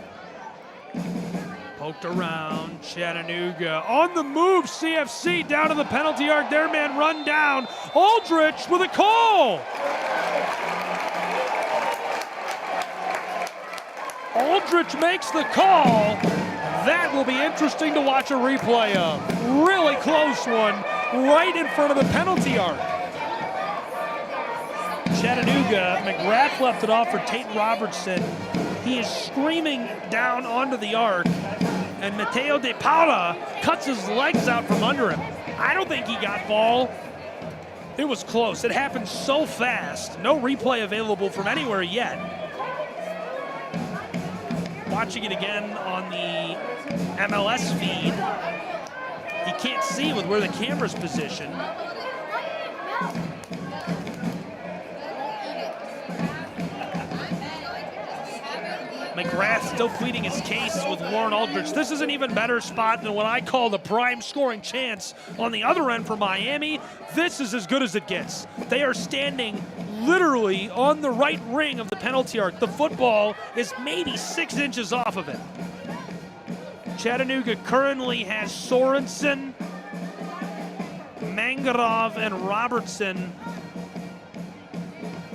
Poked around, Chattanooga on the move, CFC down to the penalty arc, their man run down, Aldrich with a call. Aldrich makes the call. That will be interesting to watch a replay of. Really close one, right in front of the penalty arc. Chattanooga, McGrath left it off for Tate Robertson. He is screaming down onto the arc, and Mateo De Paula cuts his legs out from under him. I don't think he got ball. It was close. It happened so fast. No replay available from anywhere yet. Watching it again on the MLS feed, you can't see with where the camera's positioned. McGrath still pleading his case with Warren Aldrich. This is an even better spot than what I call the prime scoring chance on the other end for Miami. This is as good as it gets. They are standing literally on the right ring of the penalty arc. The football is maybe 6 inches off of it. Chattanooga currently has Sorensen, Mangarov, and Robertson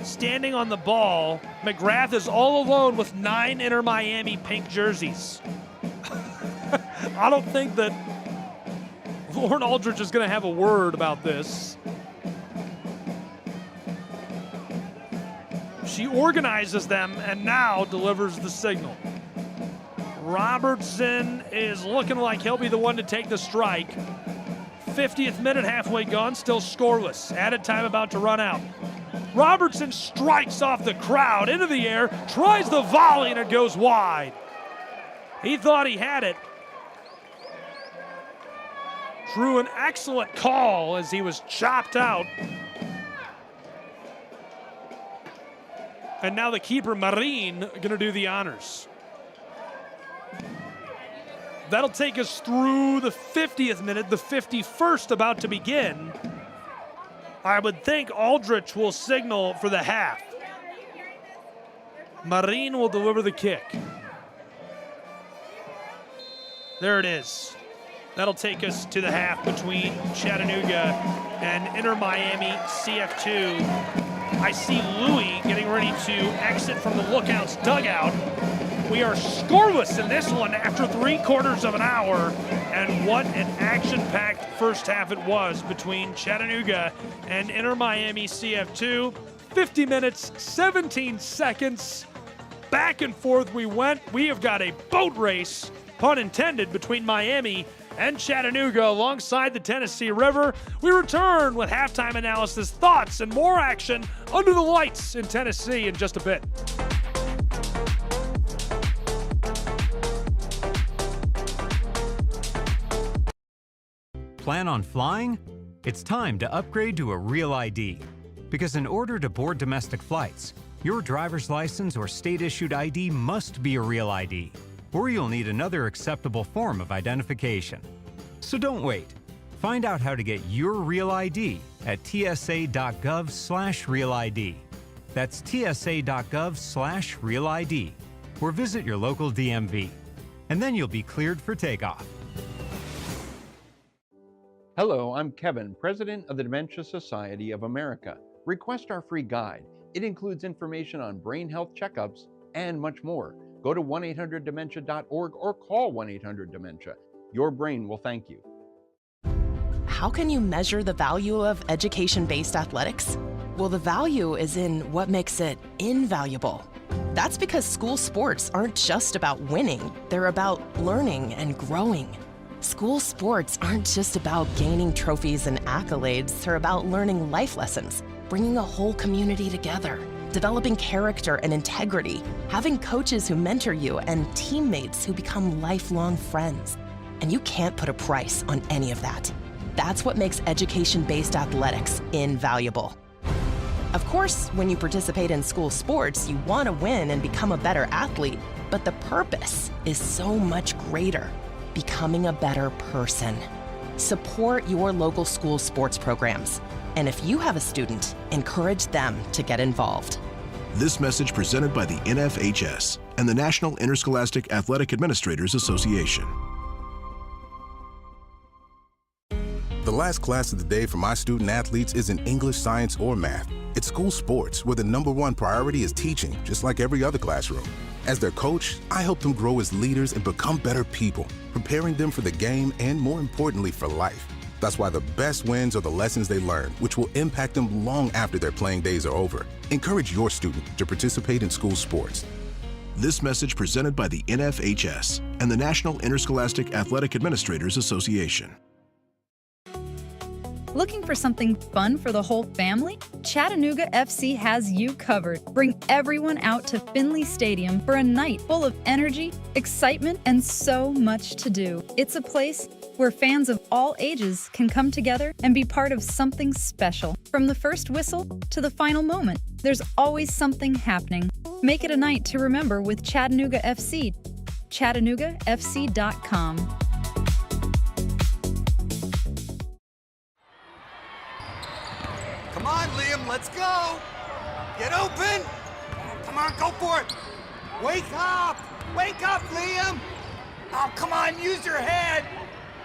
standing on the ball. McGrath is all alone with 9 Inter Miami pink jerseys. I don't think that Lauren Aldrich is going to have a word about this. She organizes them and now delivers the signal. Robertson is looking like he'll be the one to take the strike. 50th minute, halfway gone, still scoreless. Added time about to run out. Robertson strikes off the crowd into the air, tries the volley, and it goes wide. He thought he had it. Drew an excellent call as he was chopped out. And now the keeper, Marin, going to do the honors. That'll take us through the 50th minute, the 51st about to begin. I would think Aldrich will signal for the half. Marin will deliver the kick. There it is. That'll take us to the half between Chattanooga and Inter Miami CF2. I see Louis getting ready to exit from the Lookouts dugout. We are scoreless in this one after 3/4 of an hour. And what an action-packed first half it was between Chattanooga and Inter Miami CF2. 50 minutes, 17 seconds. Back and forth we went. We have got a boat race, pun intended, between Miami and Chattanooga alongside the Tennessee River. We return with halftime analysis, thoughts, and more action under the lights in Tennessee in just a bit. Plan on flying? It's time to upgrade to a Real ID. Because in order to board domestic flights, your driver's license or state-issued ID must be a Real ID, or you'll need another acceptable form of identification. So don't wait. Find out how to get your Real ID at tsa.gov/Real ID. That's tsa.gov/Real ID, or visit your local DMV. And then you'll be cleared for takeoff. Hello, I'm Kevin, President of the Dementia Society of America. Request our free guide. It includes information on brain health checkups and much more. Go to 1-800-DEMENTIA.org or call 1-800-DEMENTIA. Your brain will thank you. How can you measure the value of education-based athletics? Well, the value is in what makes it invaluable. That's because school sports aren't just about winning, they're about learning and growing. School sports aren't just about gaining trophies and accolades, they're about learning life lessons, bringing a whole community together, developing character and integrity, having coaches who mentor you, and teammates who become lifelong friends. And you can't put a price on any of that. That's what makes education-based athletics invaluable. Of course, when you participate in school sports, you want to win and become a better athlete, but the purpose is so much greater. Becoming a better person. Support your local school sports programs. And if you have a student, encourage them to get involved. This message presented by the NFHS and the National Interscholastic Athletic Administrators Association. The last class of the day for my student athletes isn't English, science, or math. It's school sports, where the #1 priority is teaching, just like every other classroom. As their coach, I help them grow as leaders and become better people, preparing them for the game and, more importantly, for life. That's why the best wins are the lessons they learn, which will impact them long after their playing days are over. Encourage your student to participate in school sports. This message presented by the NFHS and the National Interscholastic Athletic Administrators Association. Looking for something fun for the whole family? Chattanooga FC has you covered. Bring everyone out to Finley Stadium for a night full of energy, excitement, and so much to do. It's a place where fans of all ages can come together and be part of something special. From the first whistle to the final moment, there's always something happening. Make it a night to remember with Chattanooga FC. ChattanoogaFC.com. Come on, Liam, let's go! Get open! Come on, go for it! Wake up! Wake up, Liam! Oh, come on, use your head!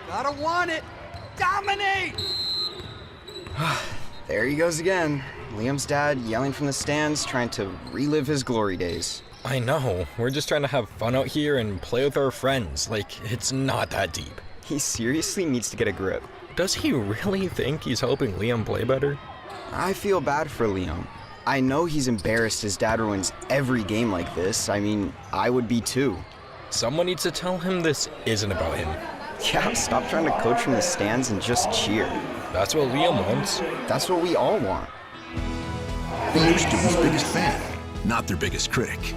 Gotta want it! Dominate! There he goes again. Liam's dad yelling from the stands, trying to relive his glory days. I know. We're just trying to have fun out here and play with our friends. Like, it's not that deep. He seriously needs to get a grip. Does he really think he's helping Liam play better? I feel bad for Liam. I know he's embarrassed his dad ruins every game like this. I mean, I would be too. Someone needs to tell him this isn't about him. Yeah, stop trying to coach from the stands and just cheer. That's what Liam wants. That's what we all want. Be your student's biggest fan, not their biggest critic.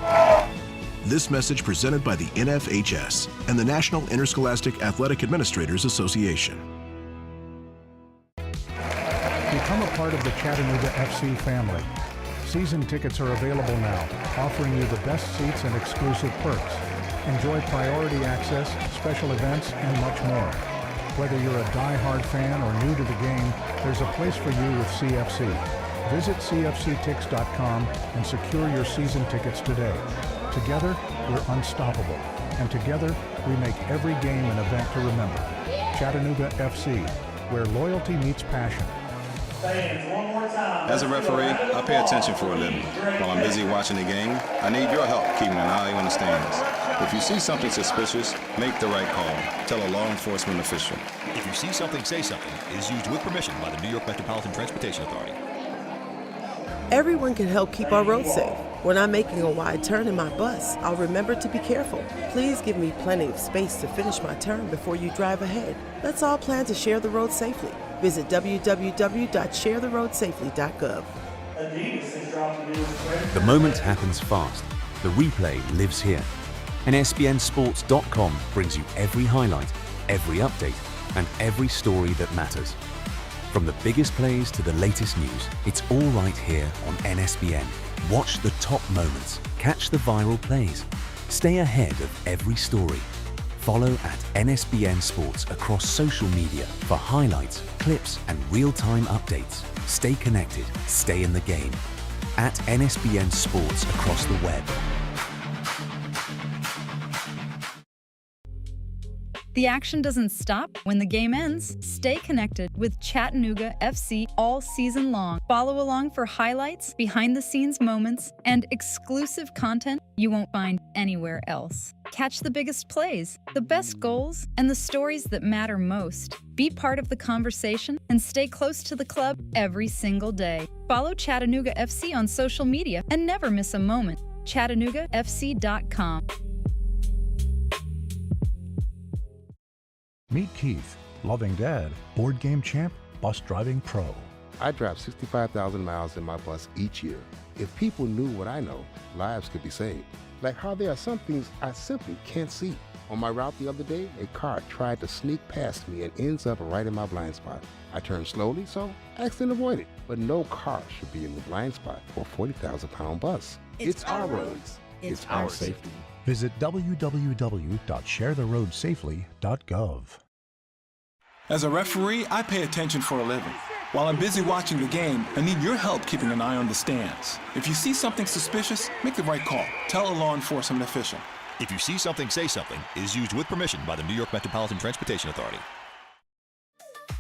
This message presented by the NFHS and the National Interscholastic Athletic Administrators Association. Become a part of the Chattanooga FC family. Season tickets are available now, offering you the best seats and exclusive perks. Enjoy priority access, special events, and much more. Whether you're a die-hard fan or new to the game, there's a place for you with CFC. Visit cfctix.com and secure your season tickets today. Together, we're unstoppable. And together, we make every game an event to remember. Chattanooga FC, where loyalty meets passion. As a referee, I pay attention for a living. While I'm busy watching the game, I need your help keeping an eye on the stands. If you see something suspicious, make the right call. Tell a law enforcement official. If you see something, say something is used with permission by the New York Metropolitan Transportation Authority. Everyone can help keep our roads safe. When I'm making a wide turn in my bus, I'll remember to be careful. Please give me plenty of space to finish my turn before you drive ahead. Let's all plan to share the road safely. Visit www.sharetheroadsafely.gov. The moment happens fast. The replay lives here. And NSBNsports.com brings you every highlight, every update, and every story that matters. From the biggest plays to the latest news, it's all right here on NSBN. Watch the top moments, catch the viral plays, stay ahead of every story. Follow at NSBN Sports across social media for highlights, clips, and real-time updates. Stay connected, stay in the game. At NSBN Sports across the web. The action doesn't stop when the game ends. Stay connected with Chattanooga FC all season long. Follow along for highlights, behind-the-scenes moments, and exclusive content you won't find anywhere else. Catch the biggest plays, the best goals, and the stories that matter most. Be part of the conversation and stay close to the club every single day. Follow Chattanooga FC on social media and never miss a moment. ChattanoogaFC.com. Meet Keith, loving dad, board game champ, bus driving pro. I drive 65,000 miles in my bus each year. If people knew what I know, lives could be saved. Like how there are some things I simply can't see. On my route the other day, a car tried to sneak past me and ends up right in my blind spot. I turned slowly, so accident avoided. But no car should be in the blind spot for a 40,000-pound bus. It's our roads. It's our safety. Visit www.sharetheroadsafely.gov. As a referee, I pay attention for a living. While I'm busy watching the game, I need your help keeping an eye on the stands. If you see something suspicious, make the right call. Tell a law enforcement official. If you see something, say something is used with permission by the New York Metropolitan Transportation Authority.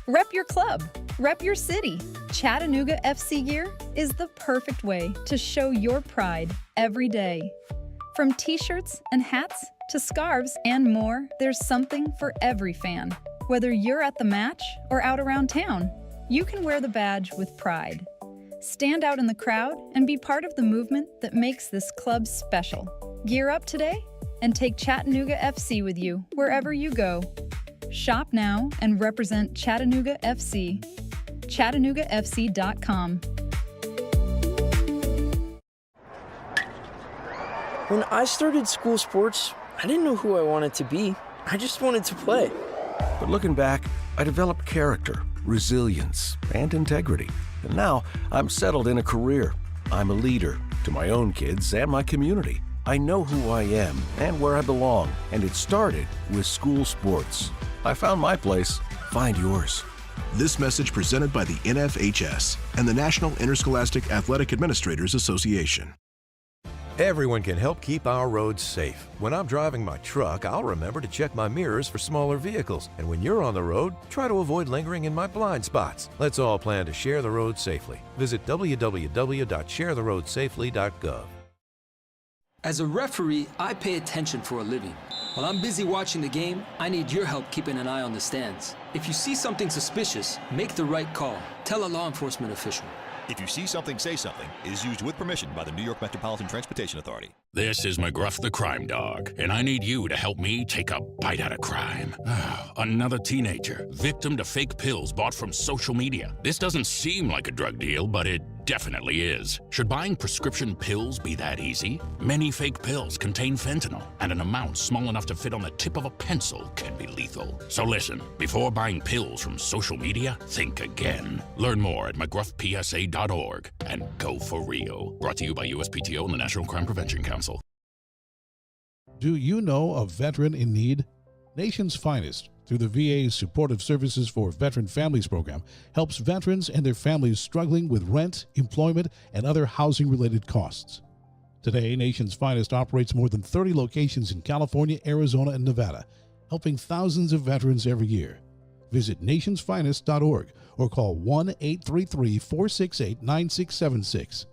Rep your club. Rep your city. Chattanooga FC gear is the perfect way to show your pride every day. From t-shirts and hats to scarves and more, there's something for every fan. Whether you're at the match or out around town, you can wear the badge with pride. Stand out in the crowd and be part of the movement that makes this club special. Gear up today and take Chattanooga FC with you wherever you go. Shop now and represent Chattanooga FC. ChattanoogaFC.com. When I started school sports, I didn't know who I wanted to be. I just wanted to play. But looking back, I developed character, resilience, and integrity. And now I'm settled in a career. I'm a leader to my own kids and my community. I know who I am and where I belong, and it started with school sports. I found my place. Find yours. This message presented by the NFHS and the National Interscholastic Athletic Administrators Association. Everyone can help keep our roads safe. When I'm driving my truck, I'll remember to check my mirrors for smaller vehicles. And when you're on the road, try to avoid lingering in my blind spots. Let's all plan to share the road safely. Visit www.sharetheroadsafely.gov. As a referee, I pay attention for a living. While I'm busy watching the game, I need your help keeping an eye on the stands. If you see something suspicious, make the right call. Tell a law enforcement official. If you see something, say something is used with permission by the New York Metropolitan Transportation Authority. This is McGruff the Crime Dog, and I need you to help me take a bite out of crime. Another teenager, victim to fake pills bought from social media. This doesn't seem like a drug deal, but it definitely is. Should buying prescription pills be that easy? Many fake pills contain fentanyl, and an amount small enough to fit on the tip of a pencil can be lethal. So listen, before buying pills from social media, think again. Learn more at mcgruffpsa.org and go for real. Brought to you by USPTO and the National Crime Prevention Council. Do you know a veteran in need? Nation's Finest, through the VA's Supportive Services for Veteran Families program, helps veterans and their families struggling with rent, employment, and other housing-related costs. Today, Nation's Finest operates more than 30 locations in California, Arizona, and Nevada, helping thousands of veterans every year. Visit nationsfinest.org or call 1-833-468-9676.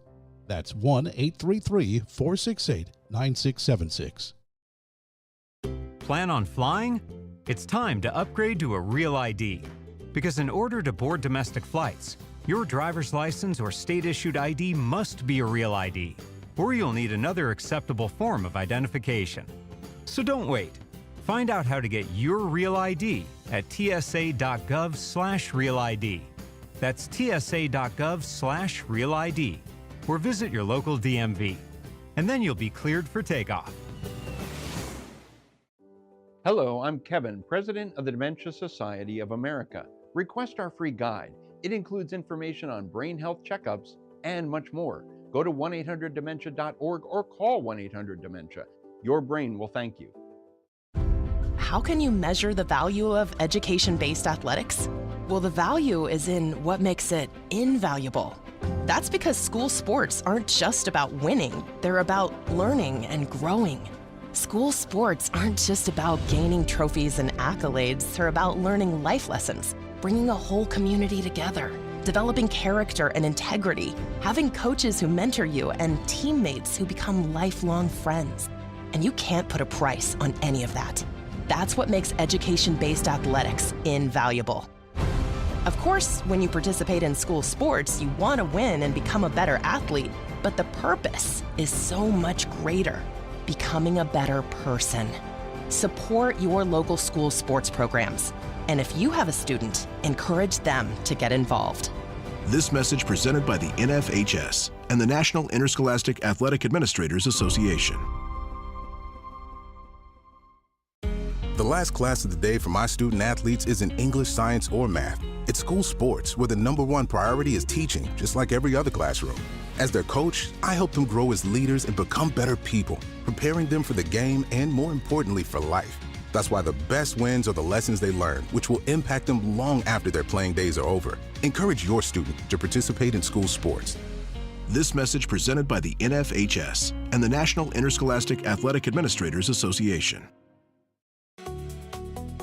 That's 1-833-468-9676. Plan on flying? It's time to upgrade to a real ID. Because in order to board domestic flights, your driver's license or state-issued ID must be a real ID, or you'll need another acceptable form of identification. So don't wait. Find out how to get your real ID at tsa.gov/realid. That's tsa.gov/realid, or visit your local DMV. And then you'll be cleared for takeoff. Hello, I'm Kevin, President of the Dementia Society of America. Request our free guide. It includes information on brain health checkups and much more. Go to 1-800-DEMENTIA.org or call 1-800-DEMENTIA. Your brain will thank you. How can you measure the value of education-based athletics? Well, the value is in what makes it invaluable. That's because school sports aren't just about winning, they're about learning and growing. School sports aren't just about gaining trophies and accolades, they're about learning life lessons, bringing a whole community together, developing character and integrity, having coaches who mentor you, and teammates who become lifelong friends. And you can't put a price on any of that. That's what makes education-based athletics invaluable. Of course, when you participate in school sports, you want to win and become a better athlete, but the purpose is so much greater: becoming a better person. Support your local school sports programs. And if you have a student, encourage them to get involved. This message presented by the NFHS and the National Interscholastic Athletic Administrators Association. The last class of the day for my student athletes isn't English, science, or math. It's school sports, where the #1 priority is teaching, just like every other classroom. As their coach, I help them grow as leaders and become better people, preparing them for the game and, more importantly, for life. That's why the best wins are the lessons they learn, which will impact them long after their playing days are over. Encourage your student to participate in school sports. This message presented by the NFHS and the National Interscholastic Athletic Administrators Association.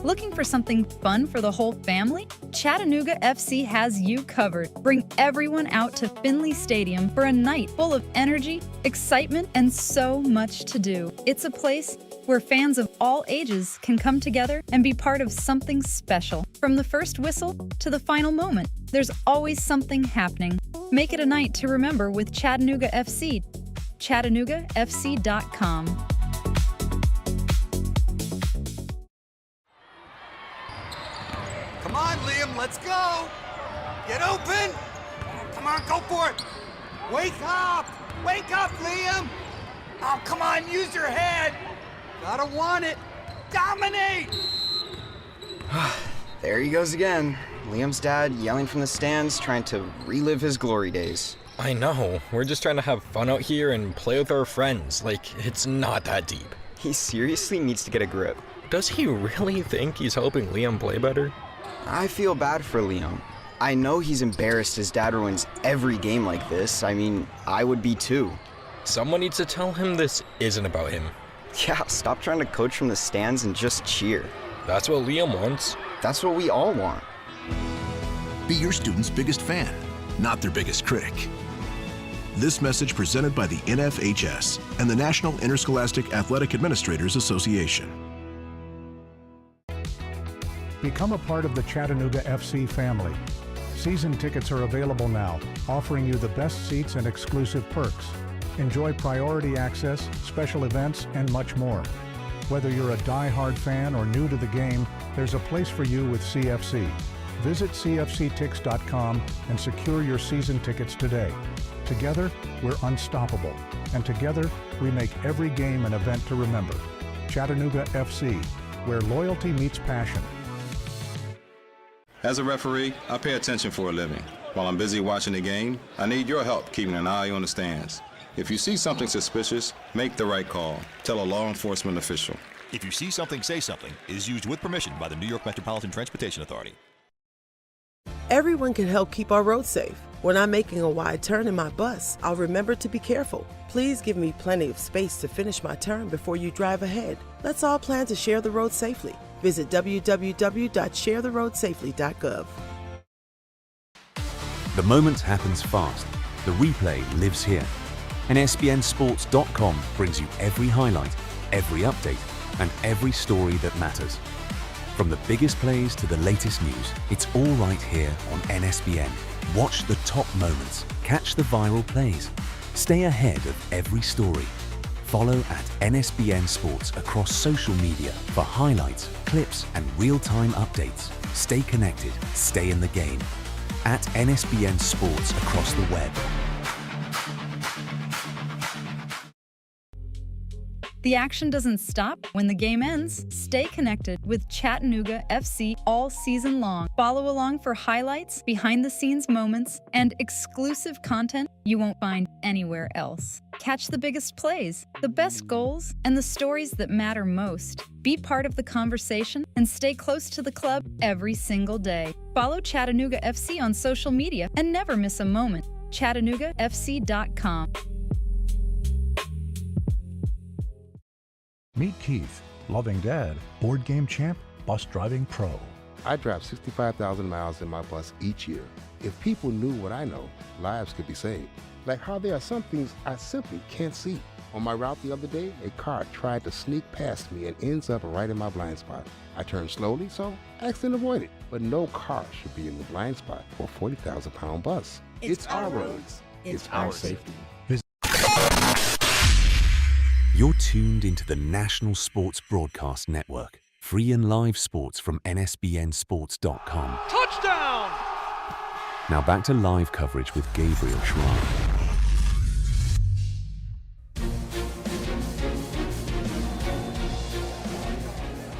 Looking for something fun for the whole family? Chattanooga FC has you covered. Bring everyone out to Finley Stadium for a night full of energy, excitement, and so much to do. It's a place where fans of all ages can come together and be part of something special. From the first whistle to the final moment, there's always something happening. Make it a night to remember with Chattanooga FC. ChattanoogaFC.com. Come on, Liam, let's go! Get open! Come on, go for it! Wake up! Wake up, Liam! Oh, come on, use your head! Gotta want it! Dominate! There he goes again. Liam's dad yelling from the stands, trying to relive his glory days. I know. We're just trying to have fun out here and play with our friends. Like, it's not that deep. He seriously needs to get a grip. Does he really think he's helping Liam play better? I feel bad for Liam. I know he's embarrassed his dad ruins every game like this. I mean, I would be too. Someone needs to tell him this isn't about him. Yeah, stop trying to coach from the stands and just cheer. That's what Liam wants. That's what we all want. Be your student's biggest fan, not their biggest critic. This message presented by the NFHS and the National Interscholastic Athletic Administrators Association. Become a part of the Chattanooga FC family. Season tickets are available now, offering you the best seats and exclusive perks. Enjoy priority access, special events, and much more. Whether you're a die-hard fan or new to the game, there's a place for you with CFC. Visit cfctix.com and secure your season tickets today. Together, we're unstoppable. And together, we make every game an event to remember. Chattanooga FC, where loyalty meets passion. As a referee, I pay attention for a living. While I'm busy watching the game, I need your help keeping an eye on the stands. If you see something suspicious, make the right call. Tell a law enforcement official. If you see something, say something is used with permission by the New York Metropolitan Transportation Authority. Everyone can help keep our roads safe. When I'm making a wide turn in my bus, I'll remember to be careful. Please give me plenty of space to finish my turn before you drive ahead. Let's all plan to share the road safely. Visit www.sharetheroadsafely.gov. The moment happens fast. The replay lives here. And NSBNsports.com brings you every highlight, every update, and every story that matters. From the biggest plays to the latest news, it's all right here on NSBN. Watch the top moments, catch the viral plays, stay ahead of every story. Follow at NSBN Sports across social media for highlights, clips, and real-time updates. Stay connected, stay in the game. At NSBN Sports across the web. The action doesn't stop when the game ends. Stay connected with Chattanooga FC all season long. Follow along for highlights, behind-the-scenes moments, and exclusive content you won't find anywhere else. Catch the biggest plays, the best goals, and the stories that matter most. Be part of the conversation and stay close to the club every single day. Follow Chattanooga FC on social media and never miss a moment. ChattanoogaFC.com. Meet Keith, loving dad, board game champ, bus driving pro. I drive 65,000 miles in my bus each year. If people knew what I know, lives could be saved. Like how there are some things I simply can't see. On my route the other day, a car tried to sneak past me and ends up right in my blind spot. I turned slowly, so accident avoided. But no car should be in the blind spot for a 40,000-pound bus. It's our roads. It's our safety. You're tuned into the National Sports Broadcast Network. Free and live sports from NSBNsports.com. Touchdown! Now back to live coverage with Gabriel Schreiber.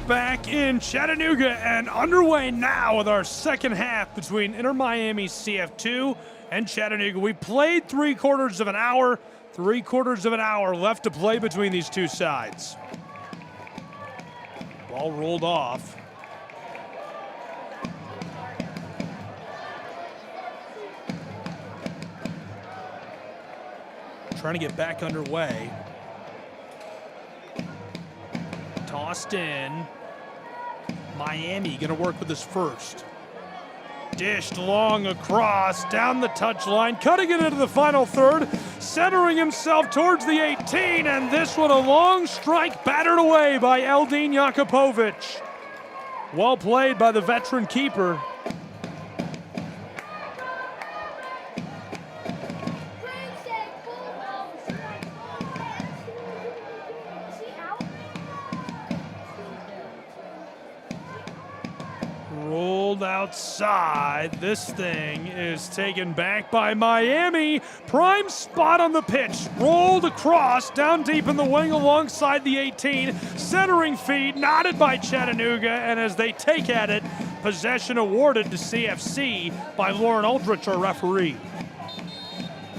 Back in Chattanooga and underway now with our second half between Inter Miami CF2 and Chattanooga. We played 3/4 of an hour. 3/4 of an hour left to play between these two sides. Ball rolled off. Trying to get back underway. Tossed in. Miami gonna work with this first. Dished long across, down the touchline, cutting it into the final third, centering himself towards the 18, and this one a long strike battered away by Eldin Jakupovic. Well played by the veteran keeper. Rolled outside. This thing is taken back by Miami. Prime spot on the pitch. Rolled across, down deep in the wing alongside the 18. Centering feed, knotted by Chattanooga, and as they take at it, possession awarded to CFC by Lauren Aldrich, our referee.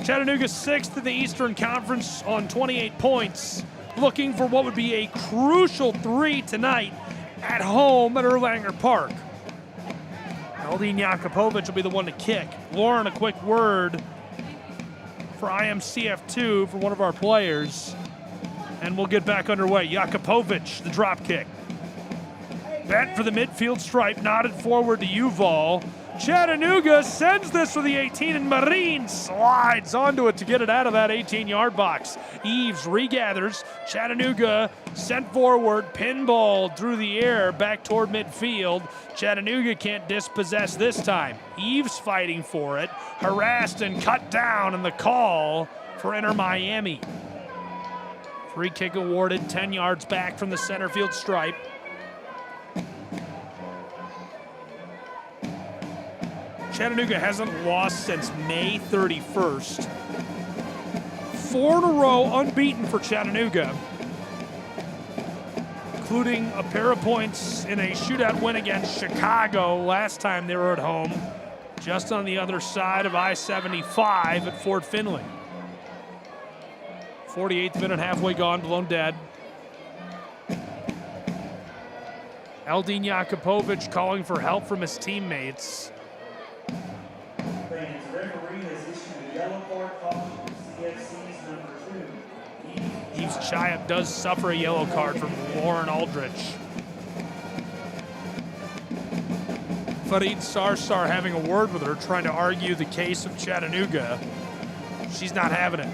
Chattanooga 6th in the Eastern Conference on 28 points. Looking for what would be a crucial 3 tonight at home at Erlanger Park. Eldin Jakupovic will be the one to kick. Lauren, a quick word for IMCF2 for one of our players, and we'll get back underway. Jakupovic, the drop kick. Bent for the midfield stripe, nodded forward to Yuval. Chattanooga sends this for the 18, and Marine slides onto it to get it out of that 18-yard box. Eves regathers. Chattanooga sent forward, pinballed through the air back toward midfield. Chattanooga can't dispossess this time. Eves fighting for it, harassed and cut down, and the call for Inter Miami. Free kick awarded, 10 yards back from the center field stripe. Chattanooga hasn't lost since May 31st. 4 in a row unbeaten for Chattanooga, including a pair of points in a shootout win against Chicago last time they were at home, just on the other side of I-75 at Fort Finley. 48th minute, halfway gone, blown dead. Eldin Jakupovic calling for help from his teammates. Fans, referee has issued a yellow card caution for CFC's number 2. Yves Chayap does suffer a yellow card from Lauren Aldrich. Farid Sarsar having a word with her, trying to argue the case of Chattanooga. She's not having it.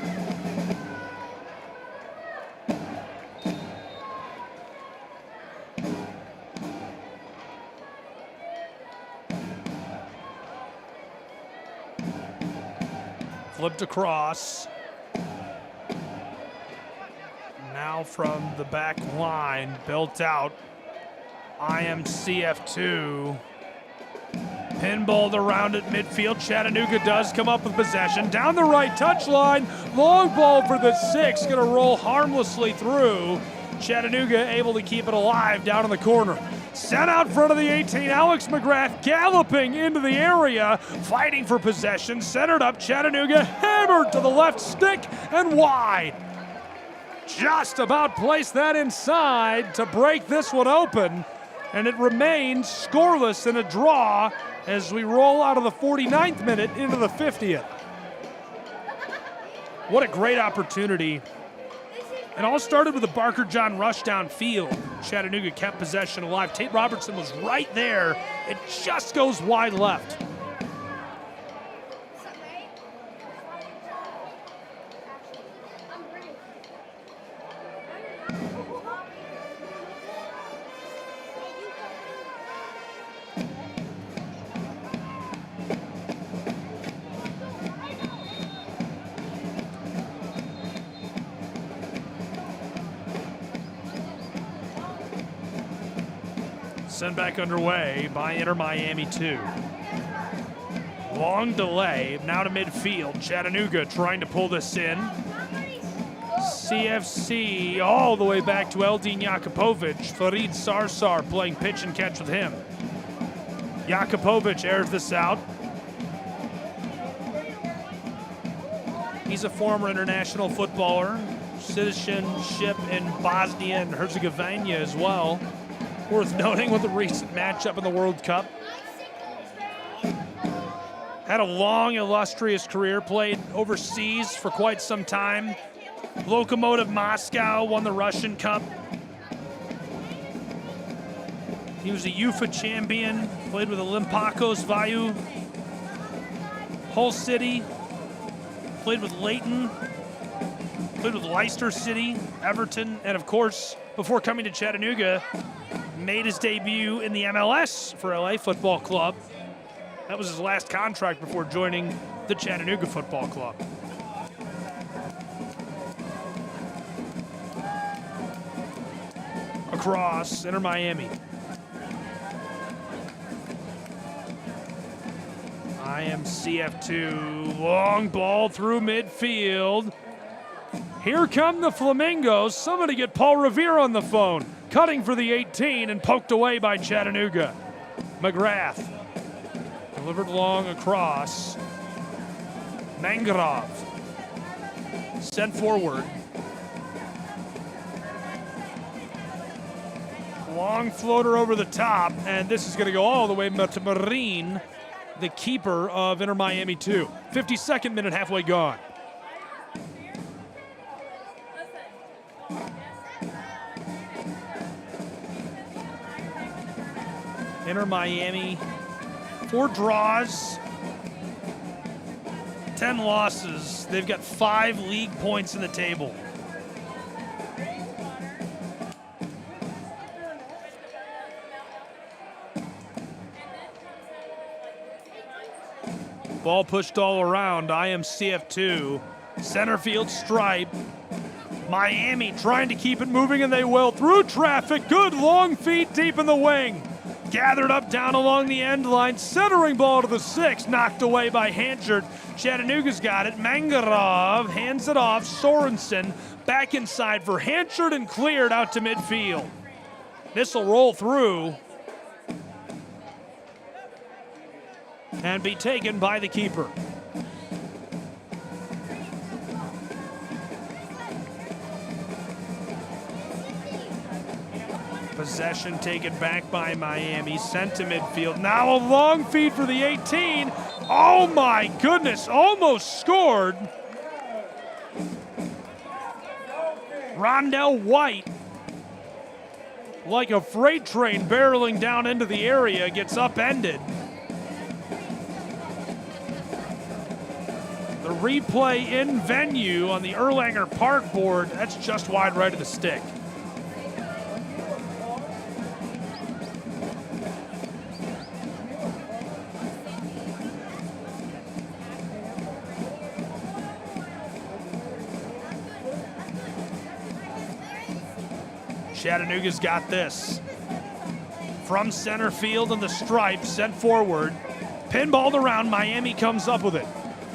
Flipped across. Now from the back line, built out. IMCF2. Pinballed around at midfield. Chattanooga does come up with possession. Down the right touchline. Long ball for the 6. Going to roll harmlessly through. Chattanooga able to keep it alive down in the corner. Sent out front of the 18. Alex McGrath galloping into the area. Fighting for possession. Centered up. Chattanooga hammered to the left stick and wide. Just about placed that inside to break this one open. And it remains scoreless in a draw as we roll out of the 49th minute into the 50th. What a great opportunity. It all started with a Barker John rush downfield. Chattanooga kept possession alive. Tate Robertson was right there. It just goes wide left. Send back underway by Inter Miami 2. Long delay, now to midfield. Chattanooga trying to pull this in. CFC all the way back to Eldin Jakupovic. Farid Sarsar playing pitch and catch with him. Jakupovic airs this out. He's a former international footballer. Citizenship in Bosnia and Herzegovina as well. Worth noting with the recent matchup in the World Cup. Had a long, illustrious career, played overseas for quite some time. Lokomotiv Moscow won the Russian Cup. He was a UEFA champion, played with Olympiacos Vayu, Hull City, played with Leighton, played with Leicester City, Everton, and of course, before coming to Chattanooga, made his debut in the MLS for LA Football Club. That was his last contract before joining the Chattanooga Football Club. Across, Inter Miami. IMCF2, long ball through midfield. Here come the Flamingos. Somebody get Paul Revere on the phone. Cutting for the 18 and poked away by Chattanooga. McGrath delivered long across. Mangarov sent forward. Long floater over the top, and this is going to go all the way to Marine, the keeper of Inter Miami 2. 52nd minute, halfway gone. Inter Miami, 4 draws, 10 losses. They've got 5 league points in the table. Ball pushed all around, IMCF2. Center field stripe. Miami trying to keep it moving, and they will. Through traffic, good long feet deep in the wing. Gathered up down along the end line, centering ball to the 6, knocked away by Hanchard. Chattanooga's got it. Mangarov hands it off. Sorensen back inside for Hanchard and cleared out to midfield. This will roll through and be taken by the keeper. Possession taken back by Miami, sent to midfield. Now a long feed for the 18. Oh my goodness, almost scored. Rondell White, like a freight train barreling down into the area, gets upended. The replay in venue on the Erlanger Park board, that's just wide right of the stick. Chattanooga's got this. From center field in the stripes, sent forward. Pinballed around, Miami comes up with it.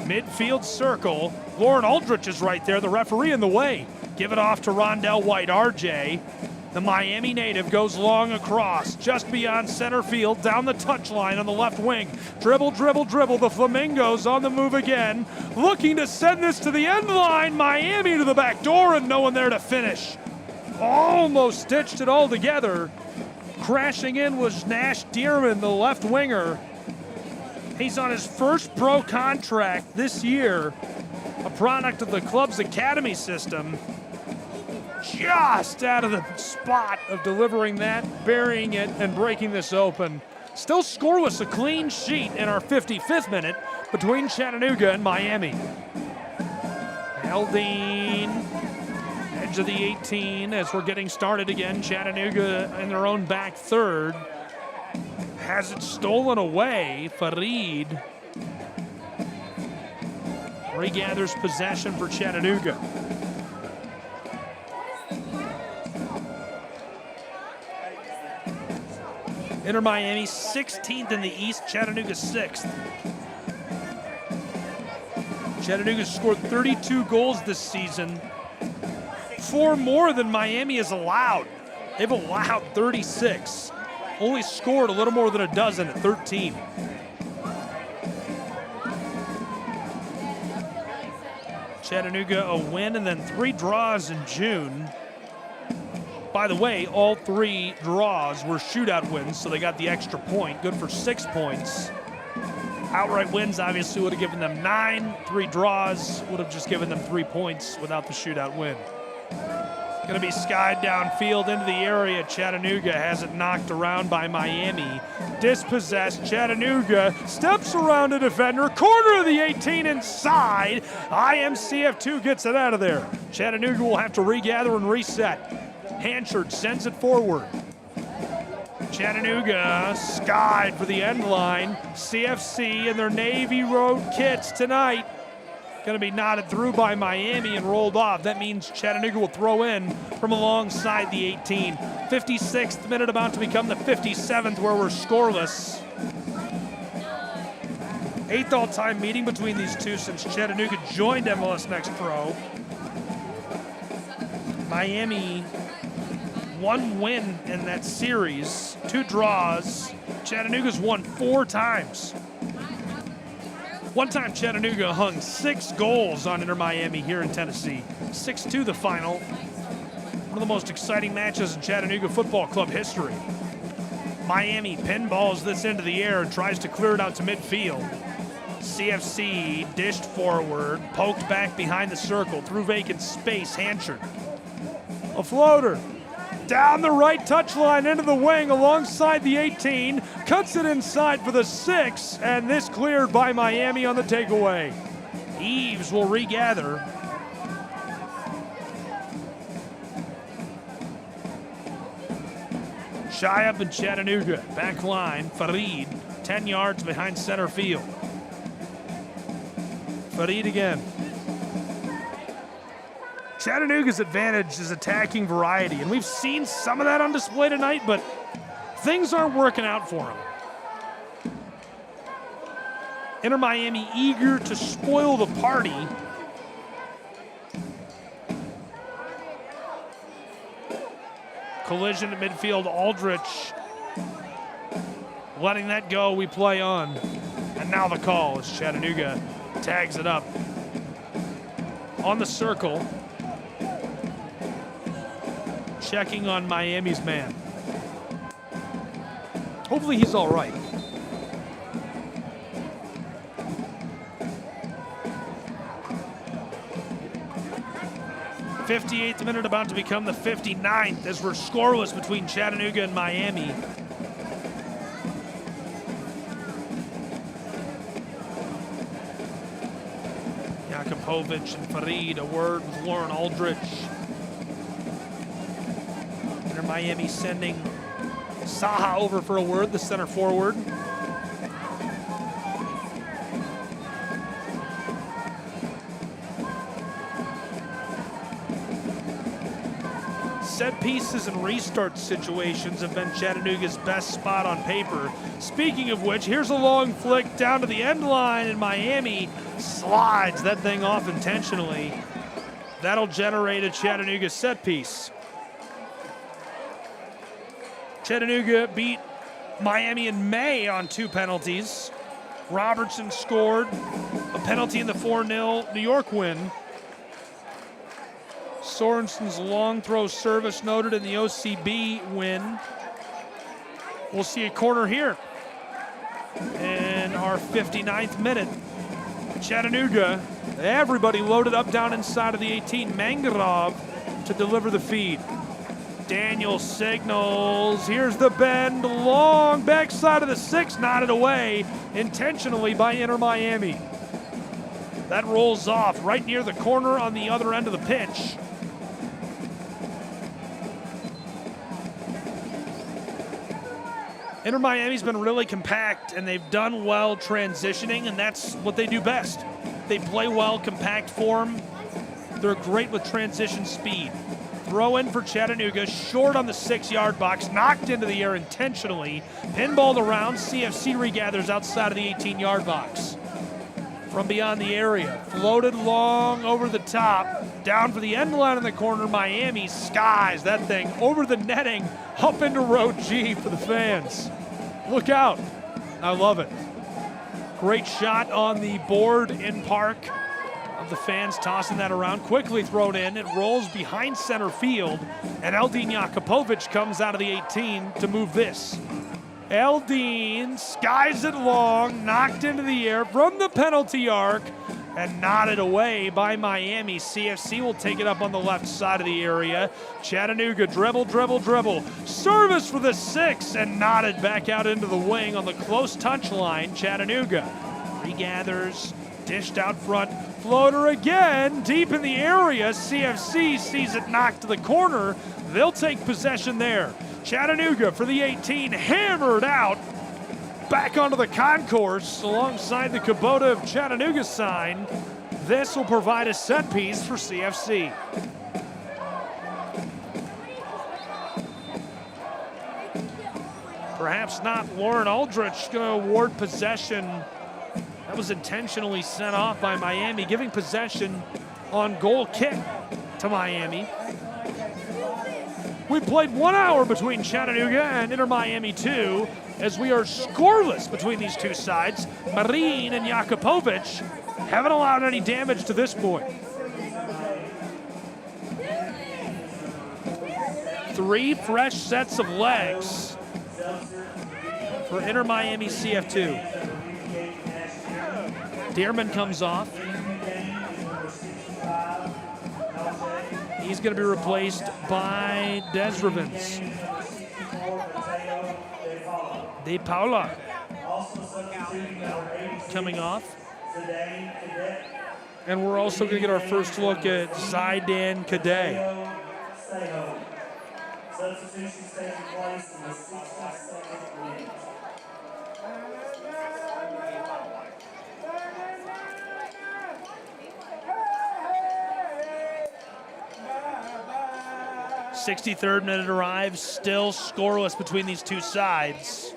Midfield circle. Lauren Aldrich is right there, the referee in the way. Give it off to Rondell White, RJ. The Miami native goes long across, just beyond center field, down the touchline on the left wing. Dribble, dribble, dribble. The Flamingos on the move again. Looking to send this to the end line. Miami to the back door and no one there to finish. Almost stitched it all together. Crashing in was Nash Dearman, the left winger. He's on his first pro contract this year, a product of the club's academy system. Just out of the spot of delivering that, burying it, and breaking this open. Still scoreless, a clean sheet in our 55th minute between Chattanooga and Miami. Eldine, edge of the 18 as we're getting started again. Chattanooga in their own back third. Has it stolen away. Farid regathers possession for Chattanooga. Inter Miami 16th in the East, Chattanooga 6th. Chattanooga scored 32 goals this season, 4 more than Miami has allowed. They've allowed 36. Only scored a little more than a dozen at 13. Chattanooga a win and then 3 draws in June. By the way, all 3 draws were shootout wins, so they got the extra point. Good for 6 points. Outright wins obviously would have given them 9. 3 draws would have just given them 3 points without the shootout win. Going to be skied downfield into the area. Chattanooga has it knocked around by Miami. Dispossessed. Chattanooga steps around a defender. Corner of the 18 inside. IMCF2 gets it out of there. Chattanooga will have to regather and reset. Hanchard sends it forward. Chattanooga skied for the end line. CFC in their Navy Road kits tonight. Going to be knotted through by Miami and rolled off. That means Chattanooga will throw in from alongside the 18. 56th minute about to become the 57th where we're scoreless. 8th all-time meeting between these two since Chattanooga joined MLS Next Pro. Miami 1 win in that series, 2 draws. Chattanooga's won 4 times. One time Chattanooga hung 6 goals on Inter Miami here in Tennessee. 6-2 the final. One of the most exciting matches in Chattanooga Football Club history. Miami pinballs this into the air and tries to clear it out to midfield. CFC dished forward, poked back behind the circle, through vacant space, Hanchard. A floater. Down the right touchline into the wing alongside the 18. Cuts it inside for the 6, and this cleared by Miami on the takeaway. Eves will regather. Shy up in Chattanooga. Back line, Farid, 10 yards behind center field. Farid again. Chattanooga's advantage is attacking variety, and we've seen some of that on display tonight, but things aren't working out for them. Inter Miami eager to spoil the party. Collision at midfield, Aldrich letting that go, we play on. And now the call as Chattanooga tags it up. On the circle. Checking on Miami's man. Hopefully he's all right. '58th minute about to become the 59th as we're scoreless between Chattanooga and Miami. Jakupovic and Farid, a word with Lauren Aldrich. Inter Miami sending Saha over for a word, the center forward. Set pieces and restart situations have been Chattanooga's best spot on paper. Speaking of which, here's a long flick down to the end line, and Miami slides that thing off intentionally. That'll generate a Chattanooga set piece. Chattanooga beat Miami in May on 2 penalties. Robertson scored a penalty in the 4-0 New York win. Sorensen's long throw service noted in the OCB win. We'll see a corner here in our 59th minute. Chattanooga, everybody loaded up down inside of the 18. Mangarov to deliver the feed. Daniel signals. Here's the bend. Long backside of the 6, knotted away intentionally by Inter Miami. That rolls off right near the corner on the other end of the pitch. Inter Miami's been really compact, and they've done well transitioning, and that's what they do best. They play well, compact form. They're great with transition speed. Throw in for Chattanooga, short on the 6-yard box, knocked into the air intentionally. Pinballed around, CFC regathers outside of the 18-yard box. From beyond the area, floated long over the top, down for the end line in the corner. Miami skies that thing over the netting, up into row G for the fans. Look out. I love it. Great shot on the board in park of the fans tossing that around. Quickly thrown in. It rolls behind center field, and Eldin Jakupovic comes out of the 18 to move this. Eldin skies it long, knocked into the air from the penalty arc, and knotted away by Miami. CFC will take it up on the left side of the area. Chattanooga dribble, dribble, dribble. Service for the 6, and knotted back out into the wing on the close touch line. Chattanooga regathers, dished out front. Floater again, deep in the area. CFC sees it knocked to the corner. They'll take possession there. Chattanooga for the 18, hammered out. Back onto the concourse alongside the Kubota of Chattanooga sign. This will provide a set piece for CFC. Perhaps not. Lauren Aldrich going to award possession. That was intentionally sent off by Miami, giving possession on goal kick to Miami. We played 1 hour between Chattanooga and Inter Miami 2, as we are scoreless between these two sides. Marin and Jakupovic haven't allowed any damage to this point. 3 fresh sets of legs for Inter Miami CF2. Dearman comes off. He's going to be replaced by Desrevens. De Paula coming off. And we're also going to get our first look at Zaidan Kadeh. Substitutions taking place in the 62nd minute. 63rd minute arrives, still scoreless between these two sides.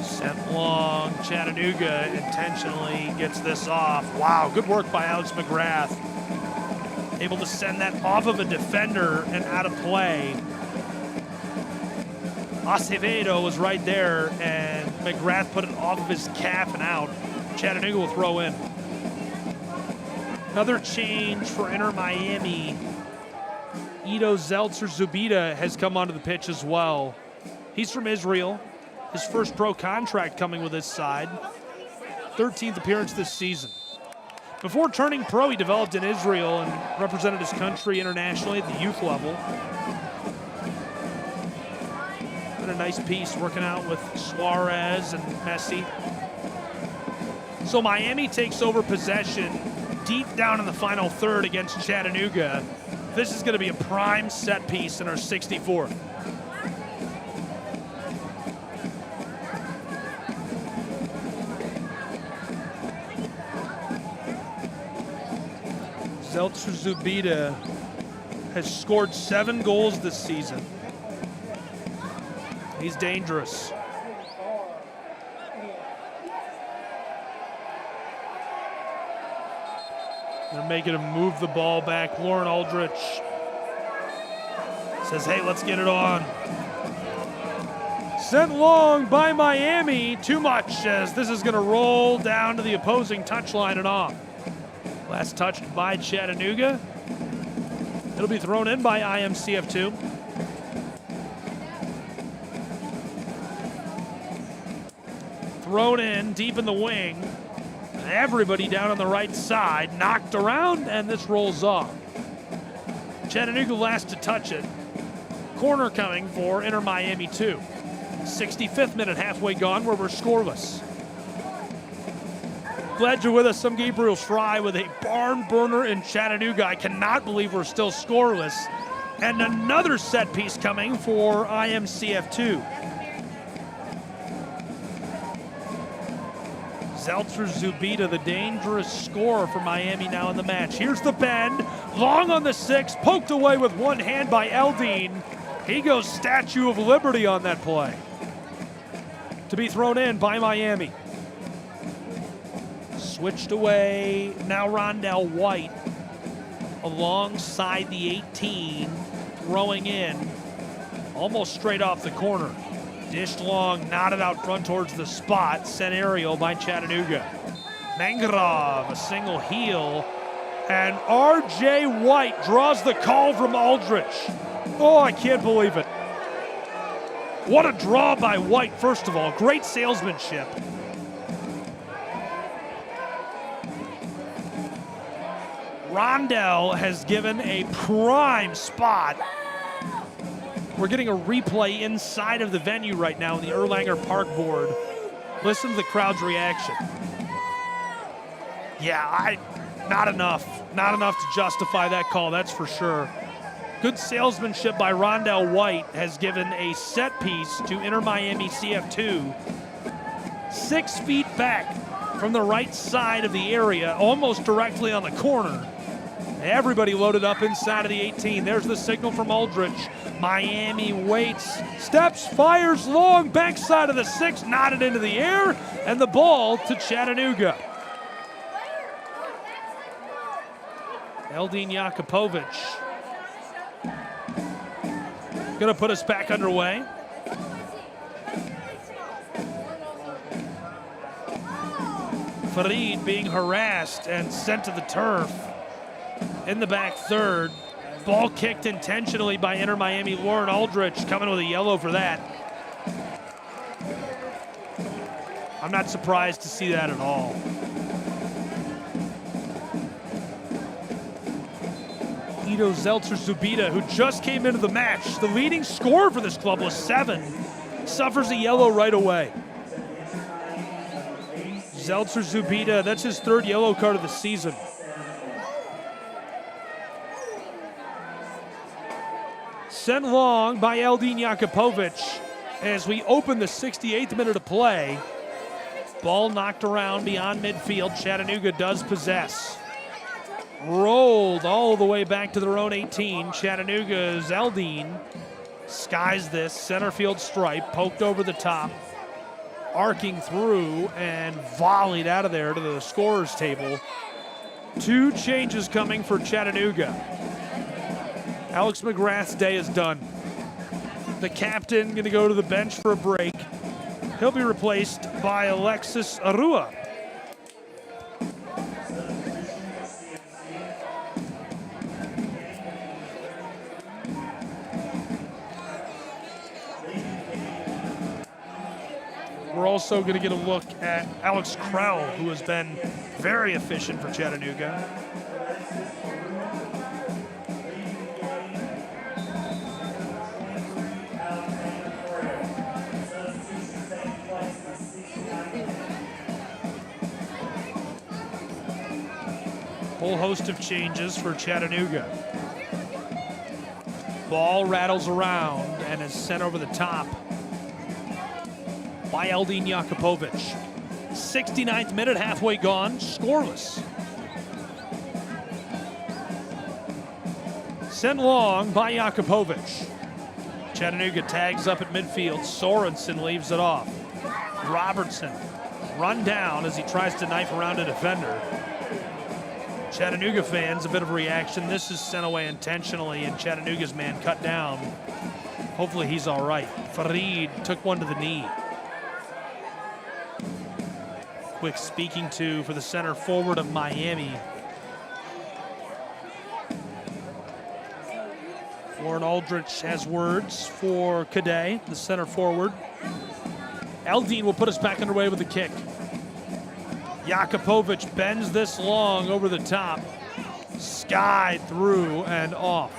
Sent long, Chattanooga intentionally gets this off. Wow, good work by Alex McGrath. Able to send that off of a defender and out of play. Acevedo was right there, and McGrath put it off of his calf and out. Chattanooga will throw in. Another change for Inter Miami. Ido Zeltzer-Zubida has come onto the pitch as well. He's from Israel. His first pro contract coming with his side. 13th appearance this season. Before turning pro, he developed in Israel and represented his country internationally at the youth level. Been a nice piece working out with Suarez and Messi. So Miami takes over possession deep down in the final third against Chattanooga. This is going to be a prime set piece in our 64th. Zeltzer-Zubida has scored 7 goals this season. He's dangerous. They're making him move the ball back. Lauren Aldrich says, hey, let's get it on. Sent long by Miami. Too much, as this is going to roll down to the opposing touchline and off. Last touched by Chattanooga. It'll be thrown in by IMCF2. Thrown in deep in the wing. Everybody down on the right side, knocked around, and this rolls off. Chattanooga last to touch it. Corner coming for Inter Miami 2. 65th minute, halfway gone, where we're scoreless. Glad you're with us. I'm Gabriel Fry with a barn burner in Chattanooga. I cannot believe we're still scoreless. And another set piece coming for IMCF2. Zeltzer-Zubida, the dangerous scorer for Miami now in the match. Here's the bend, long on the 6, poked away with one hand by Eldine. He goes Statue of Liberty on that play. To be thrown in by Miami. Switched away, now Rondell White alongside the 18, throwing in, almost straight off the corner. Dished long, knotted out front towards the spot, sent aerial by Chattanooga. Mangarov, a single heel, and R.J. White draws the call from Aldrich. Oh, I can't believe it. What a draw by White, first of all. Great salesmanship. Rondell has given a prime spot. We're getting a replay inside of the venue right now in the Erlanger Park board. Listen to the crowd's reaction. Yeah, not enough. Not enough to justify that call, that's for sure. Good salesmanship by Rondell White has given a set piece to Inter Miami CF2. 6 feet back from the right side of the area, almost directly on the corner. Everybody loaded up inside of the 18. There's the signal from Aldrich. Miami waits, steps, fires long, backside of the 6, knotted into the air, and the ball to Chattanooga. Eldine Jakupovic gonna put us back underway. Farid being harassed and sent to the turf in the back third. Ball kicked intentionally by Inter Miami. Lauren Aldrich coming with a yellow for that. I'm not surprised to see that at all. Ido Zeltzer-Zubida, who just came into the match, the leading scorer for this club was 7, suffers a yellow right away. Zeltzer-Zubida, that's his 3rd yellow card of the season. Sent long by Eldine Jakupovic as we open the 68th minute of play. Ball knocked around beyond midfield. Chattanooga does possess. Rolled all the way back to their own 18. Chattanooga's Eldine skies this center field stripe, poked over the top, arcing through and volleyed out of there to the scorer's table. 2 changes coming for Chattanooga. Alex McGrath's day is done. the captain, going to go to the bench for a break. He'll be replaced by Alexis Arua. We're also going to get a look at Alex Krell, who has been very efficient for Chattanooga. Whole host of changes for Chattanooga. Ball rattles around and is sent over the top by Eldin Jakupovic. 69th minute, halfway gone, scoreless. Sent long by Jakupovic. Chattanooga tags up at midfield. Sorensen leaves it off. Robertson run down as he tries to knife around a defender. Chattanooga fans, a bit of reaction. This is sent away intentionally, and Chattanooga's man cut down. Hopefully he's all right. Farid took one to the knee. Quick speaking to for the center forward of Miami. Warren Aldrich has words for Cadet, the center forward. Eldin will put us back underway with the kick. Jakupovic bends this long over the top. Sky through and off.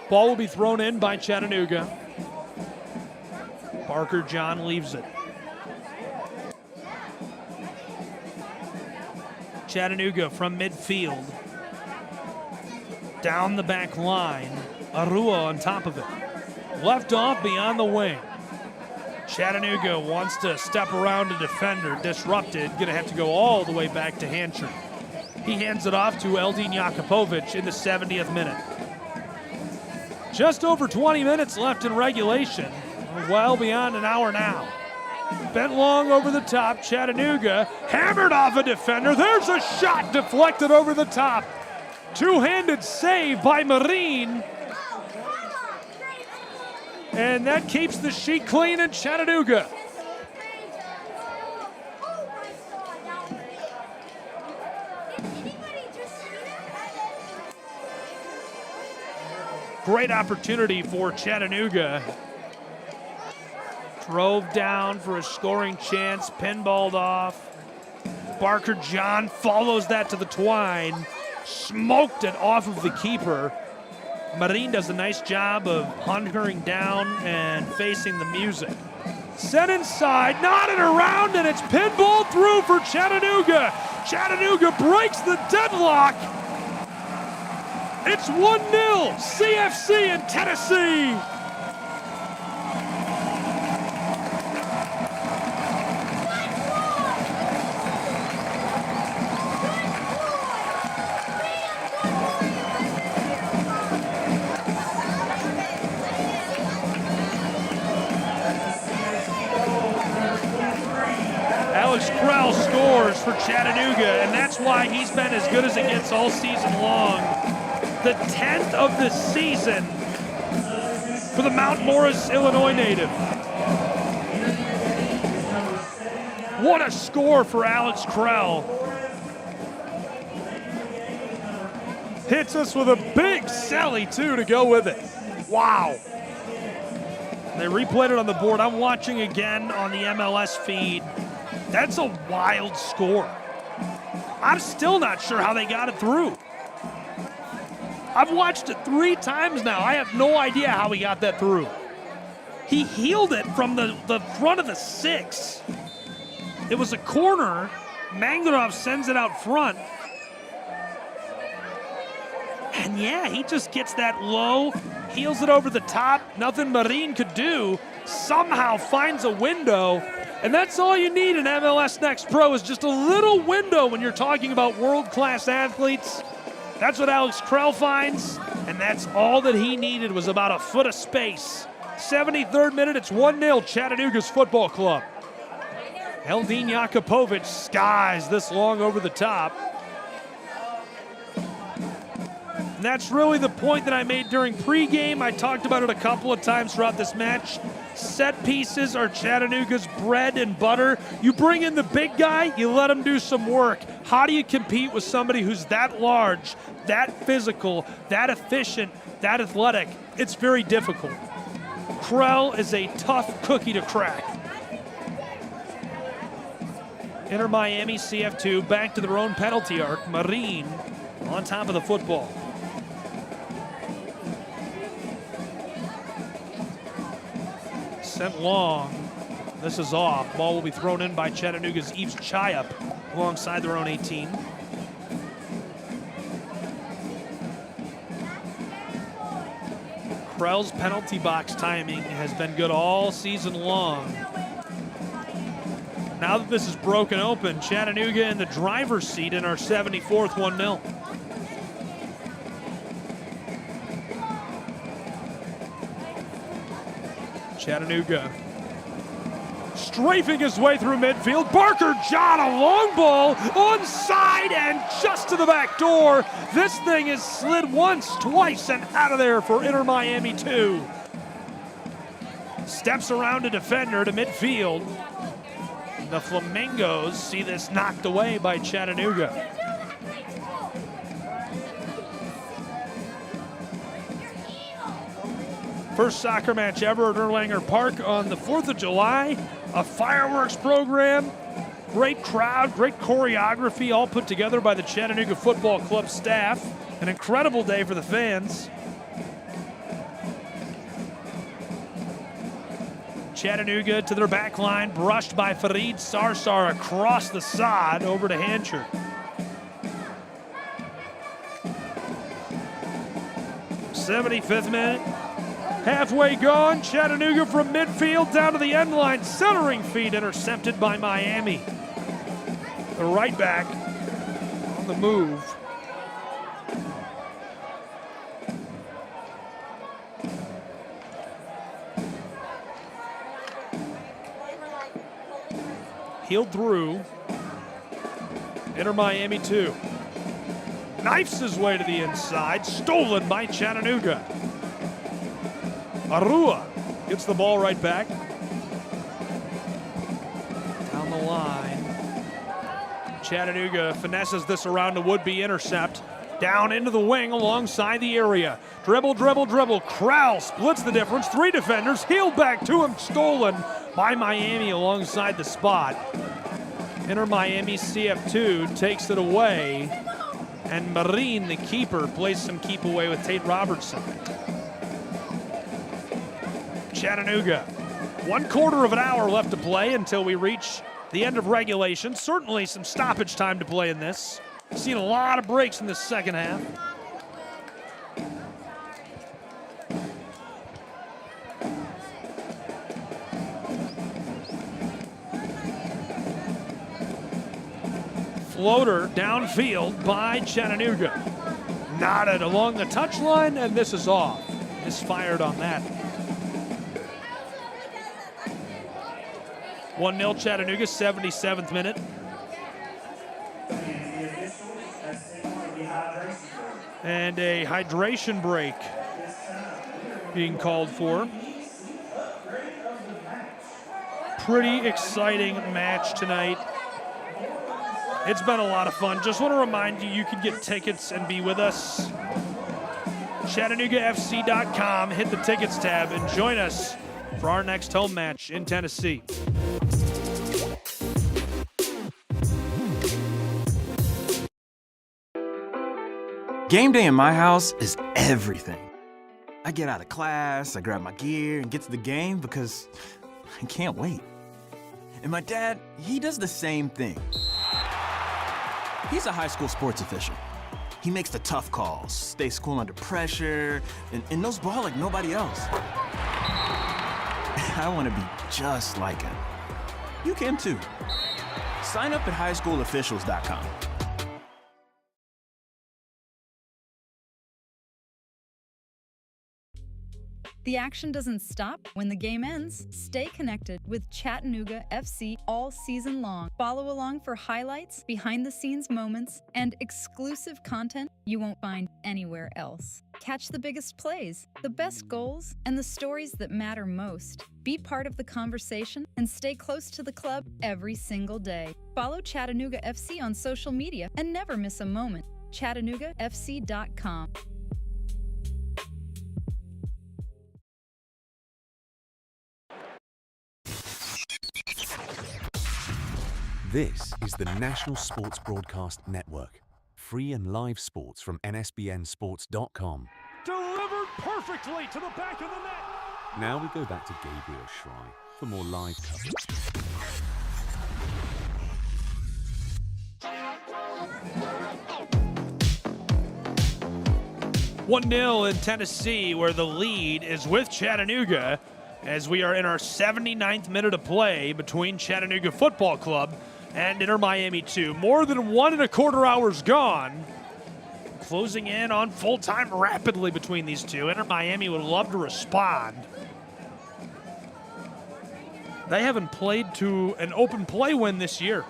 Ball will be thrown in by Chattanooga. Parker John leaves it. Chattanooga from midfield. Down the back line. Arua on top of it. Left off beyond the wing. Chattanooga wants to step around a defender, disrupted, gonna have to go all the way back to Hancher. He hands it off to Eldin Jakupovic in the 70th minute. Just over 20 minutes left in regulation, well beyond an hour now. Bent long over the top, Chattanooga hammered off a defender. There's a shot deflected over the top. Two-handed save by Marine. And that keeps the sheet clean in Chattanooga. Great opportunity for Chattanooga. Drove down for a scoring chance, pinballed off. Barker John follows that to the twine, smoked it off of the keeper. Marine does a nice job of hunkering down and facing the music. Set inside, knotted around, and it's pinballed through for Chattanooga. Chattanooga breaks the deadlock. It's 1-0, CFC in Tennessee. Alex Krell scores for Chattanooga, and that's why he's been as good as it gets all season long. The 10th of the season for the Mount Morris, Illinois native. What a score for Alex Krell. Hits us with a big celly, too, to go with it. Wow. They replayed it on the board. I'm watching again on the MLS feed. That's a wild score. I'm still not sure how they got it through. I've watched it 3 times now. I have no idea how he got that through. He heeled it from the front of the 6. It was a corner. Manglarov sends it out front. And yeah, he just gets that low, heels it over the top. Nothing Marine could do. Somehow finds a window. And that's all you need in MLS Next Pro is just a little window when you're talking about world-class athletes. That's what Alex Krell finds, and that's all that he needed was about a foot of space. 73rd minute, it's 1-0 Chattanooga's football club. Eldin Jakupovic skies this long over the top. And that's really the point that I made during pregame. I talked about it a couple of times throughout this match. Set pieces are Chattanooga's bread and butter. You bring in the big guy, you let him do some work. How do you compete with somebody who's that large, that physical, that efficient, that athletic? It's very difficult. Krell is a tough cookie to crack. Inter Miami CF2 back to their own penalty arc. Marin on top of the football. Sent long. This is off. Ball will be thrown in by Chattanooga's Eves Chiup alongside their own 18. Krell's penalty box timing has been good all season long. Now that this is broken open, Chattanooga in the driver's seat in our 74th 1-0. Chattanooga strafing his way through midfield. Barker John, a long ball, onside and just to the back door. This thing is slid once, twice, and out of there for Inter Miami 2. Steps around a defender to midfield. The Flamingos see this knocked away by Chattanooga. First soccer match ever at Erlanger Park on the 4th of July. A fireworks program, great crowd, great choreography, all put together by the Chattanooga Football Club staff. An incredible day for the fans. Chattanooga to their back line, brushed by Farid Sarsar across the sod over to Hancher. '75th minute. Halfway gone, Chattanooga from midfield down to the end line. Centering feed intercepted by Miami. The right back on the move. Healed through. Inter Miami 2. Knifes his way to the inside. Stolen by Chattanooga. Arua gets the ball right back. Down the line. Chattanooga finesses this around a would-be intercept. Down into the wing alongside the area. Dribble, dribble, dribble. Krell splits the difference. 3 defenders. Healed back to him. Stolen by Miami alongside the spot. Inter Miami CF2 takes it away. And Marin, the keeper, plays some keep away with Tate Robertson. Chattanooga, 1/4 of an hour left to play until we reach the end of regulation. Certainly some stoppage time to play in this. Seen a lot of breaks in the second half. Floater downfield by Chattanooga. Knotted along the touchline, and this is off. Misfired on that. 1-0 Chattanooga, 77th minute. And a hydration break being called for. Pretty exciting match tonight. It's been a lot of fun. Just want to remind you, you can get tickets and be with us. ChattanoogaFC.com, hit the tickets tab and join us for our next home match in Tennessee. Game day in my house is everything. I get out of class, I grab my gear, and get to the game because I can't wait. And my dad, he does the same thing. He's a high school sports official. He makes the tough calls, stays cool under pressure, and knows ball like nobody else. I want to be just like him. You can too. Sign up at highschoolofficials.com. The action doesn't stop when the game ends. Stay connected with Chattanooga FC all season long. Follow along for highlights, behind-the-scenes moments, and exclusive content you won't find anywhere else. Catch the biggest plays, the best goals, and the stories that matter most. Be part of the conversation and stay close to the club every single day. Follow Chattanooga FC on social media and never miss a moment. ChattanoogaFC.com. This is the National Sports Broadcast Network. Free and live sports from NSBNsports.com. Delivered perfectly to the back of the net. Now we go back to Gabriel Schrei for more live coverage. 1-0 in Tennessee, where the lead is with Chattanooga, as we are in our 79th minute of play between Chattanooga Football Club and Inter Miami 2. More than 1.25 hours gone. Closing in on full time rapidly between these two. Inter Miami would love to respond. They haven't played to an open play win this year.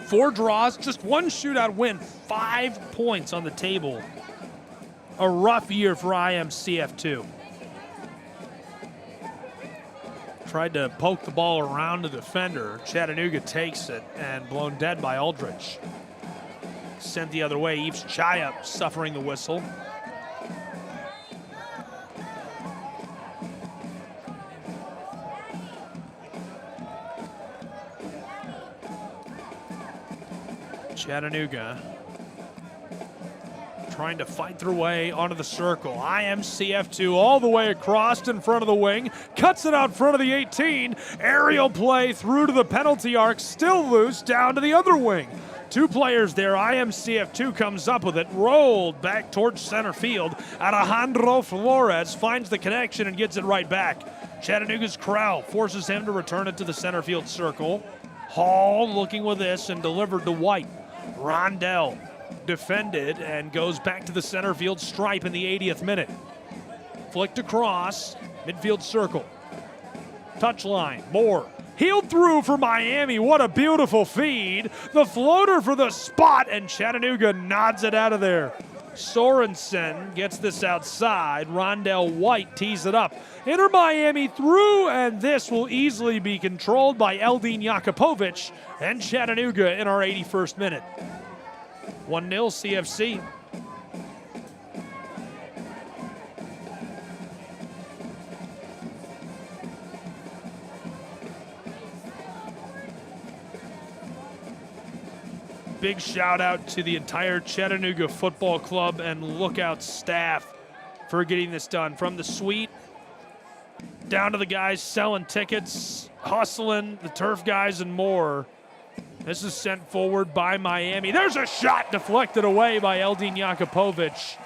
4 draws, just 1 shootout win, 5 points on the table. A rough year for IMCF2. Tried to poke the ball around the defender. Chattanooga takes it and blown dead by Aldrich. Sent the other way, Yves Chaya suffering the whistle. Chattanooga trying to fight their way onto the circle. IMCF2 all the way across in front of the wing. Cuts it out front of the 18. Aerial play through to the penalty arc. Still loose down to the other wing. 2 players there. IMCF2 comes up with it. Rolled back towards center field. Alejandro Flores finds the connection and gets it right back. Chattanooga's Corral forces him to return it to the center field circle. Hall looking with this and delivered to White. Rondell defended and goes back to the center field stripe in the 80th minute. Flicked across, midfield circle. Touchline, Moore. Healed through for Miami. What a beautiful feed. The floater for the spot, and Chattanooga nods it out of there. Sorensen gets this outside. Rondell White tees it up. Inter Miami through, and this will easily be controlled by Eldin Jakupovic and Chattanooga in our 81st minute. 1-0 CFC. Big shout out to the entire Chattanooga Football Club and Lookout staff for getting this done. From the suite down to the guys selling tickets, hustling, the turf guys, and more. This is sent forward by Miami. There's a shot deflected away by Eldin Jakupovic.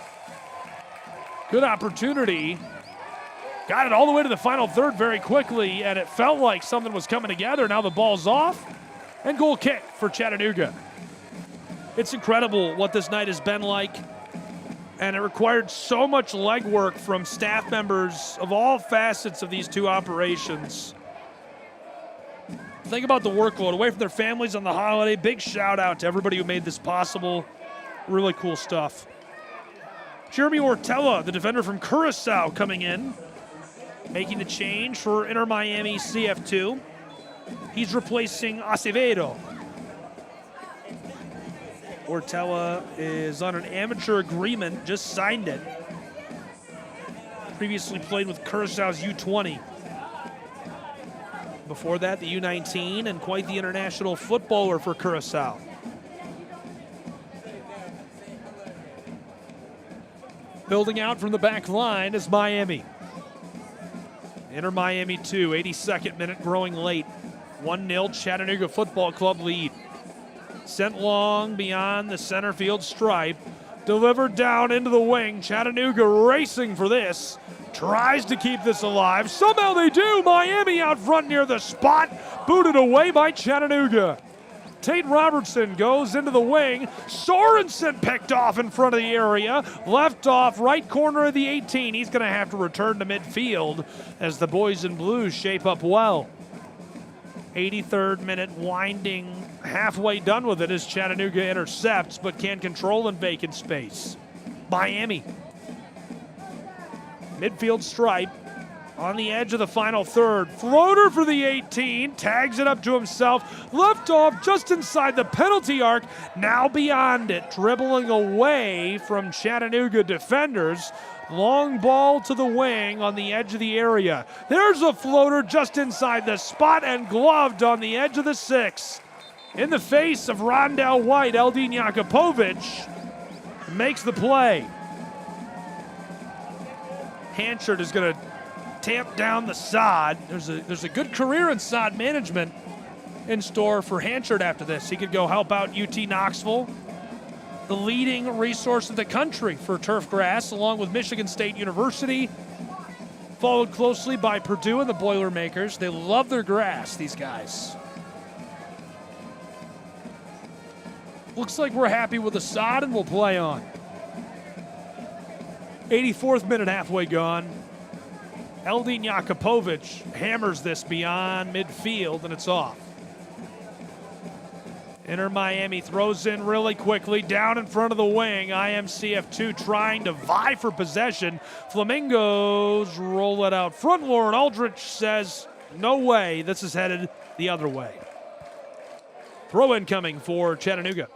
Good opportunity. Got it all the way to the final third very quickly, and it felt like something was coming together. Now the ball's off, and goal kick for Chattanooga. It's incredible what this night has been like, and it required so much legwork from staff members of all facets of these 2 operations. Think about the workload away from their families on the holiday. Big shout out to everybody who made this possible. Really cool stuff. Jeremy Ortella, the defender from Curacao, coming in, making the change for Inter Miami CF2. He's replacing Acevedo. Ortella is on an amateur agreement, just signed it. Previously played with Curaçao's U20. Before that, the U19, and quite the international footballer for Curaçao. Building out from the back line is Miami. Inter Miami 2, 82nd minute, growing late. 1-0 Chattanooga Football Club lead. Sent long beyond the center field stripe. Delivered down into the wing. Chattanooga racing for this. Tries to keep this alive. Somehow they do. Miami out front near the spot. Booted away by Chattanooga. Tate Robertson goes into the wing. Sorensen picked off in front of the area. Left off right corner of the 18. He's going to have to return to midfield as the boys in blue shape up well. 83rd minute winding, halfway done with it as Chattanooga intercepts but can't control in vacant space. Miami. Midfield stripe. On the edge of the final third. Floater for the 18. Tags it up to himself. Left off just inside the penalty arc. Now beyond it. Dribbling away from Chattanooga defenders. Long ball to the wing on the edge of the area. There's a floater just inside the spot and gloved on the edge of the 6. In the face of Rondell White, Eldin Jakupovic makes the play. Hanchard is going to tamp down the sod. There's a good career in sod management in store for Hanchard after this. He could go help out UT Knoxville, the leading resource in the country for turf grass, along with Michigan State University, followed closely by Purdue and the Boilermakers. They love their grass, these guys. Looks like we're happy with the sod and we'll play on. 84th minute, halfway gone. Eldin Jakupovic hammers this beyond midfield, and it's off. Inter Miami throws in really quickly, down in front of the wing. IMCF2 trying to vie for possession. Flamingos roll it out front. Lauren Aldrich says, no way, this is headed the other way. Throw incoming for Chattanooga.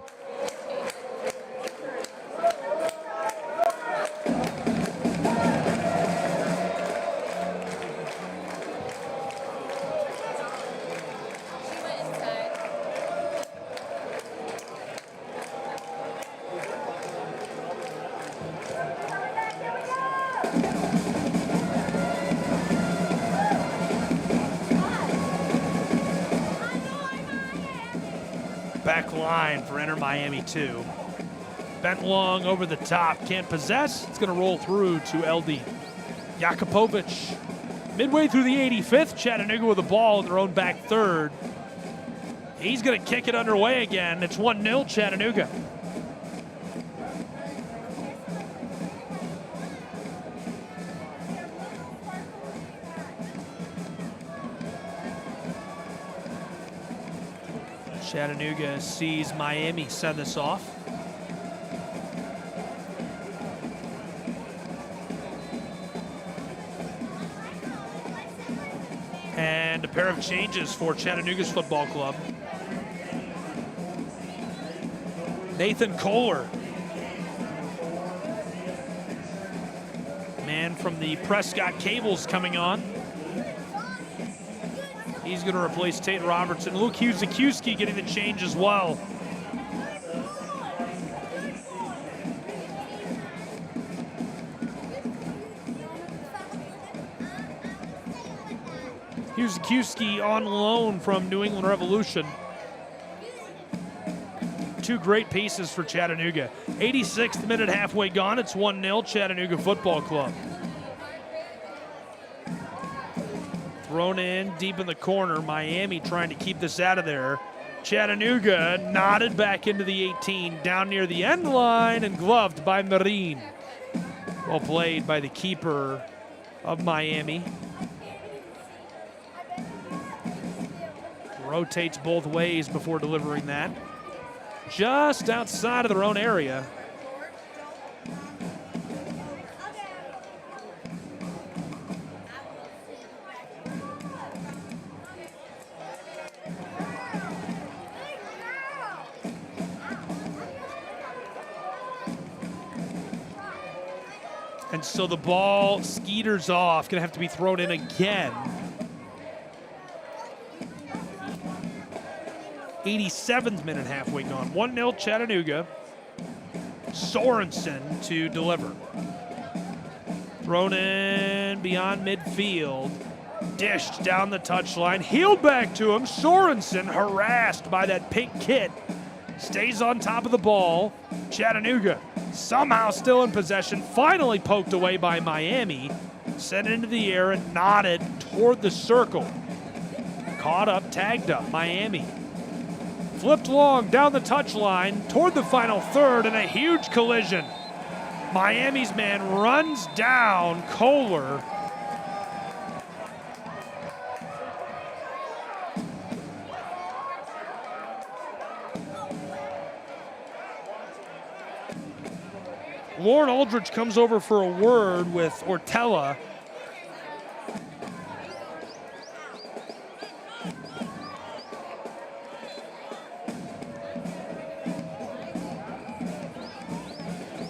Back line for Inter Miami 2. Bent long over the top, can't possess. It's going to roll through to Eldin Jakupovic. Midway through the 85th, Chattanooga with the ball in their own back third. He's going to kick it underway again. It's 1-0 Chattanooga. Chattanooga sees Miami send this off. And a pair of changes for Chattanooga's football club. Nathan Kohler, man from the Prescott Cables, coming on. He's going to replace Tate Robertson. Luke Hughes-Zakuski getting the change as well. Hughes-Zakuski on loan from New England Revolution. Two great pieces for Chattanooga. 86th minute, halfway gone. It's 1-0 Chattanooga Football Club. Thrown in deep in the corner. Miami trying to keep this out of there. Chattanooga nodded back into the 18, down near the end line and gloved by Marin. Well played by the keeper of Miami. Rotates both ways before delivering that. Just outside of their own area. And so the ball skeeters off, gonna have to be thrown in again. 87th minute, halfway gone. 1-0 Chattanooga. Sorensen to deliver. Thrown in beyond midfield. Dished down the touchline. Heeled back to him. Sorensen harassed by that pink kit. Stays on top of the ball. Chattanooga somehow still in possession. Finally poked away by Miami. Sent into the air and nodded toward the circle. Caught up, tagged up, Miami. Flipped long down the touchline toward the final third, and a huge collision. Miami's man runs down Kohler. Lauren Aldridge comes over for a word with Ortella.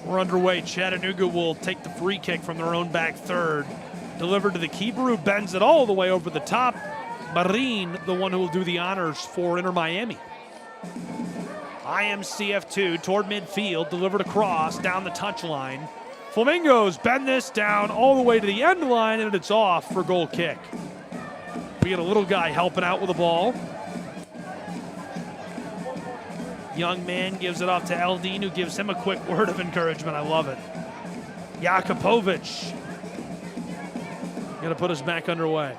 We're underway. Chattanooga will take the free kick from their own back third. Delivered to the keeper, who bends it all the way over the top. Marin, the one who will do the honors for Inter Miami. IMCF2 toward midfield, delivered across down the touchline. Flamingos bend this down all the way to the end line, and it's off for goal kick. We get a little guy helping out with the ball. Young man gives it off to Eldine, who gives him a quick word of encouragement. I love it. Jakupovic gonna put us back underway.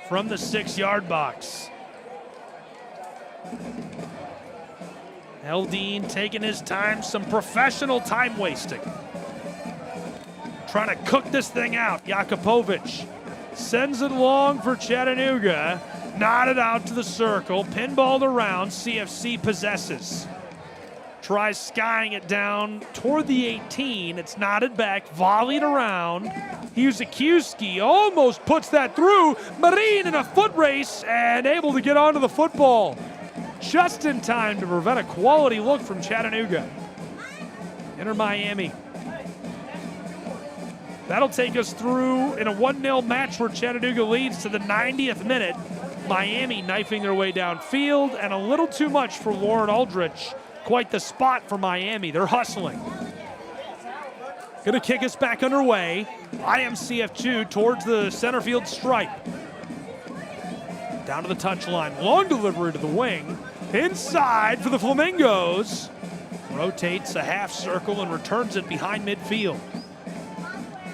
From the 6-yard box. Eldine taking his time, some professional time wasting. Trying to cook this thing out. Jakupovic sends it long for Chattanooga. Nodded out to the circle, pinballed around, CFC possesses. Tries skying it down toward the 18. It's nodded back, volleyed around. Husakiewski almost puts that through. Marin in a foot race and able to get onto the football. Just in time to prevent a quality look from Chattanooga. Inter Miami. That'll take us through in a 1-0 match where Chattanooga leads to the 90th minute. Miami knifing their way downfield, and a little too much for Lauren Aldrich. Quite the spot for Miami. They're hustling. Gonna kick us back underway. IMCF2 towards the center field stripe. Down to the touchline. Long delivery to the wing. Inside for the Flamingos. Rotates a half circle and returns it behind midfield.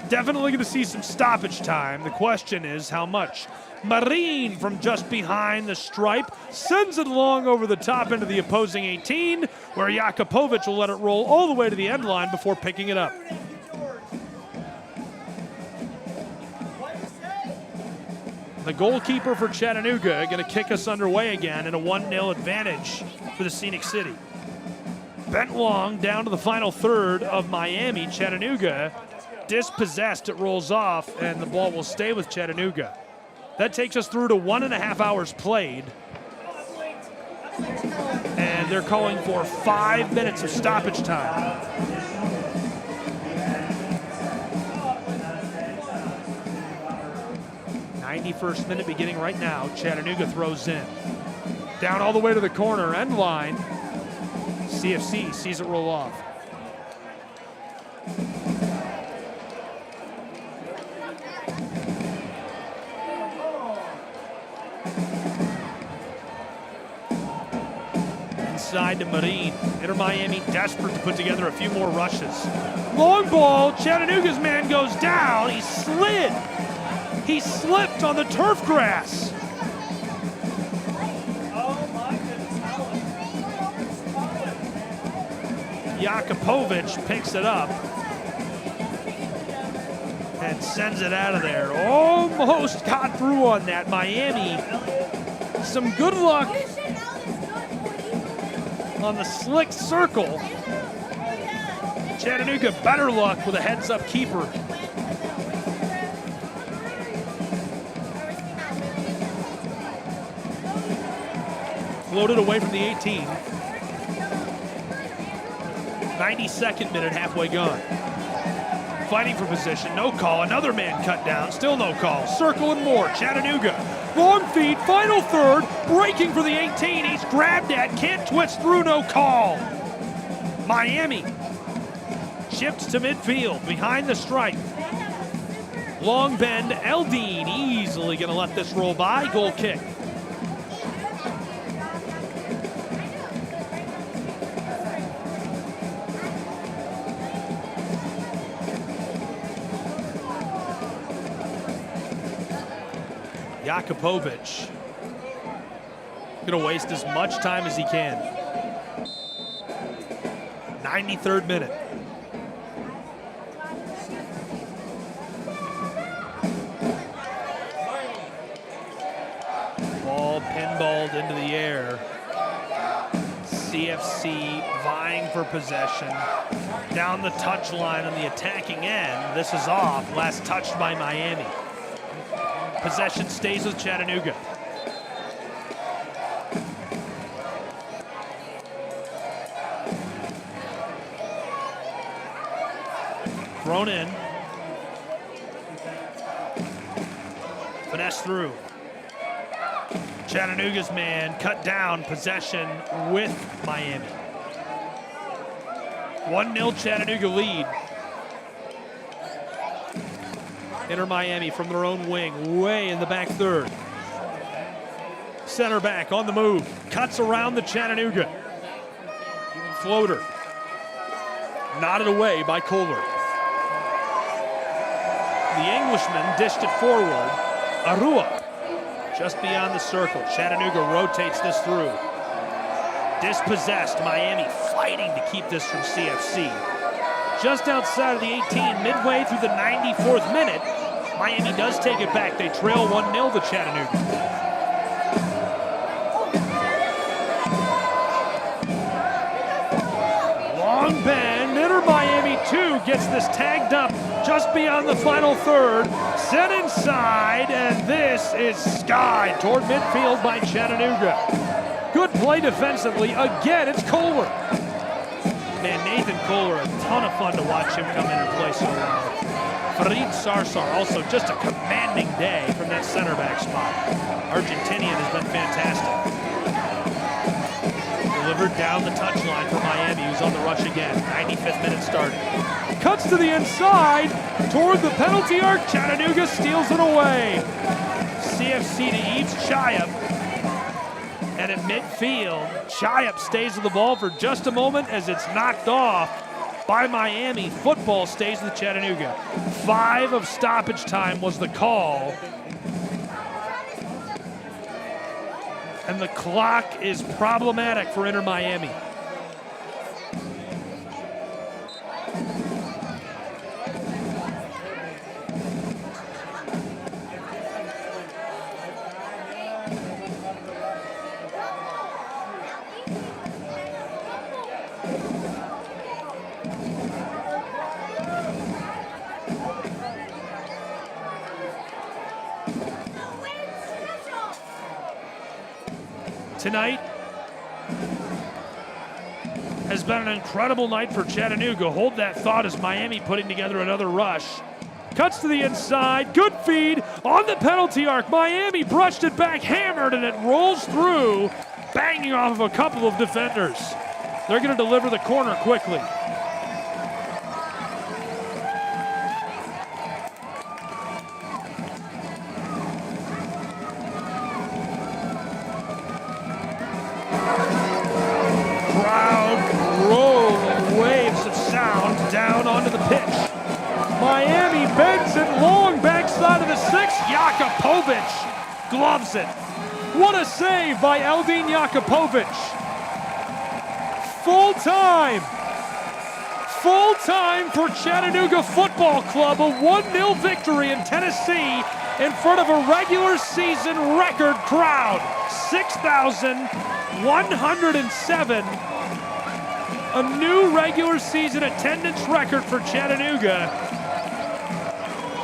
Definitely going to see some stoppage time. The question is how much. Marin from just behind the stripe sends it long over the top into the opposing 18, where Jakupovic will let it roll all the way to the end line before picking it up. The goalkeeper for Chattanooga going to kick us underway again in a 1-0 advantage for the Scenic City. Bent long down to the final third of Miami. Chattanooga dispossessed. It rolls off, and the ball will stay with Chattanooga. That takes us through to 1.5 hours played. And they're calling for 5 minutes of stoppage time. '91st minute beginning right now. Chattanooga throws in. Down all the way to the corner, end line. CFC sees it roll off. Inside to Marin. Inter Miami desperate to put together a few more rushes. Long ball. Chattanooga's man goes down. He slid. He slipped on the turf grass. Jakupovic picks it up and sends it out of there. Almost got through on that. Miami, some good luck on the slick circle. Chattanooga better luck with a heads-up keeper. Floated away from the 18. 92nd minute, halfway gone. Fighting for position, no call. Another man cut down, still no call. Circle and more, Chattanooga. Long feed, final third, breaking for the 18. He's grabbed at, can't twist through, no call. Miami chipped to midfield, behind the stripe. Long bend, Eldine easily gonna let this roll by, goal kick. Jakupovic going to waste as much time as he can. 93rd minute. Ball pinballed into the air. CFC vying for possession. Down the touchline on the attacking end. This is off. Last touched by Miami. Possession stays with Chattanooga. Thrown in. Finesse through. Chattanooga's man cut down, possession with Miami. 1-0 Chattanooga lead. Inter Miami from their own wing, way in the back third. Center back on the move, cuts around the Chattanooga. Floater. Knotted away by Kohler. The Englishman dished it forward. Arua. Just beyond the circle. Chattanooga rotates this through. Dispossessed. Miami fighting to keep this from CFC. Just outside of the 18, midway through the 94th minute, Miami does take it back. They trail 1-0 to Chattanooga. Long bend. Inter Miami 2 gets this tagged up just beyond the final third. Set inside, and this is skied toward midfield by Chattanooga. Good play defensively. Again, it's Kohler. Man, Nathan Kohler, a ton of fun to watch him come in and play so well. Farid Sarsar, also just a commanding day from that center back spot. Argentinian has been fantastic. Delivered down the touchline for Miami, who's on the rush again. 95th minute started. Cuts to the inside, toward the penalty arc. Chattanooga steals it away. CFC to Yves Chayep. And at midfield, Chayep stays with the ball for just a moment as it's knocked off by Miami. Football stays with Chattanooga. 5 of stoppage time was the call. And the clock is problematic for Inter Miami. Tonight has been an incredible night for Chattanooga. Hold that thought as Miami putting together another rush. Cuts to the inside, good feed on the penalty arc. Miami brushed it back, hammered, and it rolls through, banging off of a couple of defenders. They're going to deliver the corner quickly. Down onto the pitch. Miami bends it long, backside of the 6. Jakupovic gloves it. What a save by Eldin Jakupovic. Full time for Chattanooga Football Club. A 1-0 victory in Tennessee in front of a regular season record crowd. 6,107. A new regular season attendance record for Chattanooga.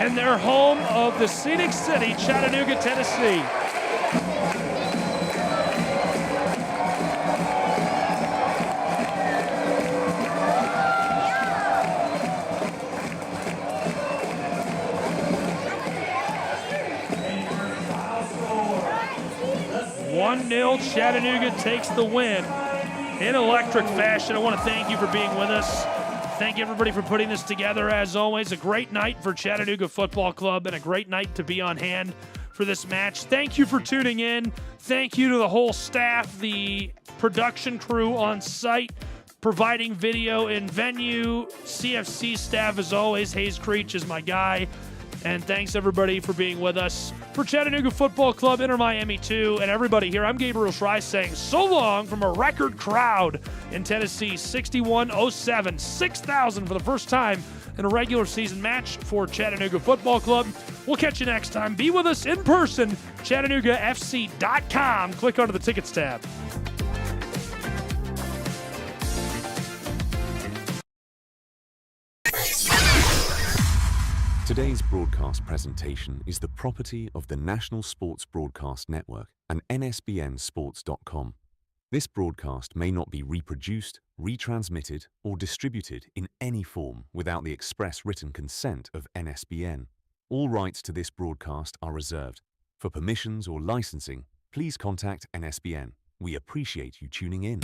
And they're home of the Scenic City, Chattanooga, Tennessee. Chattanooga takes the win in electric fashion. I want to thank you for being with us. Thank everybody for putting this together. As always, a great night for Chattanooga Football Club and a great night to be on hand for this match. Thank you for tuning in. Thank you to the whole staff, the production crew on site, providing video in venue. CFC staff, as always. Hayes Creech is my guy. And thanks, everybody, for being with us. For Chattanooga Football Club, Inter Miami 2, and everybody here, I'm Gabriel Schreiss saying so long from a record crowd in Tennessee, 61-07, 6,000 for the first time in a regular season match for Chattanooga Football Club. We'll catch you next time. Be with us in person, ChattanoogaFC.com. Click onto the tickets tab. Today's broadcast presentation is the property of the National Sports Broadcast Network and NSBNsports.com. This broadcast may not be reproduced, retransmitted, or distributed in any form without the express written consent of NSBN. All rights to this broadcast are reserved. For permissions or licensing, please contact NSBN. We appreciate you tuning in.